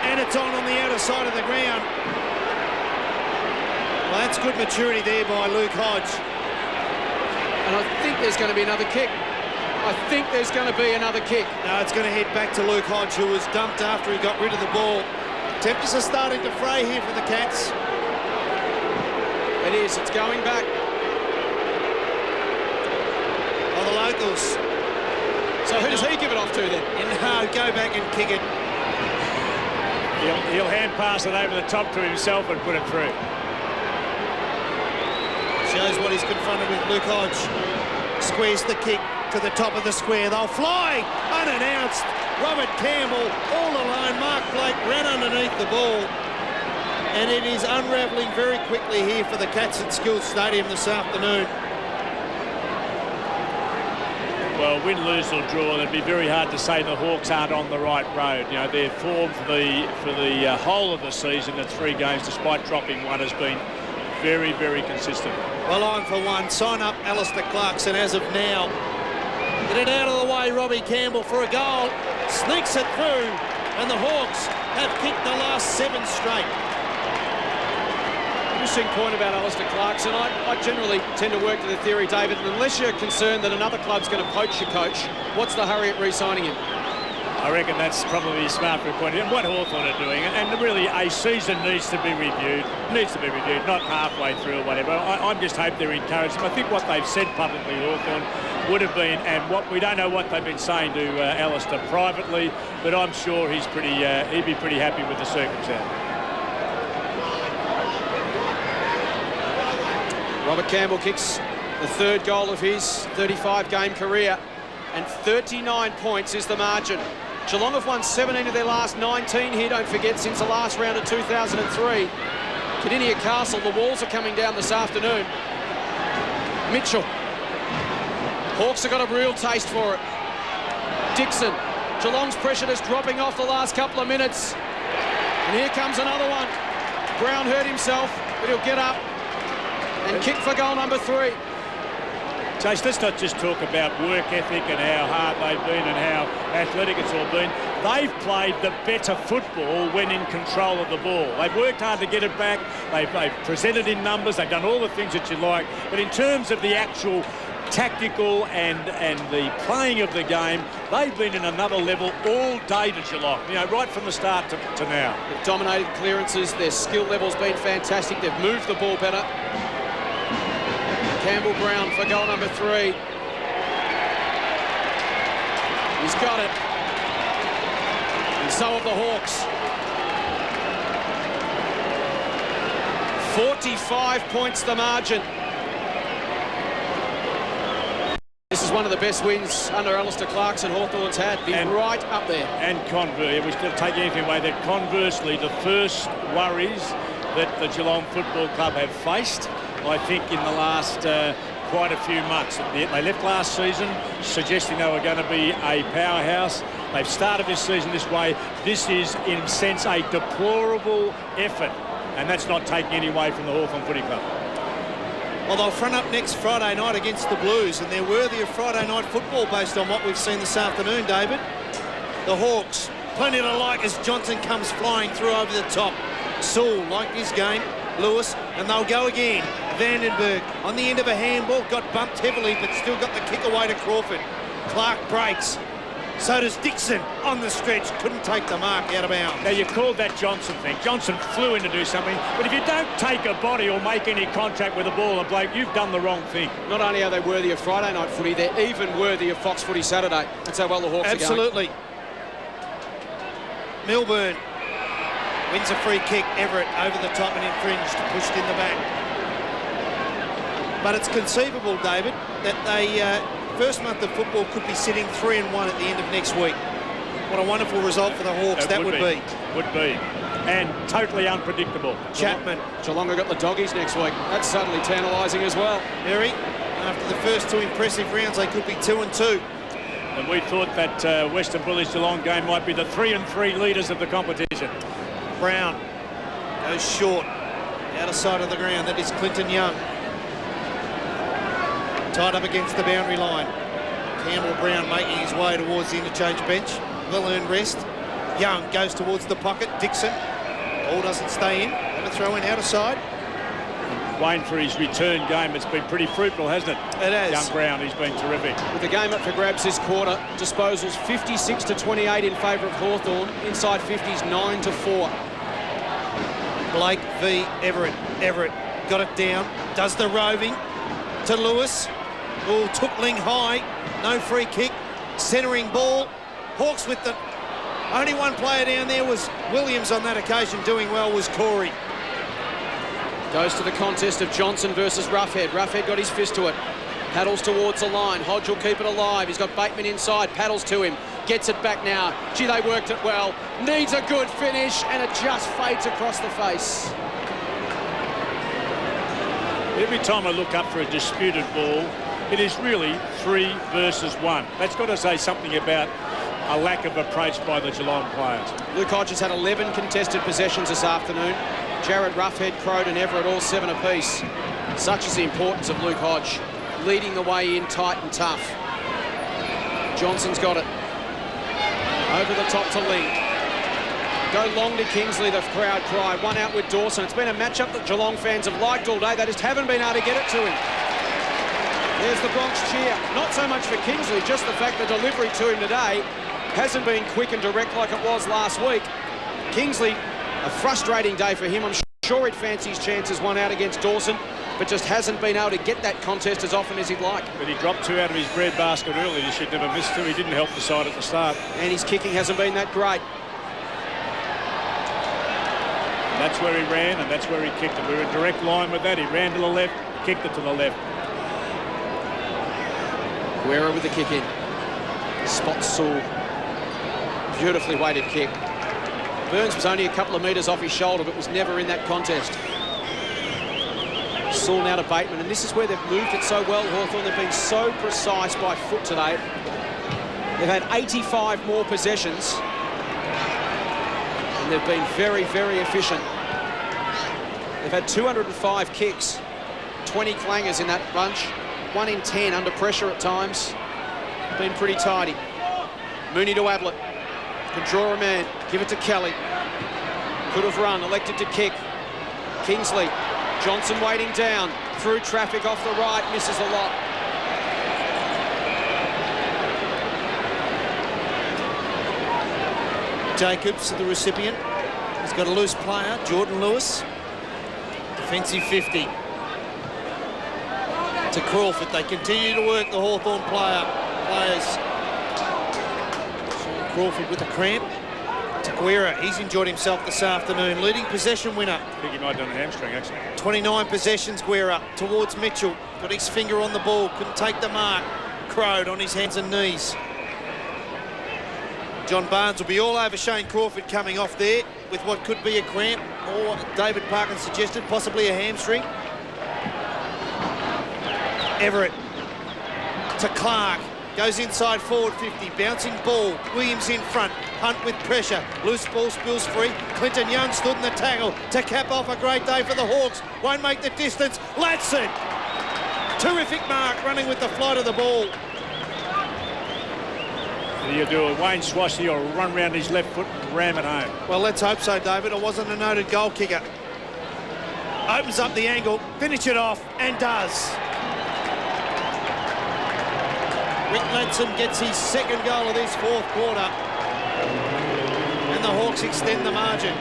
S3: and it's on the outer side of the ground. Well, that's good maturity there by Luke Hodge.
S1: And I think there's going to be another kick. I think there's going to be another kick.
S3: No, it's going to head back to Luke Hodge, who was dumped after he got rid of the ball. Tempers are starting to fray here for the Cats.
S1: It is, it's going back.
S3: Oh, the locals.
S1: So who does he give it off to then?
S3: No, go back and kick it.
S2: He'll hand pass it over the top to himself and put it through.
S3: Shows what he's confronted with. Luke Hodge squares the kick to the top of the square. They'll fly unannounced. Robert Campbell all alone. Mark Blake ran underneath the ball. And it is unravelling very quickly here for the Cats at Skilled Stadium this afternoon.
S2: Well, win, lose or draw, it'd be very hard to say the Hawks aren't on the right road. You know, their form for the whole of the season, the 3 games, despite dropping one, has been very, very consistent.
S3: Well, I'm for one. Sign up Alistair Clarkson as of now. Get it out of the way, Robbie Campbell for a goal. Sneaks it through, and the Hawks have kicked the last 7 straight.
S1: Interesting point about Alistair Clarkson. I generally tend to work to the theory, David, and unless you're concerned that another club's going to poach your coach, what's the hurry at re-signing him?
S2: I reckon that's probably smart for a point of view. What Hawthorn are doing, and really a season needs to be reviewed. Not halfway through or whatever. I just hope they're encouraged. I think what they've said publicly, Hawthorn, would have been, and what we don't know what they've been saying to Alistair privately, but I'm sure he'd be pretty happy with the circumstance.
S1: Robert Campbell kicks the 3rd goal of his 35-game career, and 39 points is the margin. Geelong have won 17 of their last 19 here, don't forget, since the last round of 2003. Cardinia Castle, the walls are coming down this afternoon. Mitchell. Hawks have got a real taste for it. Dixon. Geelong's pressure is dropping off the last couple of minutes. And here comes another one. Brown hurt himself, but he'll get up and kick for goal number 3.
S2: Chase, let's not just talk about work ethic and how hard they've been and how athletic it's all been. They've played the better football when in control of the ball. They've worked hard to get it back. They've presented in numbers. They've done all the things that you like. But in terms of the actual tactical and the playing of the game, they've been in another level all day to Geelong, you know, right from the start to now.
S1: They've dominated clearances. Their skill level's been fantastic. They've moved the ball better. Campbell Brown for goal number 3. He's got it. And so have the Hawks. 45 points the margin. This is one of the best wins under Alistair Clarkson Hawthorn's had. Been right up there. And
S2: conversely, we should take anything away that conversely, the first worries that the Geelong Football Club have faced, I think, in the last quite a few months. They left last season suggesting they were going to be a powerhouse. They've started this season this way. This is, in a sense, a deplorable effort, and that's not taking any away from the Hawthorn Footy Club.
S3: Well, they'll front up next Friday night against the Blues, and they're worthy of Friday night football based on what we've seen this afternoon, David. The Hawks, plenty to like as Johnson comes flying through over the top. Sewell liked his game, Lewis, and they'll go again. Vandenberg on the end of a handball, got bumped heavily, but still got the kick away to Crawford. Clark breaks. So does Dixon on the stretch. Couldn't take the mark out of bounds.
S2: Now, you called that Johnson thing. Johnson flew in to do something, but if you don't take a body or make any contact with the ball or Blake, you've done the wrong thing.
S1: Not only are they worthy of Friday night footy, they're even worthy of Fox Footy Saturday. That's how well the Hawks
S3: Absolutely.
S1: are going.
S3: Milburn wins a free kick. Everett over the top and infringed, pushed in the back. But it's conceivable, David, that they first month of football could be sitting 3-1 at the end of next week. What a wonderful result for the Hawks that would be.
S2: Would be. And totally unpredictable.
S3: Chapman.
S1: Geelong have got the Doggies next week. That's suddenly tantalising as well.
S3: Very. After the first 2 impressive rounds, they could be 2-2.
S2: And we thought that Western Bullets Geelong game might be the 3-3 leaders of the competition.
S3: Brown goes short. Out of sight of the ground. That is Clinton Young. Tied up against the boundary line. Campbell Brown making his way towards the interchange bench. Well-earned rest. Young goes towards the pocket. Dixon. Ball doesn't stay in. Have a throw in out of side.
S2: Wayne, for his return game, it's been pretty fruitful, hasn't it?
S3: It has.
S2: Young Brown, he's been terrific.
S1: With the game up for grabs this quarter, disposals 56-28 in favour of Hawthorn. Inside 50s 9-4.
S3: Blake v Everett. Everett got it down. Does the roving to Lewis. Ball took Ling high. No free kick. Centering ball. Hawks with the... Only one player down there was Williams on that occasion. Doing well was Corey.
S1: Goes to the contest of Johnson versus Roughhead. Roughhead got his fist to it. Paddles towards the line. Hodge will keep it alive. He's got Bateman inside. Paddles to him. Gets it back now. Gee, they worked it well. Needs a good finish, and it just fades across the face.
S2: Every time I look up for a disputed ball, It is really 3 versus 1. That's got to say something about a lack of approach by the Geelong players.
S1: Luke Hodge has had 11 contested possessions this afternoon. Jared Roughhead, Crode and Everett all 7 apiece. Such is the importance of Luke Hodge, leading the way in tight and tough. Johnson's got it. Over the top to Ling. Go long to Kingsley, the crowd cry. One out with Dawson. It's been a matchup that Geelong fans have liked all day. They just haven't been able to get it to him. There's the Bronx cheer. Not so much for Kingsley, just the fact the delivery to him today hasn't been quick and direct like it was last week. Kingsley, a frustrating day for him. I'm sure he'd fancy his chances one out against Dawson, but just hasn't been able to get that contest as often as he'd like.
S2: But he dropped 2 out of his bread basket early. He should never miss 2. He didn't help the side at the start.
S1: And his kicking hasn't been that great.
S2: And that's where he ran and that's where he kicked it. We were in direct line with that. He ran to the left, kicked it to the left.
S1: Guerra with the kick in. Spots Sewell. Beautifully weighted kick. Burns was only a couple of metres off his shoulder, but was never in that contest. Sewell now to Bateman, and this is where they've moved it so well, Hawthorn. They've been so precise by foot today. They've had 85 more possessions, and they've been very, very efficient. They've had 205 kicks, 20 clangers in that bunch, 1 in 10 under pressure at times. Been pretty tidy. Mooney to Ablett. Can draw a man, give it to Kelly. Could have run, elected to kick. Kingsley. Johnson waiting down, through traffic off the right, misses a lot.
S3: Jacobs, the recipient. He's got a loose player, Jordan Lewis. Defensive 50. To Crawford. They continue to work the Hawthorn players. Sean Crawford with a cramp. To Guerra. He's enjoyed himself this afternoon. Leading possession winner.
S2: I think he might have done a hamstring, actually.
S3: 29 possessions, Guerra towards Mitchell. Got his finger on the ball. Couldn't take the mark. Crowed on his hands and knees. John Barnes will be all over Shane Crawford coming off there with what could be a cramp, or David Parkin suggested possibly a hamstring. Everett to Clark, goes inside forward 50, bouncing ball, Williams in front, Hunt with pressure, loose ball spills free, Clinton Young stood in the tackle to cap off a great day for the Hawks, won't make the distance, Latson, terrific mark running with the flight of the ball.
S2: He'll do a Wayne Swasey or run round his left foot and ram it home.
S3: Well, let's hope so, David. It wasn't a noted goal kicker. Opens up the angle, finish it off, and does. Rick Latson gets his 2nd goal of this 4th quarter. And the Hawks extend the margin.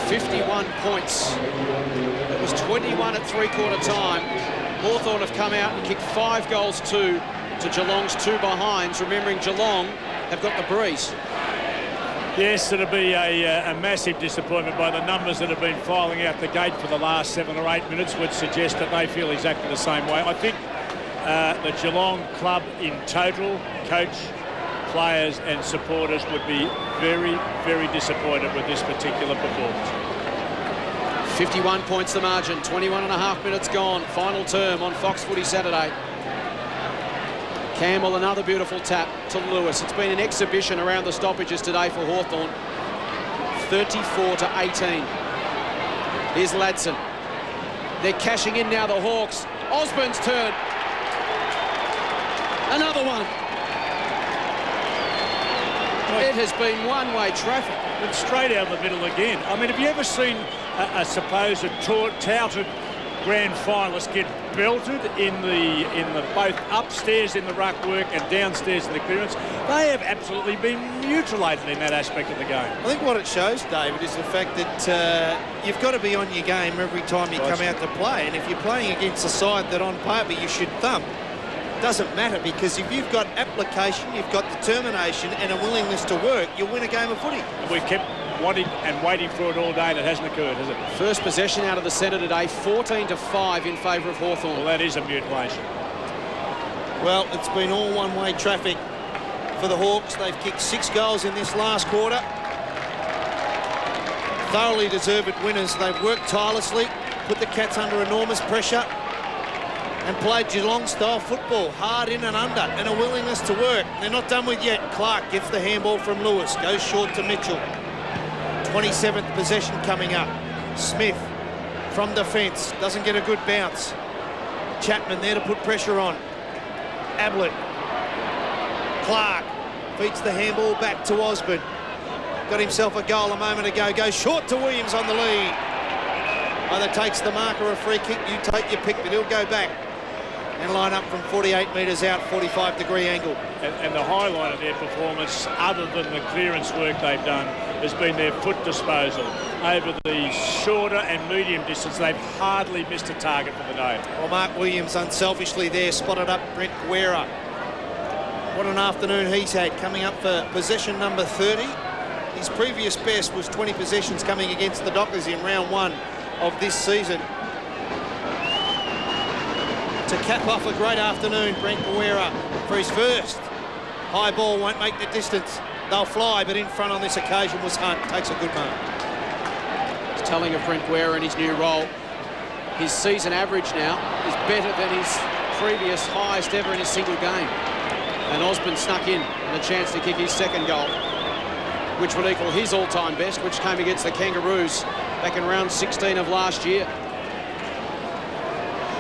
S1: 51 points. It was 21 at 3/4 time. Hawthorn have come out and kicked 5 goals to Geelong's 2 behinds, remembering Geelong have got the breeze.
S2: Yes, it'll be a massive disappointment by the numbers that have been filing out the gate for the last 7 or 8 minutes would suggest that they feel exactly the same way. I think the Geelong club in total, coach, players and supporters would be very, very disappointed with this particular performance.
S1: 51 points the margin, 21.5 minutes gone. Final term on Fox Footy Saturday. Campbell, another beautiful tap to Lewis. It's been an exhibition around the stoppages today for Hawthorn. 34-18. Here's Ladson. They're cashing in now, the Hawks. Osborne's turn. Another one. It has been one-way traffic.
S2: But straight out of the middle again. I mean, have you ever seen a supposed touted grand finalist get belted in the both upstairs in the ruck work and downstairs in the clearance? They have absolutely been mutilated in that aspect of the game.
S3: I think what it shows, David, is the fact that you've got to be on your game every time you come out to play. And if you're playing against a side that on paper you should thump, it doesn't matter, because if you've got application, you've got determination and a willingness to work, you'll win a game of footy.
S2: And we've kept wanting and waiting for it all day, and it hasn't occurred, has it?
S1: First possession out of the centre today, 14-5 in favour of Hawthorn.
S2: Well, that is a mutilation.
S3: Well, it's been all one-way traffic for the Hawks. They've kicked 6 goals in this last quarter. Thoroughly deserved winners. They've worked tirelessly, put the Cats under enormous pressure. and played Geelong-style football, hard in and under, and a willingness to work. They're not done with yet. Clark gets the handball from Lewis, goes short to Mitchell. 27th possession coming up. Smith from defence, doesn't get a good bounce. Chapman there to put pressure on. Ablett. Clark feeds the handball back to Osborne. Got himself a goal a moment ago. Goes short to Williams on the lead. Either takes the mark or a free kick. You take your pick, but he'll go back and line up from 48 metres out, 45-degree angle.
S2: And the highlight of their performance, other than the clearance work they've done, has been their foot disposal. Over the shorter and medium distance, they've hardly missed a target for the day.
S3: Well, Mark Williams unselfishly there spotted up Brent Guerra. What an afternoon he's had, coming up for possession number 30. His previous best was 20 possessions coming against the Dockers in round 1 of this season. To cap off a great afternoon, Brent Guerra for his first. High ball won't make the distance. They'll fly, but in front on this occasion was Hunt. Takes a good mark.
S1: It's telling of Brent Guerra in his new role. His season average now is better than his previous highest ever in a single game. And Osborne snuck in and a chance to kick his second goal, which would equal his all-time best, which came against the Kangaroos back in round 16 of last year.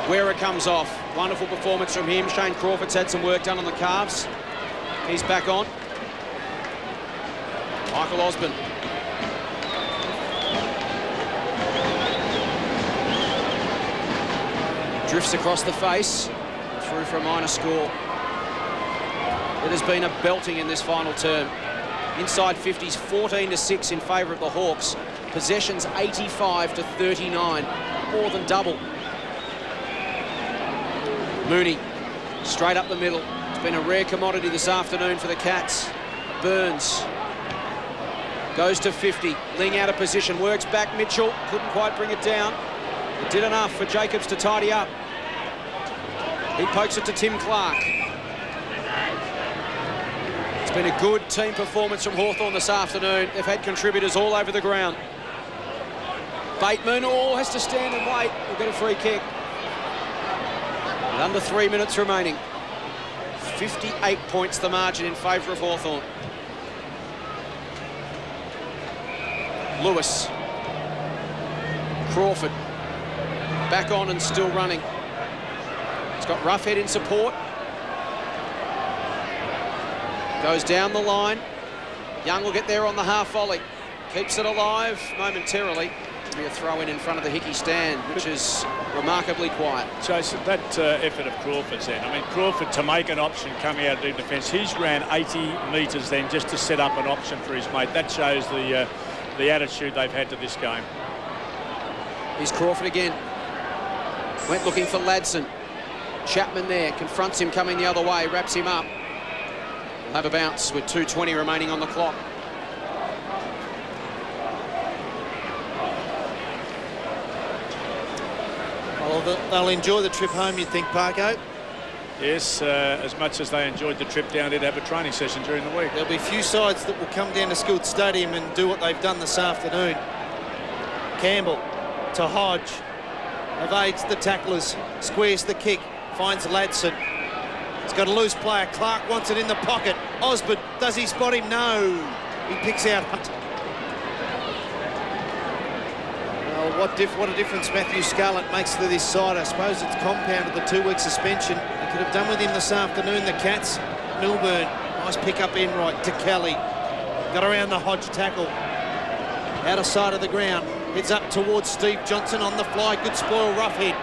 S1: Guerra comes off. Wonderful performance from him. Shane Crawford's had some work done on the calves. He's back on. Michael Osborne. Drifts across the face. Through for a minor score. It has been a belting in this final term. Inside 50s, 14-6 in favour of the Hawks. Possessions 85-39, more than double. Mooney, straight up the middle. It's been a rare commodity this afternoon for the Cats. Burns goes to 50. Ling out of position, works back. Mitchell couldn't quite bring it down. It did enough for Jacobs to tidy up. He pokes it to Tim Clark. It's been a good team performance from Hawthorn this afternoon. They've had contributors all over the ground. Bateman has to stand and wait. We'll get a free kick. With under 3 minutes remaining. 58 points the margin in favour of Hawthorn. Lewis. Crawford. Back on and still running. He's got Roughhead in support. Goes down the line. Young will get there on the half volley. Keeps it alive momentarily. It'll be a throw in front of the Hickey stand, which is remarkably quiet.
S2: Jason, that effort of Crawford's then. I mean, Crawford, to make an option coming out of deep defence, he's ran 80 metres then just to set up an option for his mate. That shows the attitude they've had to this game.
S1: Here's Crawford again. Went looking for Ladson. Chapman there, confronts him coming the other way, wraps him up. We'll have a bounce with 2:20 remaining on the clock.
S3: Well, they'll enjoy the trip home, you'd think, Parko.
S2: Yes, as much as they enjoyed the trip down, did have a training session during the week.
S3: There'll be few sides that will come down to Skilled Stadium and do what they've done this afternoon. Campbell to Hodge. Evades the tacklers, squares the kick, finds Ladson. He's got a loose player. Clark wants it in the pocket. Osborne, does he spot him? No. He picks out Hunt. Well, what a difference Matthew Scarlett makes to this side. I suppose it's compounded the 2-week suspension. They could have done with him this afternoon. The Cats, Milburn, nice pick up in right to Kelly. Got around the Hodge tackle. Out of sight of the ground. Heads up towards Steve Johnson on the fly. Good spoil, Roughhead.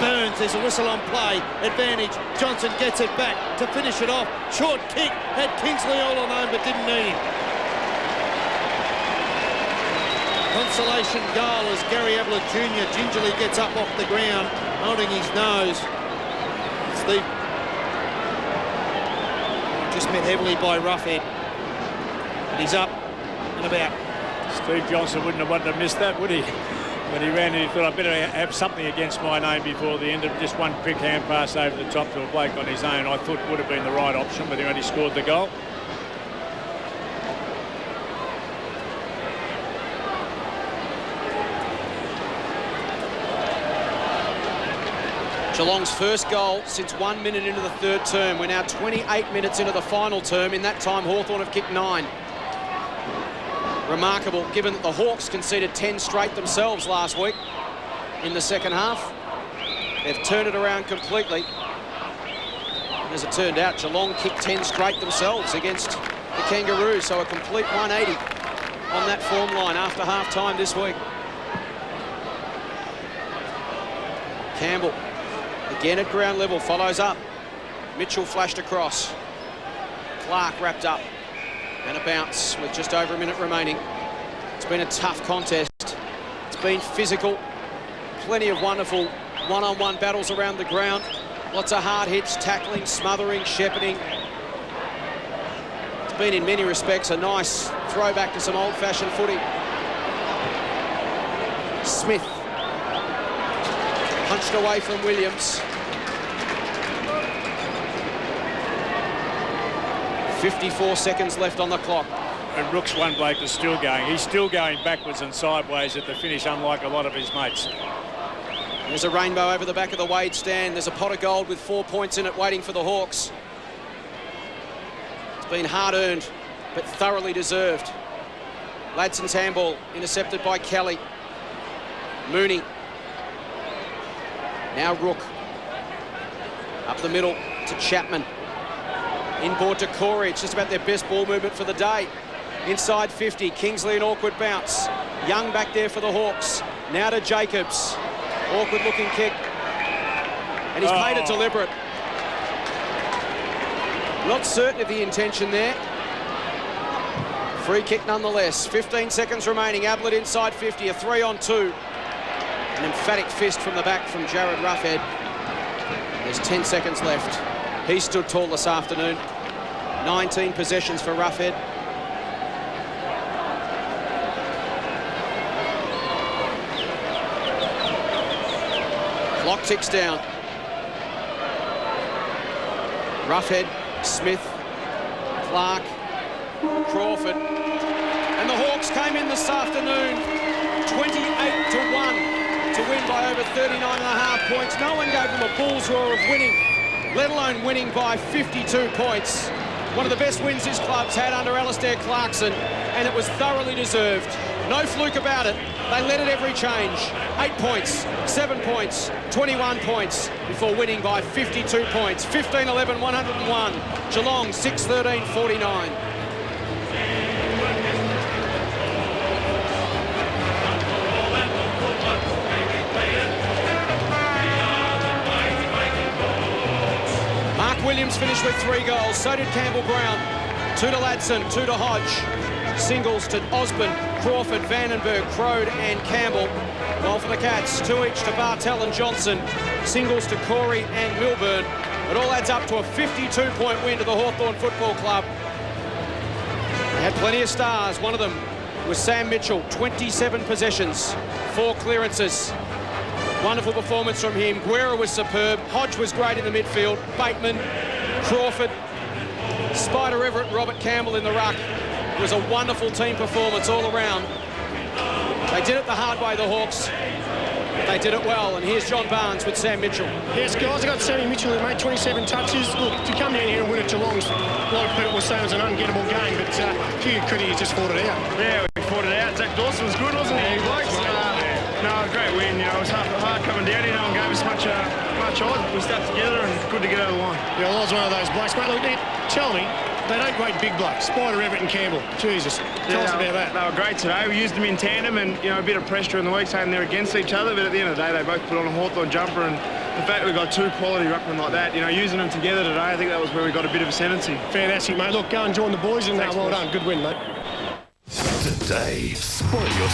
S3: Burns, there's a whistle on play. Advantage. Johnson gets it back to finish it off. Short kick. Had Kingsley all alone but didn't need him. Consolation goal as Gary Ablett Jr. gingerly gets up off the ground, holding his nose. Steve just met heavily by Roughhead. And he's up and about.
S2: Steve Johnson wouldn't have wanted to miss that, would he? When he ran in, he thought, I better have something against my name before the end of just one quick hand pass over the top to a bloke on his own. I thought would have been the right option, but he only scored the goal.
S1: Geelong's first goal since 1 minute into the third term. We're now 28 minutes into the final term. In that time, Hawthorn have kicked 9. Remarkable, given that the Hawks conceded 10 straight themselves last week in the second half. They've turned it around completely. And as it turned out, Geelong kicked 10 straight themselves against the Kangaroos, so a complete 180 on that form line after half-time this week. Campbell, again at ground level, follows up. Mitchell flashed across. Clark wrapped up. And a bounce with just over a minute remaining. It's been a tough contest. It's been physical. Plenty of wonderful one-on-one battles around the ground. Lots of hard hits, tackling, smothering, shepherding. It's been, in many respects, a nice throwback to some old-fashioned footy. Smith punched away from Williams. 54 seconds left on the clock.
S2: And Rook's one bloke that's still going. He's still going backwards and sideways at the finish, unlike a lot of his mates.
S1: There's a rainbow over the back of the Wade stand. There's a pot of gold with 4 points in it waiting for the Hawks. It's been hard-earned, but thoroughly deserved. Ladson's handball intercepted by Kelly. Mooney. Now Rook. Up the middle to Chapman. Inboard to Corey. It's just about their best ball movement for the day. Inside 50. Kingsley, an awkward bounce. Young back there for the Hawks. Now to Jacobs. Awkward looking kick. And he's made it deliberate. Not certain of the intention there. Free kick nonetheless. 15 seconds remaining. Ablett inside 50. A 3-on-2. An emphatic fist from the back from Jared Roughead. There's 10 seconds left. He stood tall this afternoon. 19 possessions for Roughead. Clock ticks down. Roughead, Smith, Clark, Crawford. And the Hawks came in this afternoon 28-1 to win by over 39.5 points. No one gave them a bull's roar of winning, let alone winning by 52 points. One of the best wins this club's had under Alistair Clarkson, and it was thoroughly deserved. No fluke about it. They led at every change. 8 points, 7 points, 21 points before winning by 52 points. 15-11, 101. Geelong, 6-13, 49. Williams finished with 3 goals. So did Campbell Brown. 2 to Ladson, 2 to Hodge. Singles to Osborne, Crawford, Vandenberg, Crode and Campbell. Goal for the Cats. 2 each to Bartel and Johnson. Singles to Corey and Milburn. It all adds up to a 52-point win to the Hawthorn Football Club. They had plenty of stars. One of them was Sam Mitchell. 27 possessions, 4 clearances. Wonderful performance from him. Guerra was superb. Hodge was great in the midfield. Bateman, Crawford, Spider Everett, Robert Campbell in the ruck. It was a wonderful team performance all around. They did it the hard way, the Hawks. They did it well, and here's John Barnes with Sam Mitchell.
S4: Yes, guys, I got Sammy Mitchell who made 27 touches. Look, to come down here and win at Geelong's, a lot of people will say it was an ungettable game, but few credit, he just fought it out.
S5: Yeah, we fought it out. Zach Dawson was good, wasn't he, blokes? No, great win. You know, it was hard coming down. You know, and gave us much odds. We stuck together and good to get over the line.
S4: Yeah, well, I was one of those blokes, mate. Look, tell me, they don't rate big blokes. Spider Everett and Campbell. Jesus, tell us about that.
S5: They were great today. We used them in tandem, and you know, a bit of pressure in the week saying they're against each other. But at the end of the day, they both put on a Hawthorn jumper, and the fact that we got 2 quality ruckmen like that, you know, using them together today, I think that was where we got a bit of ascendancy.
S4: Fantastic, mate. Look, go and join the boys, and
S5: Thanks,
S4: well
S5: boys.
S4: done. Good win, mate.
S6: Today, spoil your